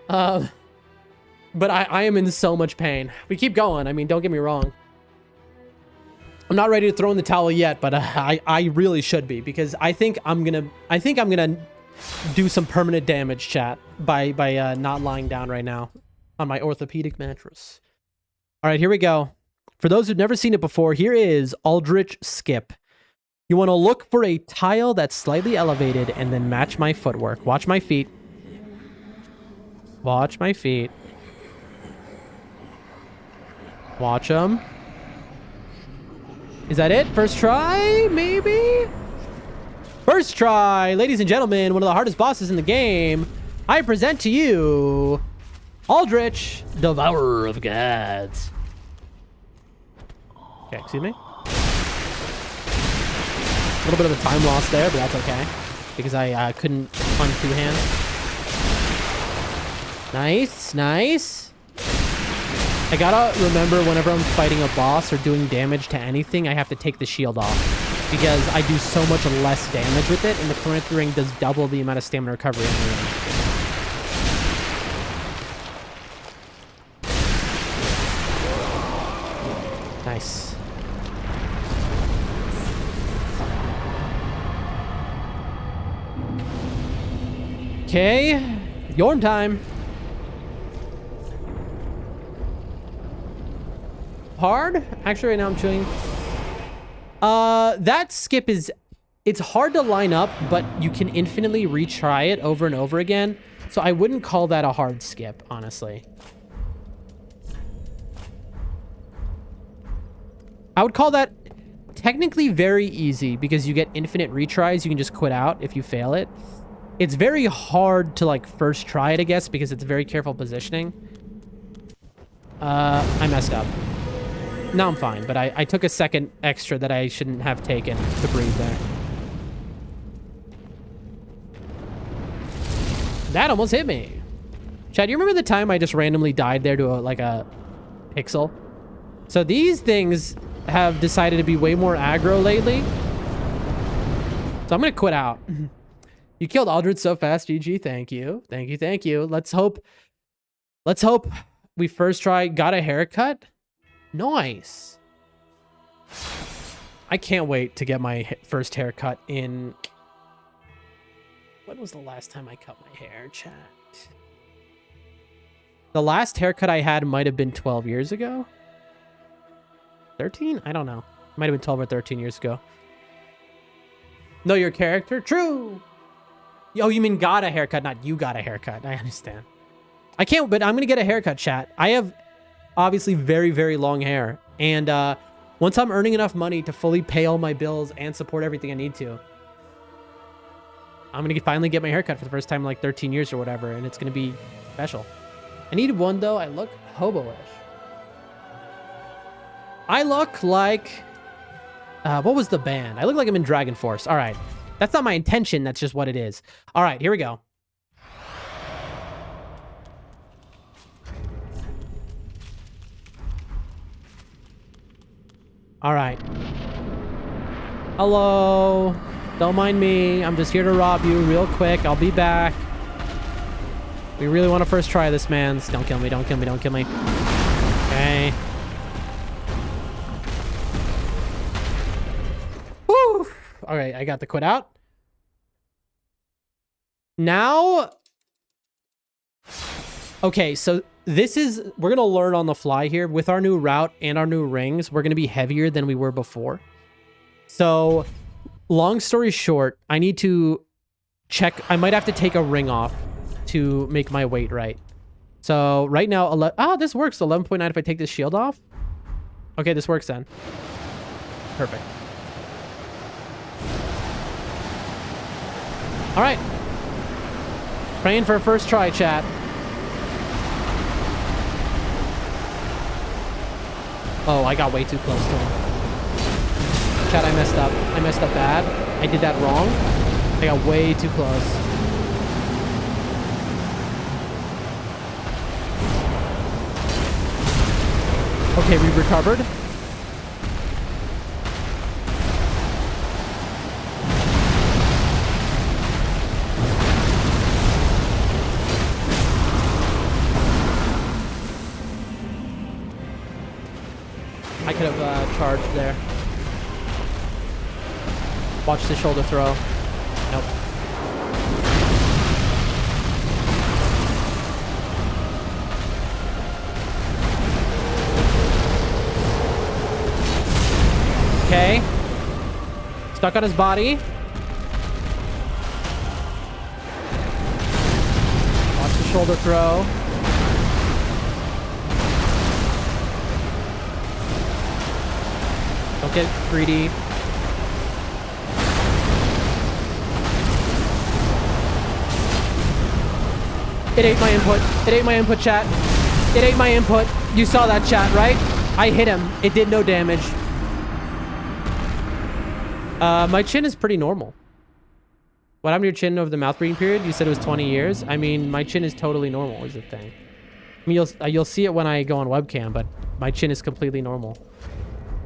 But I am in so much pain. We keep going. I mean, don't get me wrong. I'm not ready to throw in the towel yet, but I really should be, because I think I'm gonna do some permanent damage, chat, by not lying down right now on my orthopedic mattress. All right, here we go. For those who've never seen it before, here is Aldrich Skip. You want to look for a tile that's slightly elevated and then match my footwork. Watch my feet. Watch my feet. Watch them. Is that it? First try? Maybe? First try. Ladies and gentlemen, one of the hardest bosses in the game. I present to you Aldrich, Devourer of Gods. Okay, excuse me. A little bit of a time loss there, but that's okay. Because I couldn't punch two-hand. Nice, nice. I gotta remember whenever I'm fighting a boss or doing damage to anything, I have to take the shield off. Because I do so much less damage with it, and the permanent ring does double the amount of stamina recovery in the ring. Nice. Okay, Yorm time. Hard? Actually, right now I'm chewing. That skip is... It's hard to line up, but you can infinitely retry it over and over again. So I wouldn't call that a hard skip, honestly. I would call that technically very easy because you get infinite retries. You can just quit out if you fail it. It's very hard to like first try it, I guess, because it's very careful positioning. I messed up. No, I'm fine, but I took a second extra that I shouldn't have taken to breathe there. That almost hit me. Chad, you remember the time I just randomly died there to a pixel? So these things have decided to be way more aggro lately. So I'm gonna quit out. You killed Aldred so fast, GG. Thank you. Thank you, thank you. Let's hope we first try got a haircut. Nice. I can't wait to get my first haircut in... When was the last time I cut my hair, chat? The last haircut I had might have been 12 years ago. 13? I don't know. Might have been 12 or 13 years ago. Know your character? True! Oh, you mean got a haircut, not you got a haircut. I understand. I can't, but I'm going to get a haircut, chat. I have obviously very, very long hair. And once I'm earning enough money to fully pay all my bills and support everything I need to, I'm going to finally get my haircut for the first time in like 13 years or whatever. And it's going to be special. I need one, though. I look hobo-ish. I look like... what was the band? I look like I'm in Dragon Force. All right. That's not my intention. That's just what it is. All right, here we go. All right. Hello. Don't mind me. I'm just here to rob you real quick. I'll be back. We really want to first try this, man. Don't kill me. Don't kill me. Don't kill me. Okay. Woo. All right, I got the quit out. Now, okay, so this is, we're going to learn on the fly here. With our new route and our new rings, we're going to be heavier than we were before. So, long story short, I need to check. I might have to take a ring off to make my weight right. So, right now, this works. 11.9 if I take this shield off. Okay, this works then. Perfect. All right. Praying for a first try, chat. Oh, I got way too close to him. Chat, I messed up. I messed up bad. I did that wrong. I got way too close. Okay, we recovered. I could have charged there. Watch the shoulder throw. Nope. Okay. Stuck on his body. Watch the shoulder throw. Don't get greedy. It ate my input. It ate my input, chat. It ate my input. You saw that, chat, right? I hit him. It did no damage. My chin is pretty normal. What happened to your chin over the mouth breathing period? You said it was 20 years. I mean, my chin is totally normal is the thing. I mean, you'll see it when I go on webcam, but my chin is completely normal.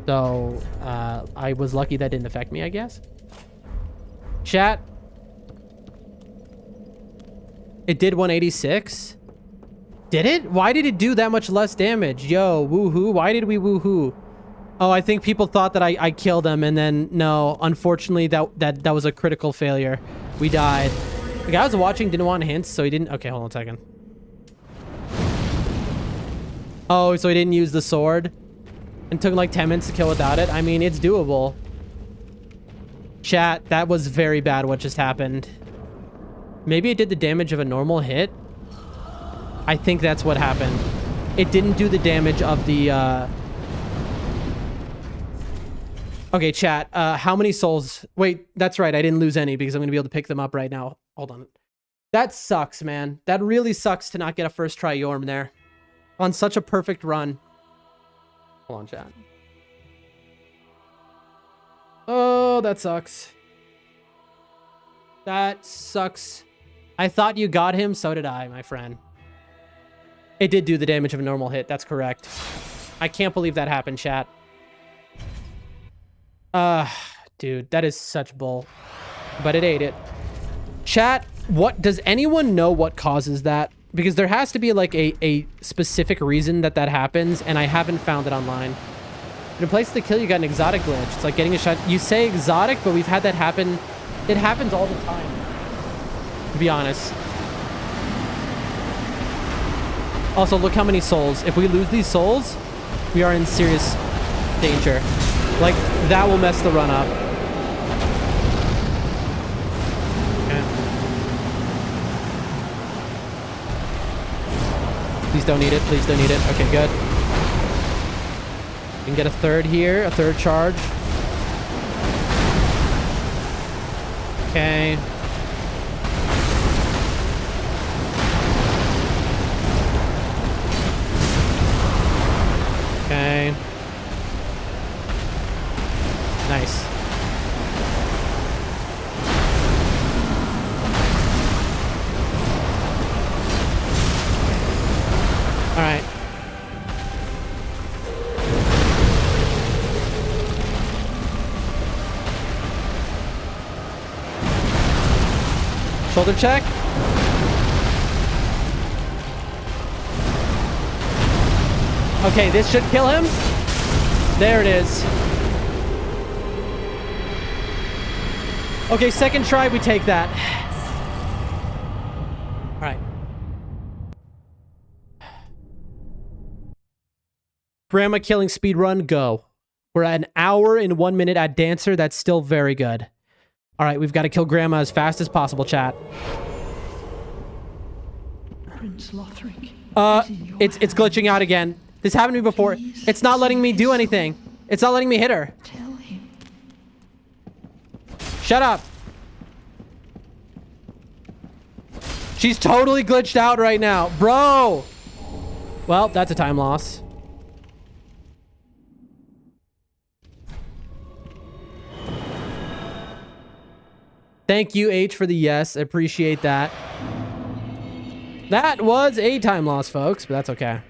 So, I was lucky that didn't affect me, I guess. Chat. It did 186? Did it? Why did it do that much less damage? Yo, woohoo. Why did we woohoo? Oh, I think people thought that I killed him, and then no, unfortunately that was a critical failure. We died. The guy I was watching didn't want hints, so he didn't. Okay, hold on a second. Oh, so he didn't use the sword, and took like 10 minutes to kill without it. I mean, it's doable. Chat, that was very bad. What just happened? Maybe it did the damage of a normal hit. I think that's what happened. It didn't do the damage of the. Okay, chat. How many souls? Wait, that's right. I didn't lose any because I'm going to be able to pick them up right now. Hold on. That sucks, man. That really sucks to not get a first try Yorm there. On such a perfect run. Hold on, chat. Oh, that sucks. That sucks. I thought you got him. So did I, my friend. It did do the damage of a normal hit. That's correct. I can't believe that happened, chat. Dude, that is such bull. But it ate it. Chat, what does anyone know what causes that? Because there has to be like a specific reason that happens, and I haven't found it online. In a place to kill, you got an exotic glitch. It's like getting a shot. You say exotic, but we've had that happen. It happens all the time, to be honest. Also, look how many souls. If we lose these souls, we are in serious danger. Like, that will mess the run up. Okay. Please don't need it. Please don't need it. Okay, good. We can get a third here. A third charge. Okay. Okay. Nice. All right. Shoulder check. Okay, this should kill him. There it is. Okay, second try, we take that. All right. Grandma killing speedrun, go. We're at an hour and 1 minute at Dancer. That's still very good. All right, we've got to kill Grandma as fast as possible, chat. Prince Lothric. It's glitching out again. This happened to me before. It's not letting me do anything. It's not letting me hit her. Tell him. Shut up. She's totally glitched out right now. Bro. Well, that's a time loss. Thank you, H, for the yes. I appreciate that. That was a time loss, folks, but that's okay.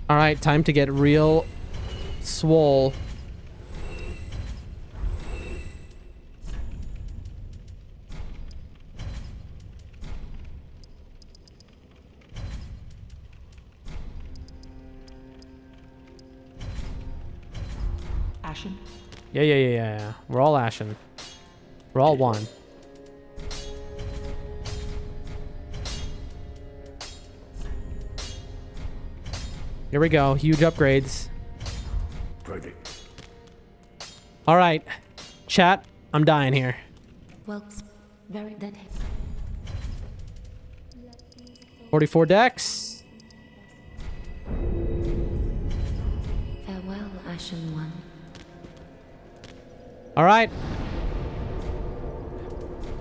All right, time to get real swole. Ashen. Yeah. We're all ashen. We're all one. Here we go. Huge upgrades. All right. Chat, I'm dying here. Well, very that. 44 decks. Farewell, Ashen One. All right.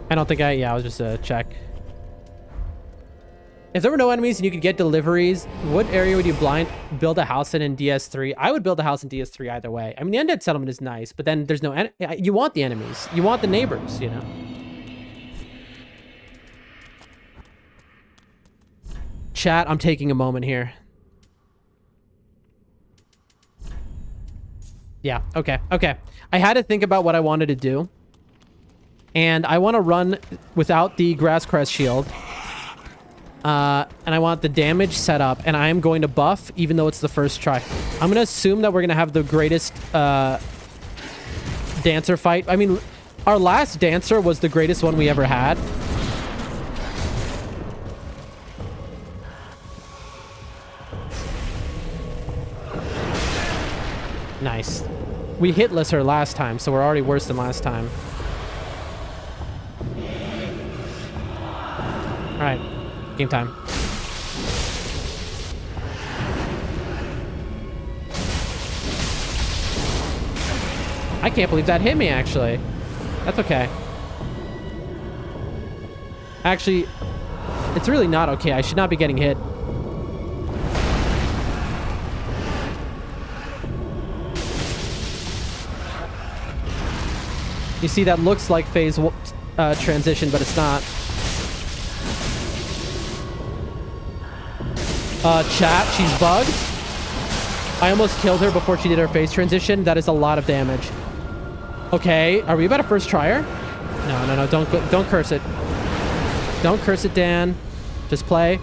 I don't think I was just a check. If there were no enemies and you could get deliveries, what area would you build a house in DS3? I would build a house in DS3 either way. I mean, the Undead Settlement is nice, but then there's no... You want the enemies. You want the neighbors, you know? Chat, I'm taking a moment here. Yeah, okay. I had to think about what I wanted to do. And I want to run without the Grass Crest shield. And I want the damage set up, and I am going to buff even though it's the first try. I'm going to assume that we're going to have the greatest dancer fight. I mean, our last dancer was the greatest one we ever had. Nice. We hitless her last time, so we're already worse than last time. All right, game time. I can't believe that hit me, actually. That's okay. Actually, it's really not okay. I should not be getting hit. You see, that looks like phase transition, but it's not. Chat, she's bugged. I almost killed her before she did her phase transition. That is a lot of damage. Okay, are we about to first try her? No, don't curse it. Don't curse it, Dan. Just play.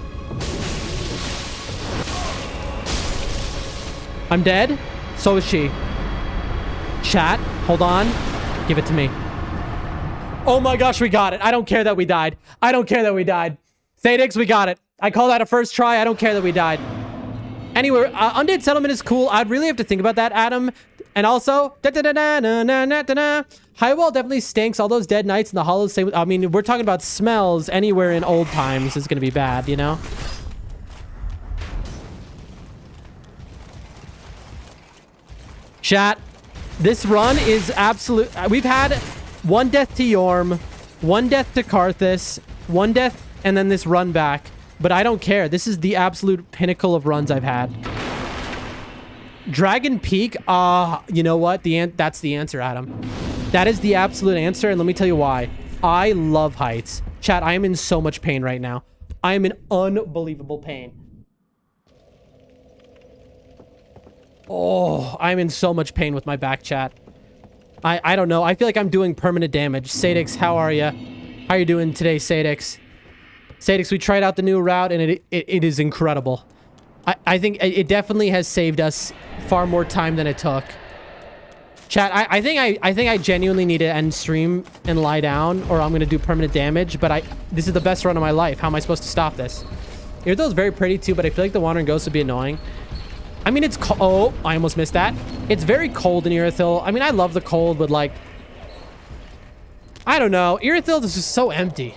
I'm dead. So is she. Chat, hold on. Give it to me. Oh my gosh, we got it. I don't care that we died. I don't care that we died. Sadix, we got it. I call that a first try. I don't care that we died. Anyway, Undead Settlement is cool. I'd really have to think about that, Adam. And also, Highwall definitely stinks. All those dead knights in the hollows. Same. I mean, we're talking about smells. Anywhere in old times is going to be bad, you know? Chat. This run is absolute. We've had one death to Yorm, one death to Karthus, one death, and then this run back. But I don't care. This is the absolute pinnacle of runs I've had. Dragon Peak, you know what? That's the answer, Adam. That is the absolute answer, and let me tell you why. I love heights. Chat, I am in so much pain right now. I am in unbelievable pain. Oh, I'm in so much pain with my back, chat. I don't know. I feel like I'm doing permanent damage. Sadix, how are you? How are you doing today, Sadix? Sadix, we tried out the new route, and it is incredible. I think it definitely has saved us far more time than it took. Chat, I think I genuinely need to end stream and lie down, or I'm gonna do permanent damage. But this is the best run of my life. How am I supposed to stop this? Irithyll's very pretty too, but I feel like the Wandering Ghost would be annoying. I mean, it's cold. Oh, I almost missed that. It's very cold in Irithyll. I mean, I love the cold, but like, I don't know. Irithyll is just so empty.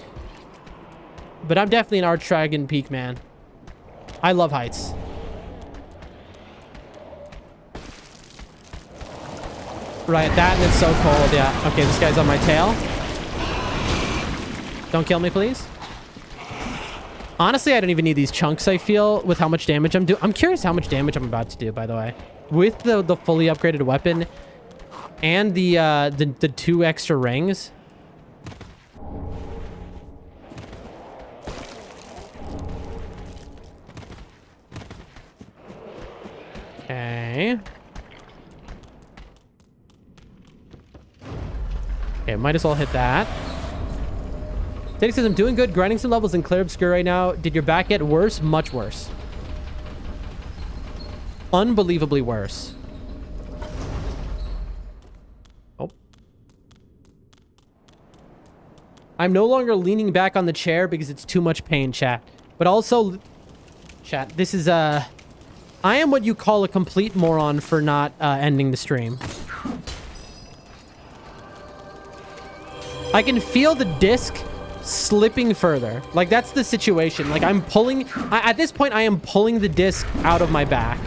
But I'm definitely an Archdragon Peak man. I love heights. Right, that and it's so cold. Yeah. Okay, this guy's on my tail. Don't kill me, please. Honestly, I don't even need these chunks, I feel, with how much damage I'm doing. I'm curious how much damage I'm about to do, by the way. With the fully upgraded weapon and the 2 extra rings. Okay. Okay, might as well hit that. Teddy says, I'm doing good, grinding some levels in Clear Obscure right now. Did your back get worse? Much worse. Unbelievably worse. Oh. I'm no longer leaning back on the chair because it's too much pain, chat. But also, chat, this is, I am what you call a complete moron for not ending the stream. I can feel the disc slipping further. Like, that's the situation. Like, I'm pulling... at this point, I am pulling the disc out of my back.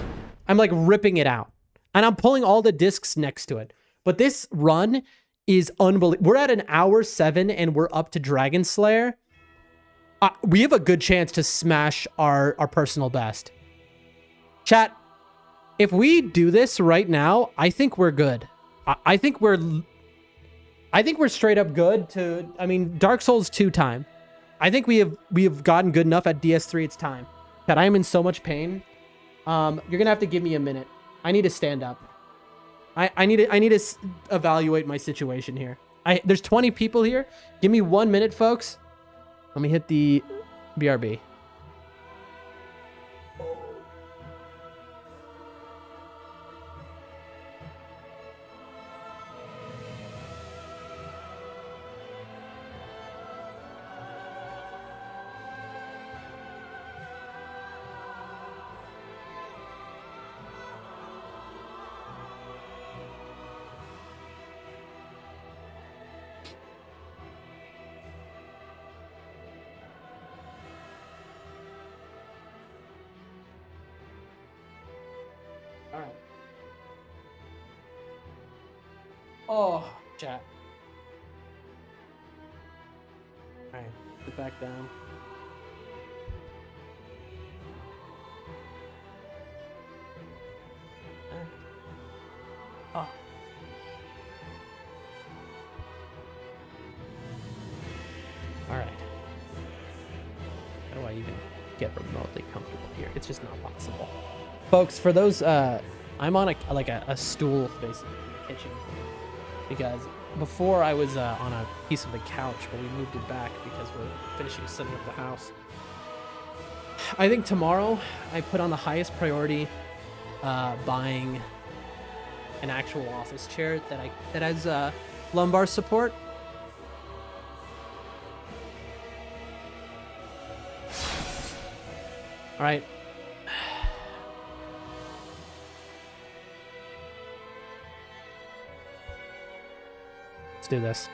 I'm, like, ripping it out. And I'm pulling all the discs next to it. But this run is unbelievable. We're at an hour 7, and we're up to Dragon Slayer. We have a good chance to smash our personal best. Chat, if we do this right now, I think we're good. I think we're straight up good to, I mean, Dark Souls 2 time. I think we have gotten good enough at DS3. It's time. That I am in so much pain. You're gonna have to give me a minute. I need to stand up. I need to evaluate my situation here. There's 20 people here. Give me 1 minute, folks. Let me hit the BRB. Oh, chat. Alright, get back down. Oh. Alright. How do I even get remotely comfortable here? It's just not possible. Folks, for those, I'm on a stool basically in the kitchen. Because before I was on a piece of the couch, but we moved it back because we're finishing setting up the house. I think tomorrow I put on the highest priority buying an actual office chair that has lumbar support. All right. Let's do this.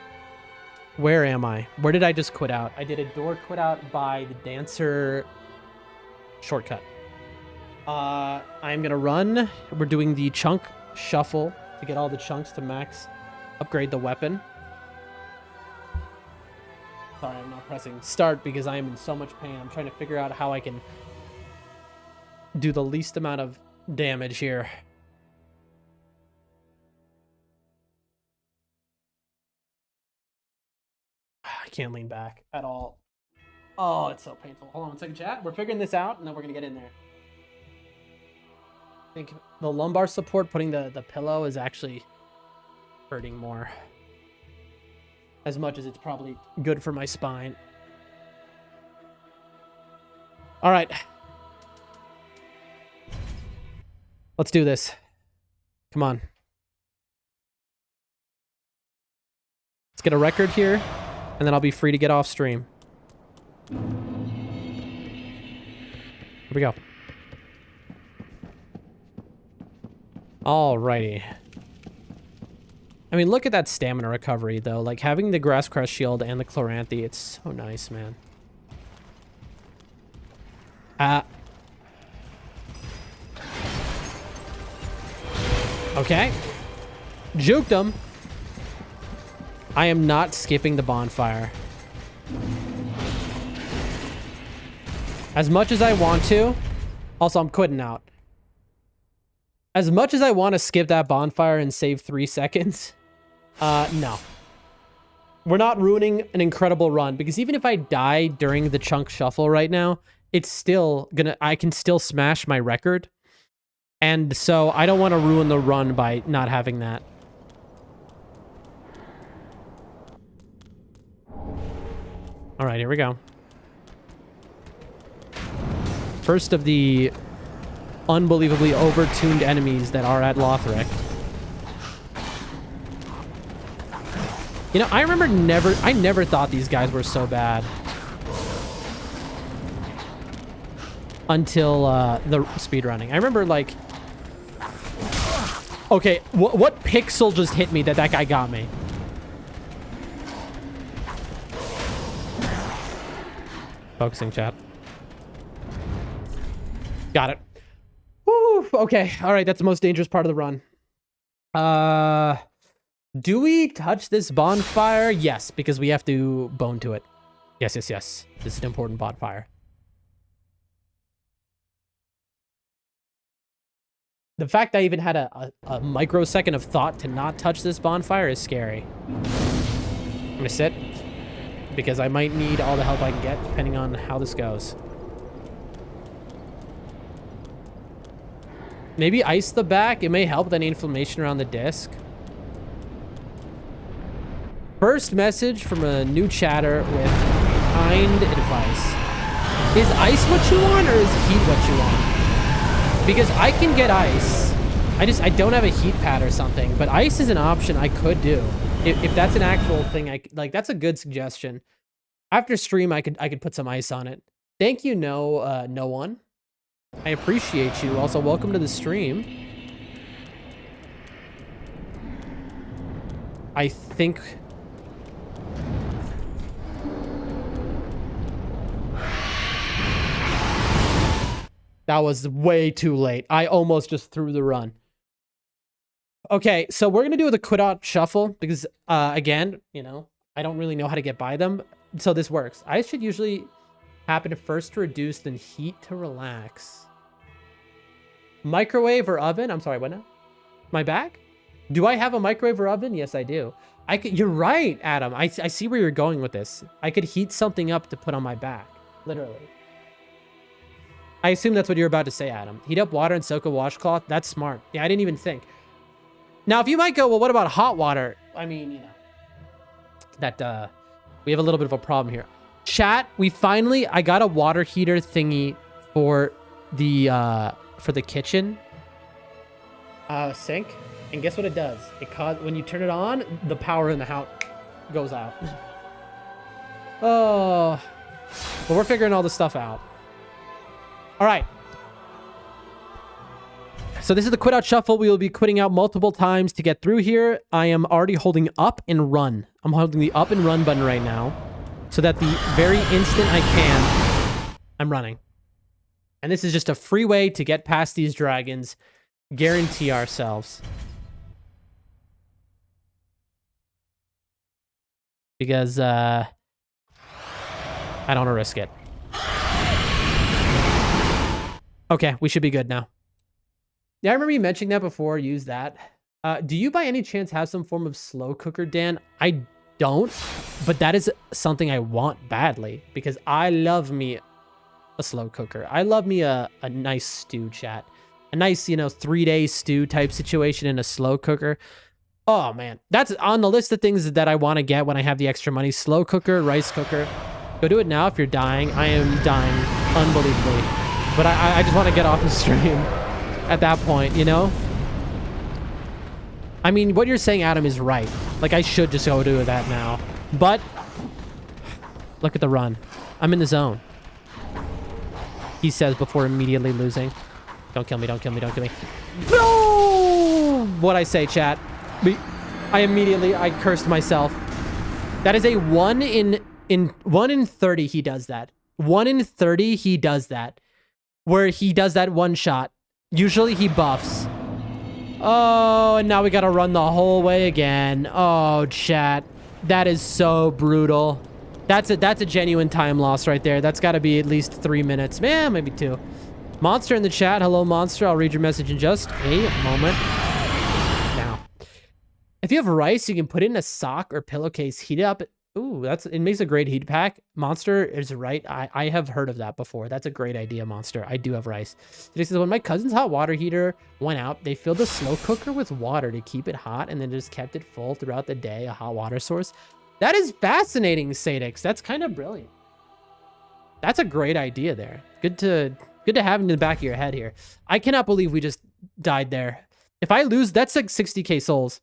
Where am I? Where did I just quit out? I did a door quit out by the dancer shortcut. I'm gonna run. We're doing the chunk shuffle to get all the chunks to max. Upgrade the weapon. Sorry, I'm not pressing start because I am in so much pain. I'm trying to figure out how I can do the least amount of damage here. I can't lean back at all. Oh, it's so painful. Hold on one second, chat. We're figuring this out, and then we're going to get in there. I think the lumbar support, putting the pillow, is actually hurting more. As much as it's probably good for my spine. All right. Let's do this. Come on. Let's get a record here, and then I'll be free to get off stream. Here we go. Alrighty. I mean, look at that stamina recovery, though. Like, having the Grass Crest Shield and the Chloranthy, it's so nice, man. Okay. Juked him. I am not skipping the bonfire. As much as I want to. Also, I'm quitting out. As much as I want to skip that bonfire and save 3 seconds, no. We're not ruining an incredible run, because even if I die during the chunk shuffle right now, it's still I can still smash my record. And so I don't want to ruin the run by not having that. All right, here we go. First of the unbelievably overtuned enemies that are at Lothric. You know, I never thought these guys were so bad. Until the speedrunning. I remember, like... Okay, what pixel just hit me that guy got me? Focusing, chat. Got it. Woo, okay, all right, that's the most dangerous part of the run. Do we touch this bonfire? Yes, because we have to bone to it. Yes. This is an important bonfire. The fact I even had a microsecond of thought to not touch this bonfire is scary. I'm gonna sit, because I might need all the help I can get, depending on how this goes. Maybe ice the back. It may help with any inflammation around the disc. First message from a new chatter with kind advice. Is ice what you want, or is heat what you want? Because I can get ice. I don't have a heat pad or something, but ice is an option I could do. If that's an actual thing, that's a good suggestion. After stream, I could put some ice on it. Thank you, no one. I appreciate you. Also, welcome to the stream. I think... That was way too late. I almost just threw the run. Okay, so we're gonna do the quit-out shuffle because, again, you know, I don't really know how to get by them, so this works. I should usually happen first to reduce, then heat to relax. Microwave or oven? I'm sorry, what now? My back? Do I have a microwave or oven? Yes, I do. I could. You're right, Adam. I see where you're going with this. I could heat something up to put on my back, literally. I assume that's what you're about to say, Adam. Heat up water and soak a washcloth. That's smart. Yeah, I didn't even think. Now, if you might go, well, what about hot water? I mean, you know, that we have a little bit of a problem here. Chat, I got a water heater thingy for the kitchen sink, and guess what it does? When you turn it on, the power in the house goes out. Oh, but we're figuring all this stuff out. All right. So this is the quit out shuffle. We will be quitting out multiple times to get through here. I am already holding up and run. I'm holding the up and run button right now, so that the very instant I can, I'm running. And this is just a free way to get past these dragons. Guarantee ourselves. Because, I don't want to risk it. Okay, we should be good now. Yeah, I remember you mentioning that before. Use that. Do you by any chance have some form of slow cooker, Dan? I don't, but that is something I want badly because I love me a slow cooker. I love me a nice stew, chat. A nice, you know, 3-day stew type situation in a slow cooker. Oh, man. That's on the list of things that I want to get when I have the extra money. Slow cooker, rice cooker. Go do it now if you're dying. I am dying unbelievably. But I just want to get off the stream at that point, you know? I mean, what you're saying, Adam, is right. Like, I should just go do that now. But look at the run. I'm in the zone. He says before immediately losing. Don't kill me, don't kill me, don't kill me. No! What'd I say, chat? I cursed myself. That is a 1 in 30 he does that. 1 in 30 he does that. Where he does that one shot. Usually he buffs. Oh, and now we gotta run the whole way again. Oh, chat. That is so brutal. That's a genuine time loss right there. That's gotta be at least 3 minutes. Man, maybe 2. Monster in the chat. Hello, Monster. I'll read your message in just a moment. Now, if you have rice, you can put it in a sock or pillowcase, heat it up. Ooh, it makes a great heat pack. Monster is right. I have heard of that before. That's a great idea, Monster. I do have rice. Today says, when my cousin's hot water heater went out, they filled the slow cooker with water to keep it hot and then just kept it full throughout the day, a hot water source. That is fascinating, Sadix. That's kind of brilliant. That's a great idea there. Good to have in the back of your head here. I cannot believe we just died there. If I lose, that's like 60k souls.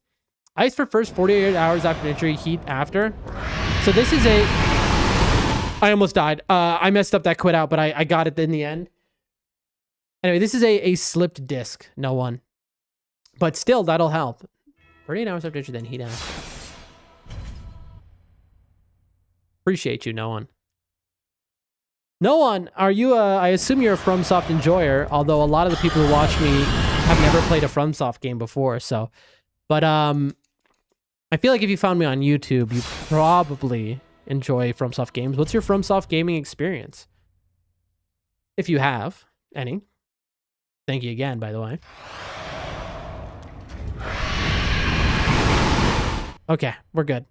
Ice for first 48 hours after injury, heat after. So this is I almost died. I messed up that quit out, but I got it in the end. Anyway, this is a slipped disc. No one. But still, that'll help. 48 hours after injury, then heat after. Appreciate you, no one. No one, are you I assume you're a FromSoft enjoyer, although a lot of the people who watch me have never played a FromSoft game before, so. But I feel like if you found me on YouTube, you probably enjoy FromSoft games. What's your FromSoft gaming experience? If you have any. Thank you again, by the way. Okay, we're good.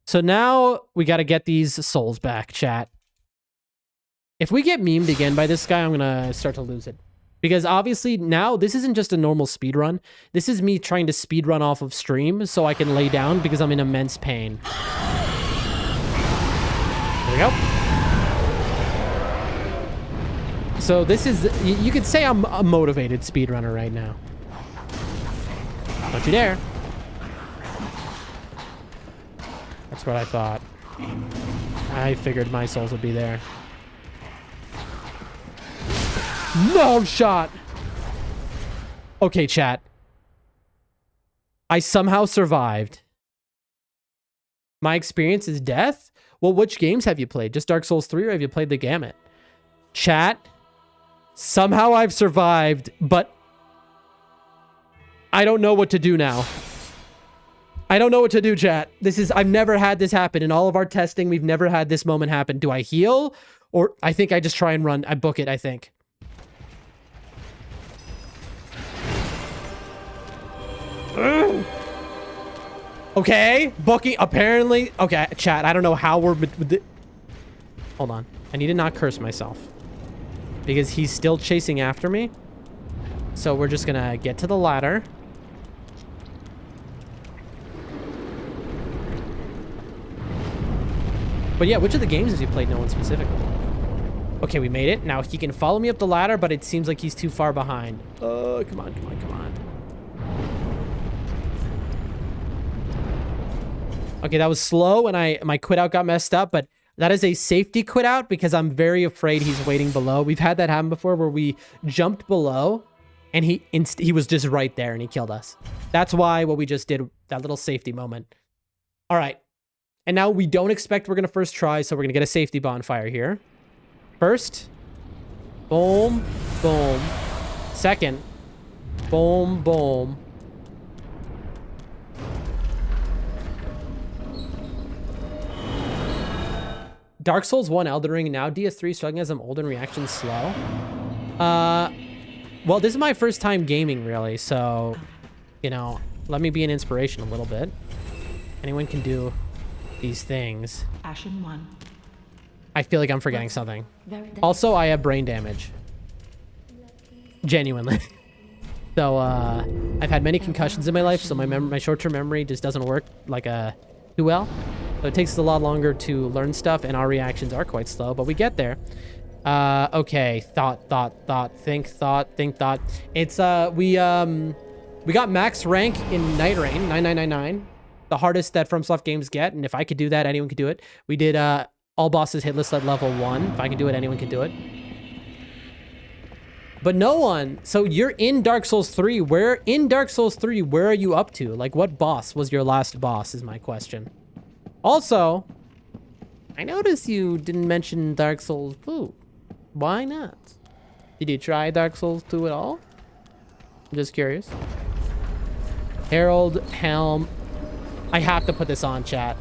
So now we got to get these souls back, chat. If we get memed again by this guy, I'm going to start to lose it. Because obviously now this isn't just a normal speedrun. This is me trying to speedrun off of stream so I can lay down because I'm in immense pain. There we go. So this is, you could say I'm a motivated speedrunner right now. Don't you dare. That's what I thought. I figured my souls would be there. No shot. Okay, chat. I somehow survived. My experience is death? Well, which games have you played? Just Dark Souls 3 or have you played the gamut? Chat. Somehow I've survived, but I don't know what to do now. I don't know what to do, chat. I've never had this happen. In all of our testing, we've never had this moment happen. Do I heal? Or I think I just try and run. I book it, I think. Ugh. Okay, booking, apparently. Okay, chat, I don't know how we're... Hold on. I need to not curse myself. Because he's still chasing after me. So we're just gonna get to the ladder. But yeah, which of the games has he played? No one specifically. Okay, we made it. Now he can follow me up the ladder, but it seems like he's too far behind. Oh, come on, come on, come on. Okay, that was slow, and my quit out got messed up, but that is a safety quit out because I'm very afraid he's waiting below. We've had that happen before where we jumped below, and he was just right there, and he killed us. That's why what we just did, that little safety moment. All right. And now we don't expect we're going to first try, so we're going to get a safety bonfire here. First. Boom. Boom. Second. Boom. Boom. Dark Souls 1, Elden Ring, now DS3, struggling as I'm old and reactions slow. Well, this is my first time gaming, really, so, you know, let me be an inspiration a little bit. Anyone can do these things. Ashen 1. I feel like I'm forgetting something. Also, I have brain damage. Genuinely. So, I've had many concussions in my life, so my short-term memory just doesn't work like too well. So it takes us a lot longer to learn stuff, and our reactions are quite slow, but we get there. Okay, think thought. It's, we got max rank in nightreign, 9999. The hardest that FromSoft games get, and if I could do that, anyone could do it. We did all bosses hitless at level 1. If I could do it, anyone could do it. But no one. So you're in Dark Souls 3. Where are you up to? Like, what boss was your last boss is my question. Also, I noticed you didn't mention Dark Souls 2. Why not? Did you try Dark Souls 2 at all? I'm just curious. Herald, Helm. I have to put this on, chat.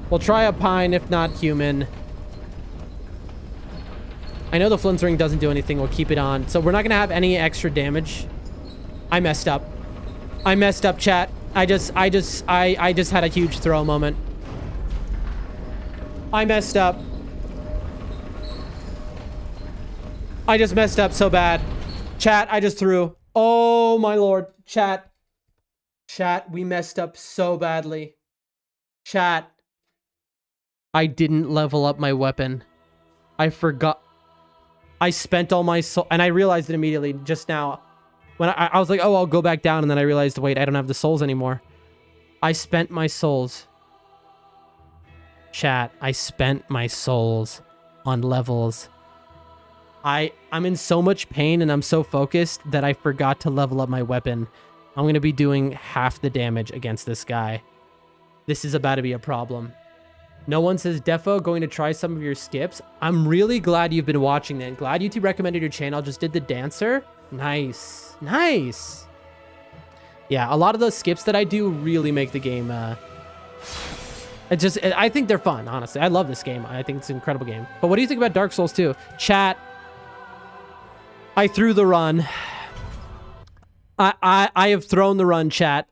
We'll try a pine, if not human. I know the Flint's ring doesn't do anything. We'll keep it on. So we're not going to have any extra damage. I messed up. I messed up, chat. I just had a huge throw moment. I messed up. I just messed up so bad. Chat, I just threw. Oh, my lord. Chat. Chat, we messed up so badly. Chat. I didn't level up my weapon. I forgot. I spent all my soul. And I realized it immediately just now. When I was like, oh, I'll go back down. And then I realized, wait, I don't have the souls anymore. I spent my souls. Chat, I spent my souls on levels. I'm in so much pain and I'm so focused that I forgot to level up my weapon. I'm going to be doing half the damage against this guy. This is about to be a problem. No one says, Defo, going to try some of your skips. I'm really glad you've been watching that. Glad YouTube recommended your channel. Just did the dancer. Nice. Nice. Yeah, a lot of those skips that I do really make the game... I think they're fun, honestly. I love this game. I think it's an incredible game. But what do you think about Dark Souls 2? Chat. I threw the run. I have thrown the run, chat.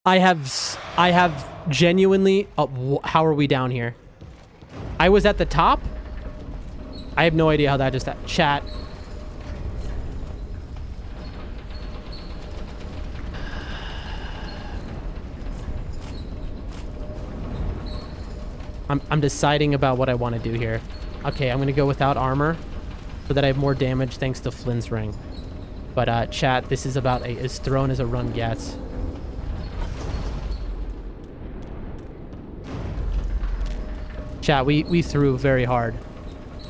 I have genuinely... Oh, how are we down here? I was at the top? I have no idea how that just... Chat. I'm deciding about what I want to do here. Okay, I'm going to go without armor so that I have more damage thanks to Flynn's ring. But chat, this is about as thrown as a run gets. Chat, we threw very hard.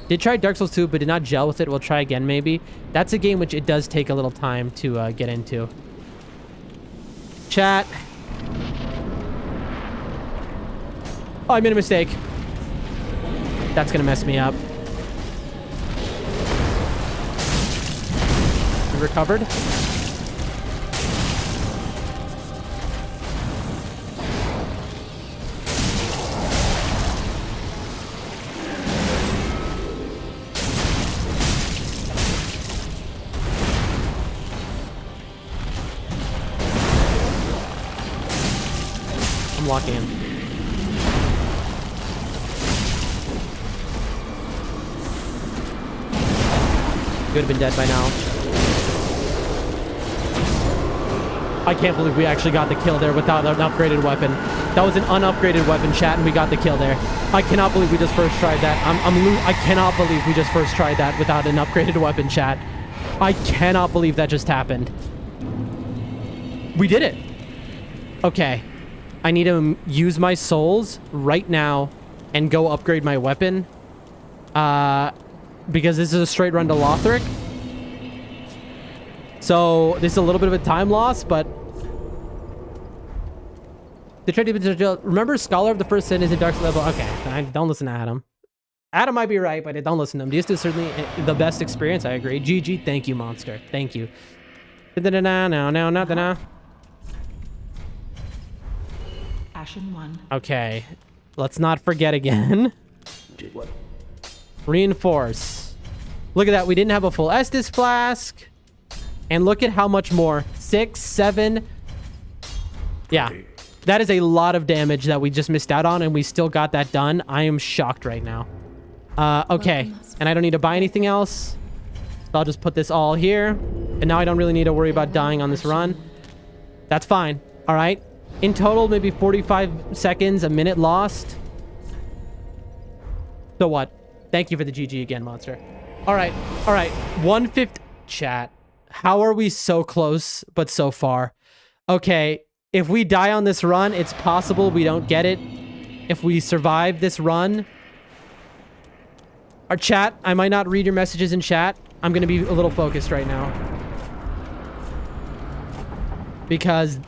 Did try Dark Souls 2, but did not gel with it. We'll try again, maybe. That's a game which it does take a little time to get into. Chat. Oh, I made a mistake. That's gonna mess me up. We recovered. I'm locking in. You would have been dead by now. I can't believe we actually got the kill there without an upgraded weapon. That was an unupgraded weapon, chat, and we got the kill there. I cannot believe we just first tried that. I cannot believe we just first tried that without an upgraded weapon, chat. I cannot believe that just happened. We did it. Okay. I need to use my souls right now and go upgrade my weapon. Because this is a straight run to Lothric. So this is a little bit of a time loss, but remember Scholar of the First Sin is in Dark level. Okay, don't listen to Adam. Adam might be right, but don't listen to him. This is certainly the best experience. I agree. GG, thank you, monster. Thank you. Ashen 1. Okay, let's not forget again. Reinforce. Look at that. We didn't have a full Estus flask. And look at how much more. 6, 7. Yeah. That is a lot of damage that we just missed out on, and we still got that done. I am shocked right now. Okay. And I don't need to buy anything else. So I'll just put this all here. And now I don't really need to worry about dying on this run. That's fine. All right. In total, maybe 45 seconds, a minute lost. So what? Thank you for the GG again, monster. All right. All right. 150. Chat. How are we so close, but so far? Okay. If we die on this run, it's possible we don't get it. If we survive this run. Our chat, I might not read your messages in chat. I'm going to be a little focused right now. Because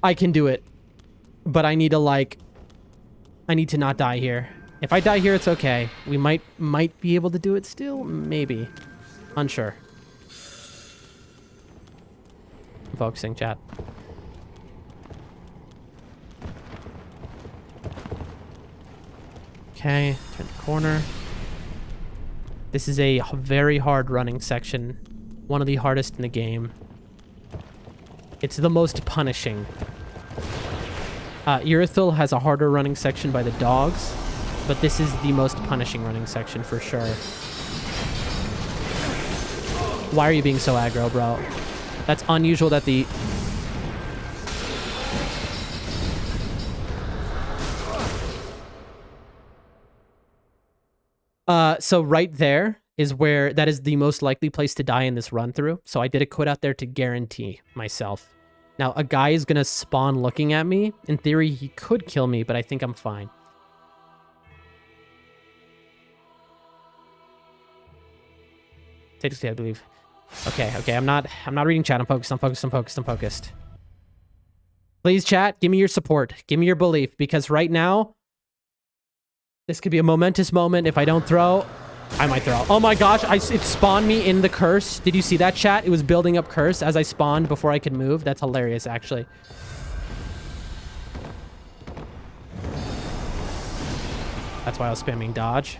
I can do it. But I need to I need to not die here. If I die here, it's okay. We might be able to do it still. Maybe. Unsure. I'm focusing, chat. Okay, turn the corner. This is a very hard running section. One of the hardest in the game. It's the most punishing. Irithyll has a harder running section by the dogs, but this is the most punishing running section for sure. Why are you being so aggro, bro? That's unusual that the... So right there is where... That is the most likely place to die in this run through. So I did a quit out there to guarantee myself. Now, a guy is going to spawn looking at me. In theory, he could kill me, but I think I'm fine. Take this, I believe. Okay, I'm not reading chat. I'm focused. Please, chat, give me your support. Give me your belief, because right now, this could be a momentous moment. If I don't throw, I might throw. Oh my gosh, it spawned me in the curse. Did you see that, chat? It was building up curse as I spawned before I could move. That's hilarious, actually. That's why I was spamming dodge.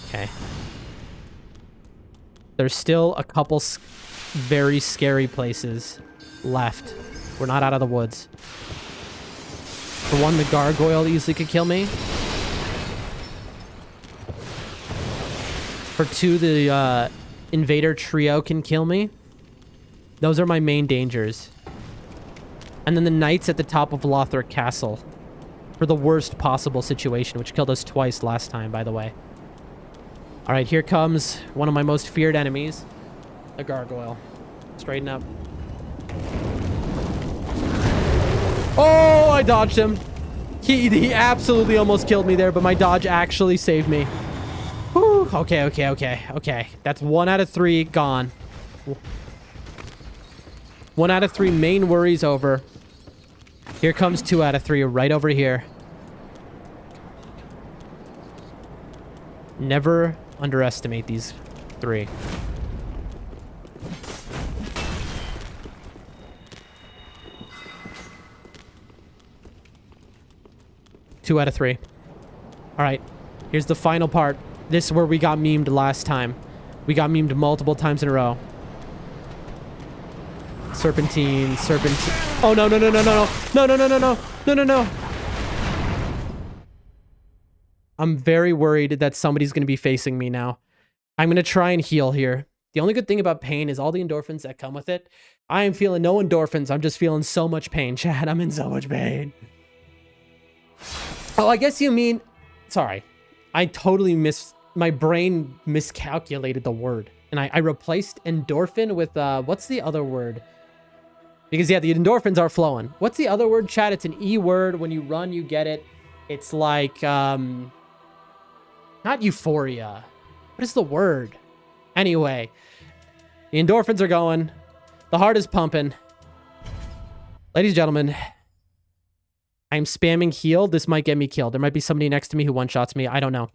Okay. There's still a couple very scary places left. We're not out of the woods. For one, the gargoyle easily could kill me. For two, the invader trio can kill me. Those are my main dangers. And then the knights at the top of Lothric Castle. For the worst possible situation, which killed us twice last time, by the way. Alright, here comes one of my most feared enemies. The gargoyle. Straighten up. Oh, I dodged him. He absolutely almost killed me there, but my dodge actually saved me. Whew. Okay. That's 1 out of 3 gone. 1 out of 3 main worries over. Here comes 2 out of 3 right over here. Never underestimate these 3. Two out of 3. All right. Here's the final part. This is where we got memed last time. We got memed multiple times in a row. Serpentine, serpentine. Oh, no, no, no, no, no, no, no, no, no, no, no, no, no. I'm very worried that somebody's going to be facing me now. I'm going to try and heal here. The only good thing about pain is all the endorphins that come with it. I am feeling no endorphins. I'm just feeling so much pain, Chad. I'm in so much pain. Oh, I guess you mean... Sorry. I totally my brain miscalculated the word. And I replaced endorphin with... what's the other word? Because, yeah, the endorphins are flowing. What's the other word, Chad? It's an E word. When you run, you get it. It's like... not euphoria. What is the word? Anyway. The endorphins are going. The heart is pumping. Ladies and gentlemen... I'm spamming heal. This might get me killed. There might be somebody next to me who one-shots me. I don't know.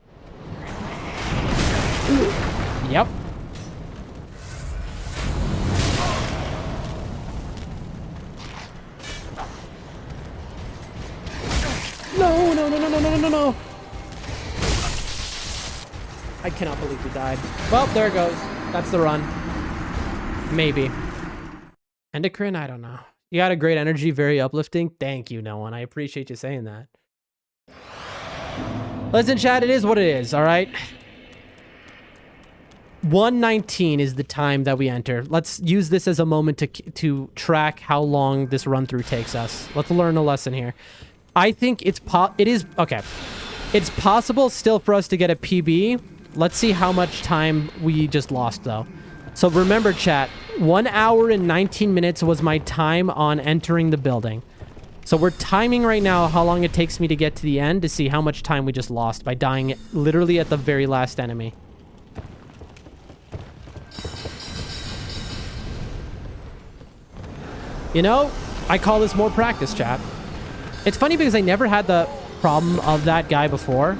Yep. No, no, no, no, no, no, no, no. I cannot believe we died. Well, there it goes. That's the run. Maybe. Endocrine? I don't know. You got a great energy, very uplifting. Thank you, no one. I appreciate you saying that. Listen, chat, it is what it is, all right? 1:19 is the time that we enter. Let's use this as a moment to track how long this run-through takes us. Let's learn a lesson here. I think it's possible still for us to get a PB. Let's see how much time we just lost, though. So remember, chat, 1 hour and 19 minutes was my time on entering the building. So we're timing right now how long it takes me to get to the end to see how much time we just lost by dying literally at the very last enemy. You know, I call this more practice, chat. It's funny because I never had the problem of that guy before.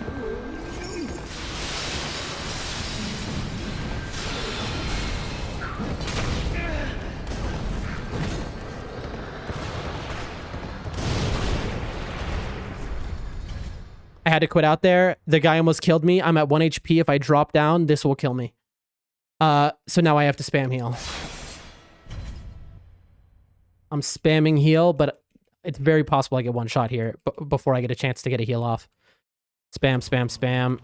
I had to quit out there. The guy almost killed me. I'm at 1 HP. If I drop down, this will kill me. So now I have to spam heal. I'm spamming heal, but it's very possible I get one shot here before I get a chance to get a heal off. Spam, spam, spam.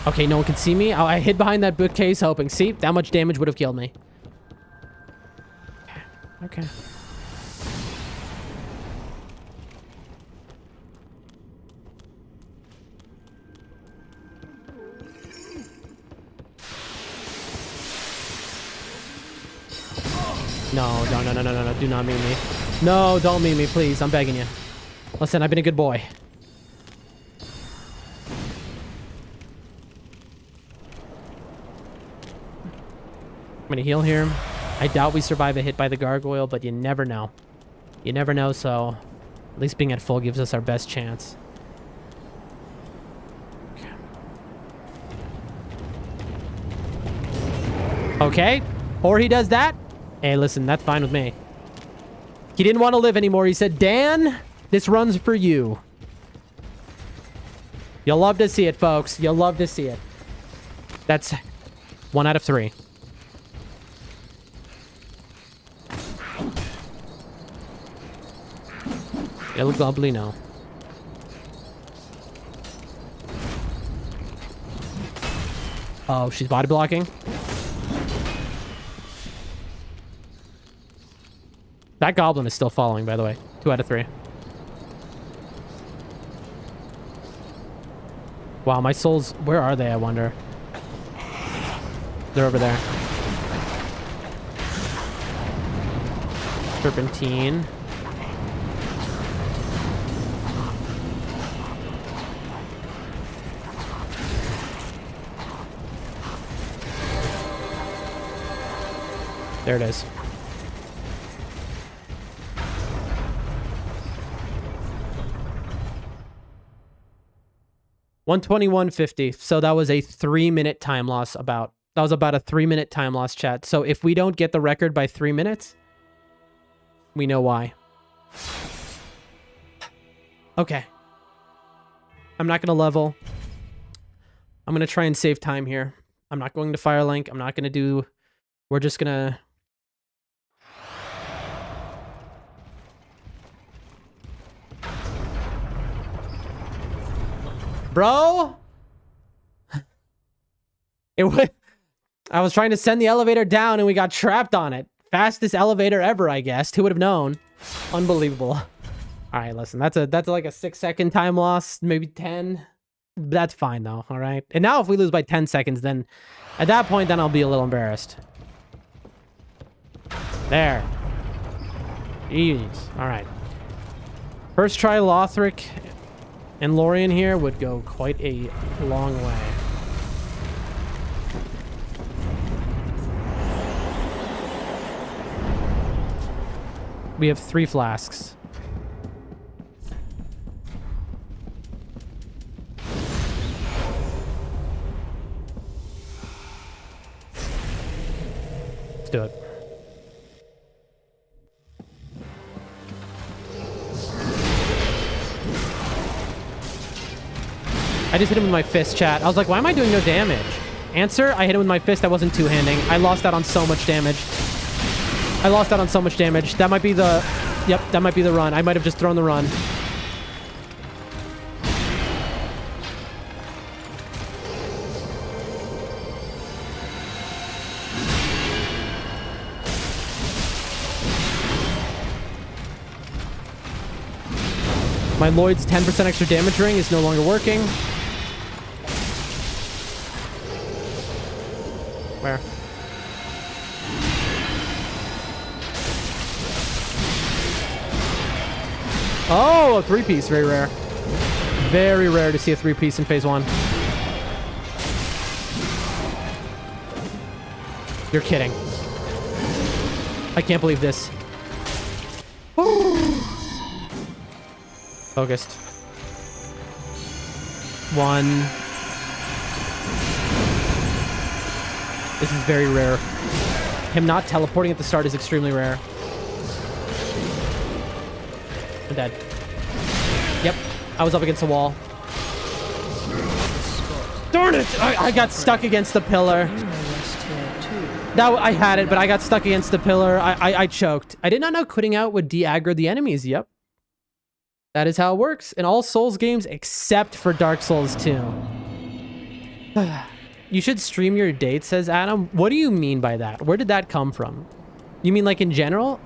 Okay, no one can see me. I hid behind that bookcase hoping. See, that much damage would have killed me. Okay. No, no, no, no, no, no, no. Do not meme me. No, don't meme me, please. I'm begging you. Listen, I've been a good boy. I'm gonna heal here. I doubt we survive a hit by the gargoyle, but you never know. You never know, so at least being at full gives us our best chance. Okay. Or he does that. Hey, listen, that's fine with me. He didn't want to live anymore. He said, Dan, this run's for you. You'll love to see it, folks. You'll love to see it. That's 1 out of 3. It'll globally no. Oh, she's body blocking. That goblin is still following, by the way. 2 out of 3. Wow, my souls... Where are they, I wonder? They're over there. Serpentine. There it is. 121.50. So that was a 3-minute time loss about. That was about a 3-minute time loss, chat. So if we don't get the record by 3 minutes, we know why. Okay. I'm not going to level. I'm going to try and save time here. I'm not going to Firelink. I'm not going to do... We're just going to... Bro? I was trying to send the elevator down and we got trapped on it. Fastest elevator ever, I guess. Who would have known? Unbelievable. All right, listen. That's like a 6-second time loss, maybe 10. That's fine though. All right. And now if we lose by 10 seconds, then at that point, then I'll be a little embarrassed. There. Jeez. All right. First try, Lothric and Lorien here would go quite a long way. We have 3 flasks. Let's do it. I just hit him with my fist, chat. I was like, why am I doing no damage? Answer, I hit him with my fist. I wasn't two-handing. I lost out on so much damage. That might be the... Yep, that might be the run. I might have just thrown the run. My Lloyd's 10% extra damage ring is no longer working. Where? Oh, a 3-piece. Very rare. Very rare to see a 3-piece in phase 1. You're kidding. I can't believe this. Focused. 1. This is very rare. Him not teleporting at the start is extremely rare. I'm dead. Yep. I was up against the wall. Darn it! I got stuck against the pillar. I had it, but I got stuck against the pillar. I choked. I did not know quitting out would de-aggro the enemies. Yep. That is how it works in all Souls games except for Dark Souls 2. You should stream your date, says Adam. What do you mean by that? Where did that come from? You mean like in general?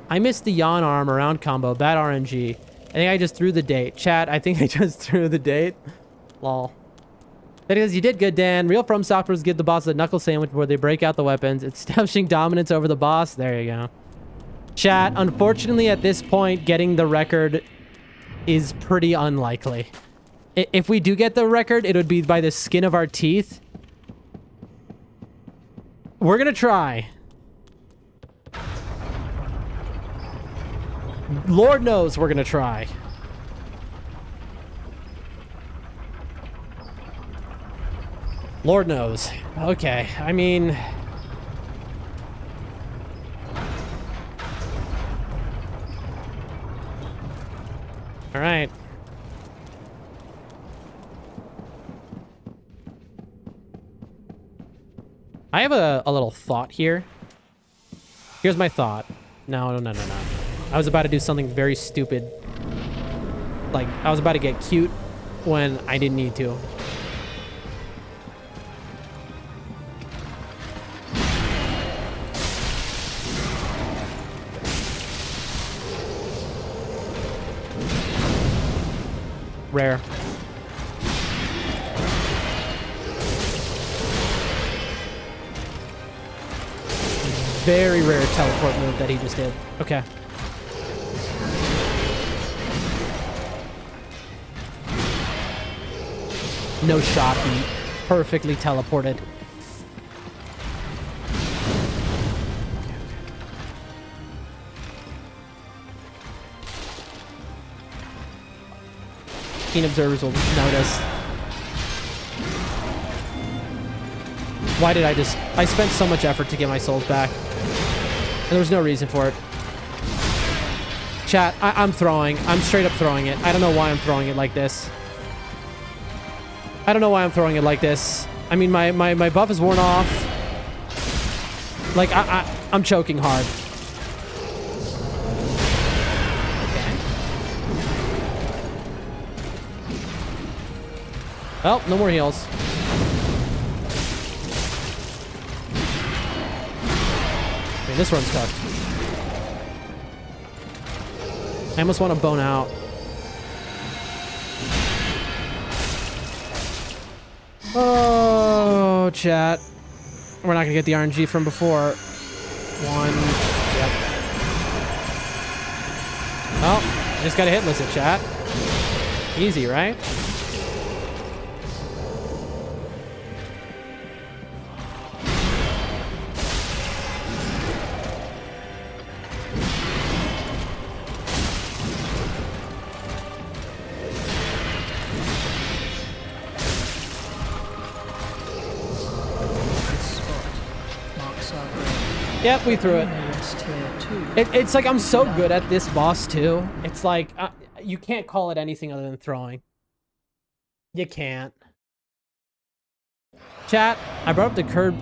I missed the yawn arm around combo. Bad RNG. I think I just threw the date. Chat, I think I just threw the date. Lol. Because you did good, Dan. Real Fromsoftwares give the boss a knuckle sandwich before they break out the weapons. It's establishing dominance over the boss. There you go. Chat, unfortunately at this point, getting the record is pretty unlikely. If we do get the record, it would be by the skin of our teeth. We're gonna try. Lord knows we're gonna try. Lord knows. Okay, I mean... All right. I have a little thought here. Here's my thought. No. I was about to do something very stupid. Like, I was about to get cute when I didn't need to. Rare. Very rare teleport move that he just did. Okay. No shot. He perfectly teleported. Keen observers will notice. Why did I spent so much effort to get my souls back. And there was no reason for it. Chat, I'm throwing. I'm straight up throwing it. I don't know why I'm throwing it like this. I don't know why I'm throwing it like this. I mean, my buff is worn off. Like, I'm choking hard. Oh, no more heals. Man, this run's cooked. I almost want to bone out. Oh, chat. We're not going to get the RNG from before. One. Yep. Oh, just got to hitless it, chat. Easy, right? Yep, we threw it. It's like I'm so good at this boss too. It's like you can't call it anything other than throwing. You can't. Chat, I brought up the curb.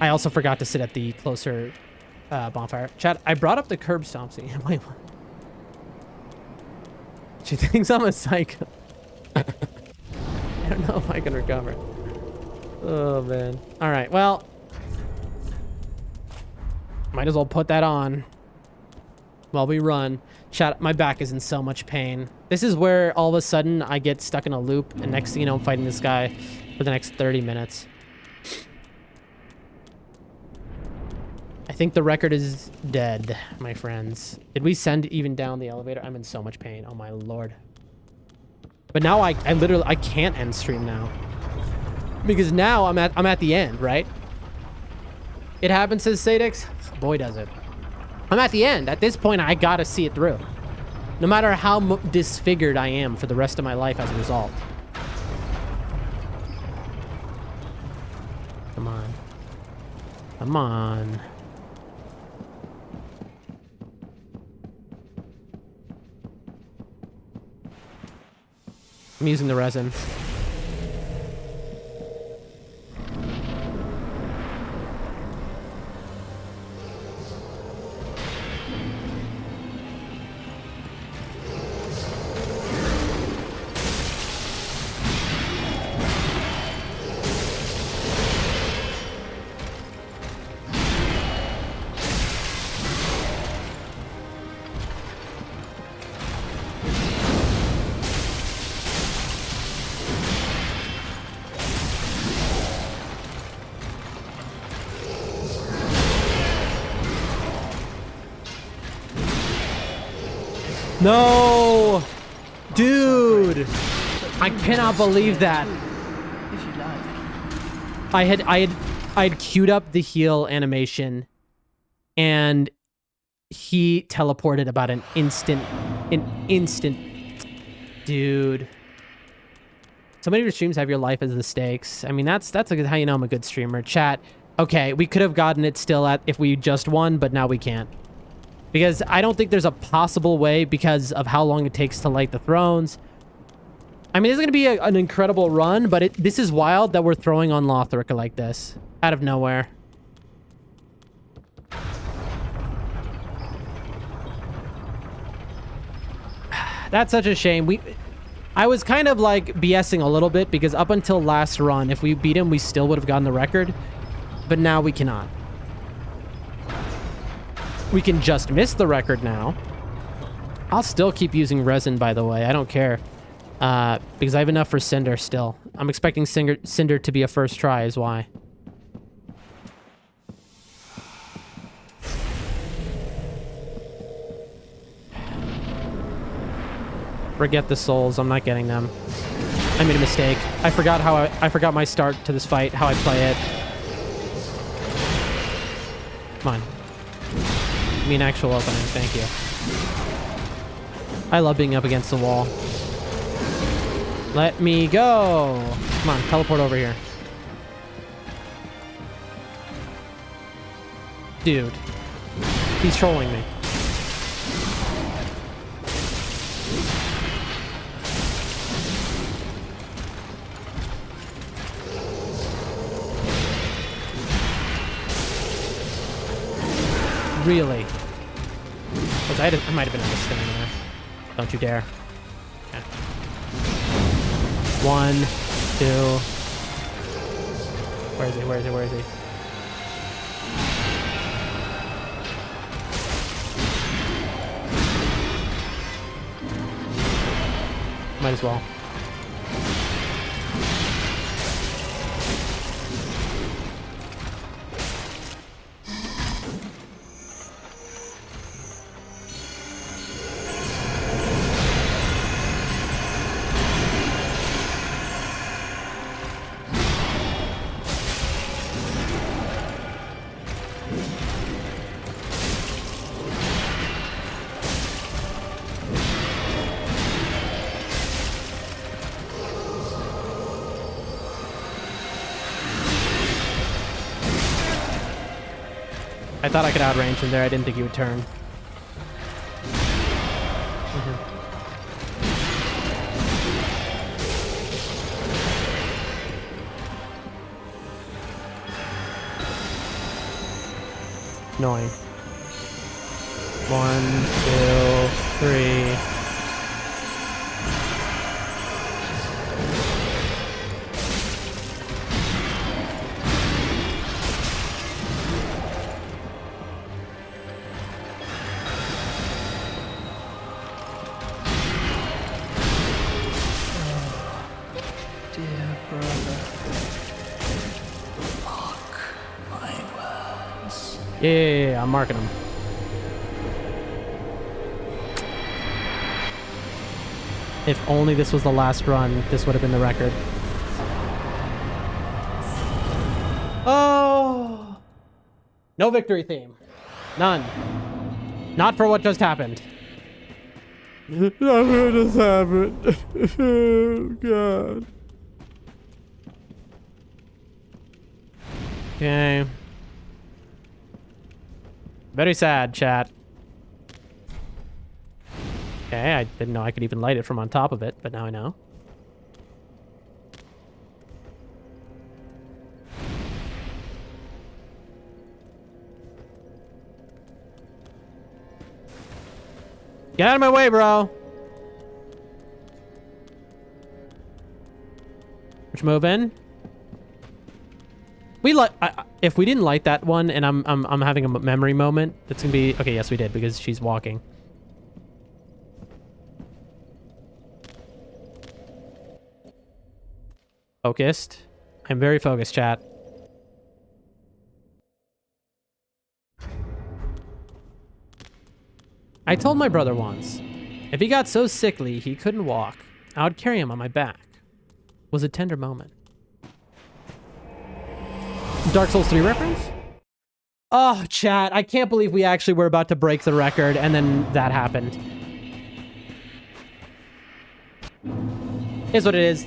I also forgot to sit at the closer bonfire. Chat, I brought up the curb stomps. Wait, what? She thinks I'm a psycho. I don't know if I can recover. Oh, man. All right, well. Might as well put that on while we run. Chat, my back is in so much pain. This is where all of a sudden I get stuck in a loop, and next thing you know, I'm fighting this guy for the next 30 minutes. I think the record is dead, my friends. Did we send even down the elevator? I'm in so much pain. Oh my lord. But now I literally I can't end stream now. Because now I'm at the end, right? It happens, says Sadix. Boy, does it. I'm at the end. At this point, I gotta see it through. No matter how disfigured I am for the rest of my life as a result. Come on. Come on. I'm using the resin. No, dude, I cannot believe that. If you like. I had queued up the heal animation, and he teleported about an instant. Dude. So many of your streams have your life as the stakes. I mean, that's how you know I'm a good streamer. Chat. Okay, we could have gotten it still if we just won, but now we can't. Because I don't think there's a possible way because of how long it takes to light the thrones. I mean, it's going to be an incredible run, but this is wild that we're throwing on Lothric like this. Out of nowhere. That's such a shame. I was kind of like BSing a little bit because up until last run, if we beat him, we still would have gotten the record. But now we cannot. We can just miss the record now. I'll still keep using resin, by the way. I don't care. Because I have enough for Cinder still. I'm expecting Cinder to be a first try is why. Forget the souls. I'm not getting them. I made a mistake. I forgot I forgot my start to this fight, how I play it. Come on. I mean actual opening, thank you. I love being up against the wall. Let me go. Come on, teleport over here. dude. He's trolling me. Really? Because I might have been understanding there. Don't you dare. Okay. 1, 2. Where is he? Where is he? Where is he? Might as well. I thought I could outrange him there. I didn't think he would turn. Annoying. 1, 2, 3. Yeah, I'm marking them. If only this was the last run, this would have been the record. Oh! No victory theme. None. Not for what just happened. Not for what just happened. Oh, God. Okay. Very sad, chat. Okay, I didn't know I could even light it from on top of it, but now I know. Get out of my way, bro. Which move in? We if we didn't light that one, and I'm having a memory moment, that's gonna be okay. Yes, we did because she's walking. Focused. I'm very focused, chat. I told my brother once, if he got so sickly he couldn't walk, I would carry him on my back. It was a tender moment. Dark Souls 3 reference? Oh, chat, I can't believe we actually were about to break the record and then that happened. Here's what it is.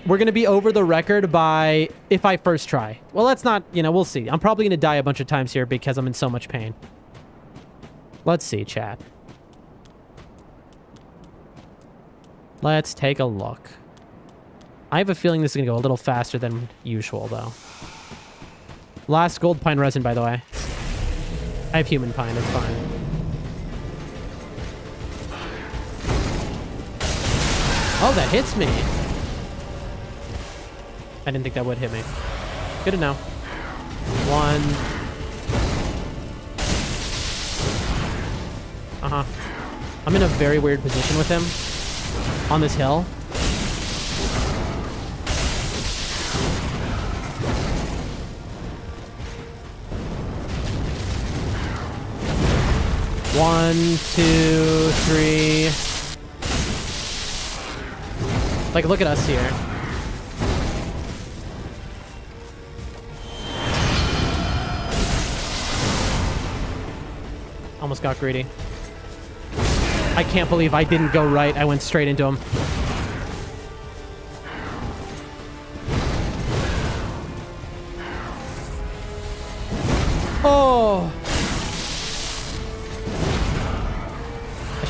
We're going to be over the record by if I first try. Well, let's not, you know, we'll see. I'm probably going to die a bunch of times here because I'm in so much pain. Let's see, chat. Let's take a look. I have a feeling this is going to go a little faster than usual, though. Last gold pine resin, by the way. I have human pine, it's fine. Oh, that hits me. I didn't think that would hit me. Good to know. 1. Uh-huh. I'm in a very weird position with him. On this hill. One, 2, 3. Like, look at us here. Almost got greedy. I can't believe I didn't go right. I went straight into him. Oh!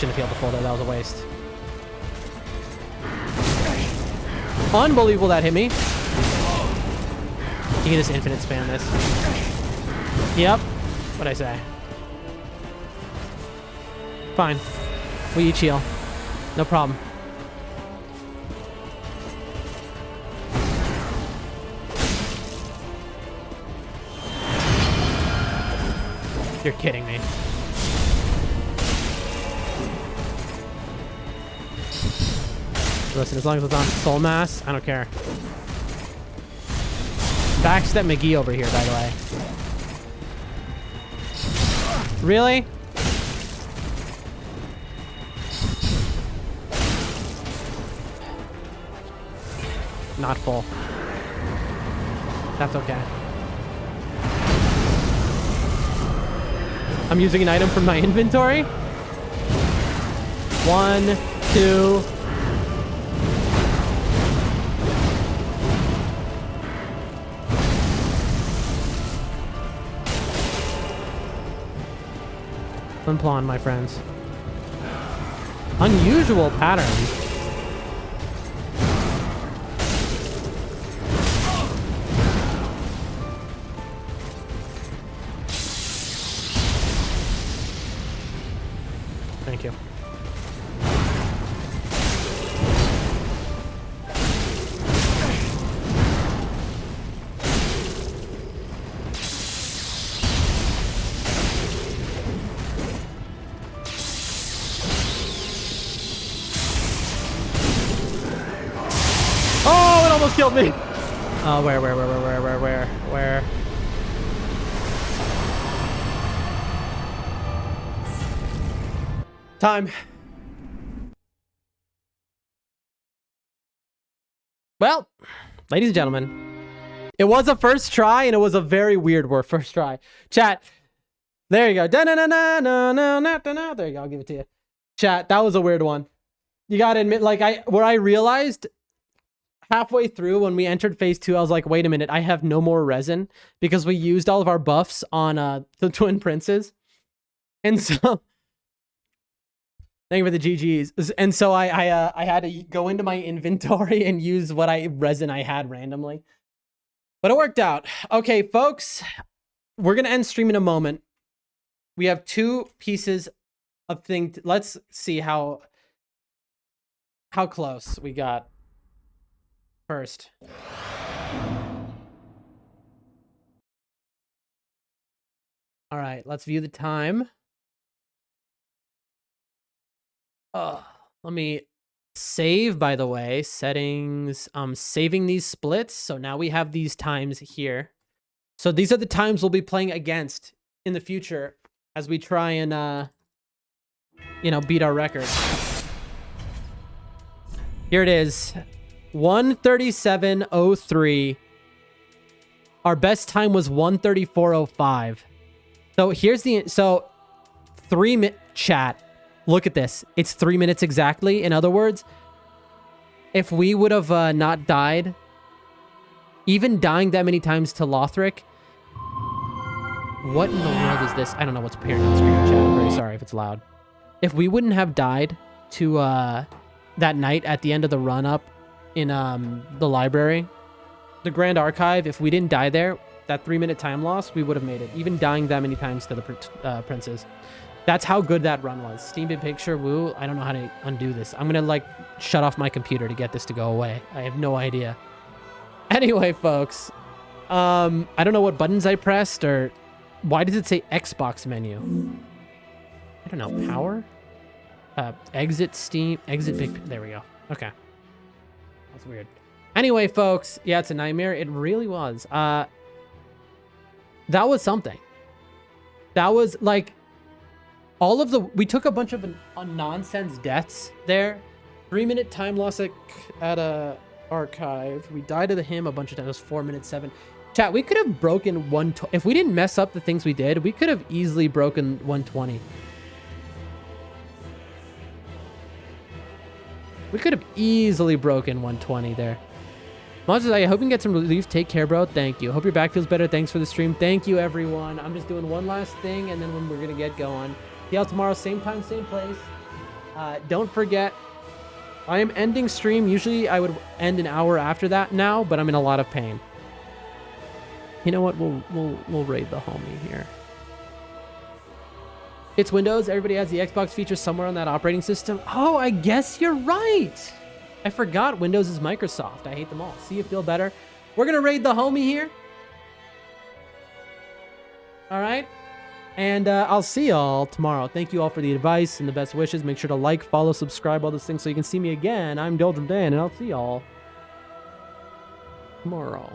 shouldn't have healed the full there. That was a waste. Unbelievable that hit me. You can just infinite spam this. Yep. What'd I say? Fine. We each heal. No problem. You're kidding me. Listen, as long as it's on soul mass, I don't care. Backstep McGee over here, by the way. Really? Not full. That's okay. I'm using an item from my inventory. 1, 2. Unplawn, my friends. Unusual pattern. Thank you. Oh, it almost killed me. Oh, where? Time. Well, ladies and gentlemen, it was a first try, and it was a very weird word. First try. Chat. There you go. There you go. I'll give it to you. Chat. That was a weird one. You gotta admit, like, where I realized halfway through when we entered phase 2, I was like, wait a minute, I have no more resin because we used all of our buffs on the twin princes, and so. Thank you for the GGs. And so I had to go into my inventory and use what resin I had randomly. But it worked out. Okay, folks, we're going to end stream in a moment. We have 2 pieces of thing. Let's see how close we got first. All right, let's view the time. Let me save, by the way, settings. I'm saving these splits. So now we have these times here. So these are the times we'll be playing against in the future as we try and, beat our record. Here it is. 1:37:03. Our best time was 1:34:05. So here's the, 3-minute chat. Look at this. It's 3 minutes exactly. In other words, if we would have not died, even dying that many times to Lothric, what in the world is this? I don't know what's appearing on screen, chat. I'm very sorry if it's loud. If we wouldn't have died to that night at the end of the run-up in the library, the Grand Archive, if we didn't die there, that 3-minute time loss, we would have made it. Even dying that many times to the princes. That's how good that run was. Steam Big Picture, woo. I don't know how to undo this. I'm going to, shut off my computer to get this to go away. I have no idea. Anyway, folks. I don't know what buttons I pressed, or why does it say Xbox menu? I don't know. Power? Exit Steam. Exit Big... There we go. Okay. That's weird. Anyway, folks. Yeah, it's a nightmare. It really was. That was something. That was, we took a bunch of nonsense deaths there. 3-minute time loss at a archive. We died to him a bunch of times. It was 4 minutes 7. Chat, we could have broken if we didn't mess up the things we did, we could have easily broken 120. We could have easily broken 120 there. Monsters, I hope you can get some relief. Take care, bro. Thank you. Hope your back feels better. Thanks for the stream. Thank you, everyone. I'm just doing one last thing, and then we're going to get going. See y'all tomorrow, same time, same place. Don't forget, I am ending stream. Usually I would end an hour after that now, but I'm in a lot of pain. You know what? We'll raid the homie here. It's Windows. Everybody has the Xbox feature somewhere on that operating system. Oh, I guess you're right. I forgot Windows is Microsoft. I hate them all. See you feel better. We're going to raid the homie here. All right. And I'll see y'all tomorrow. Thank you all for the advice and the best wishes. Make sure to like, follow, subscribe, all those things so you can see me again. I'm Doldrum Dan, and I'll see y'all tomorrow.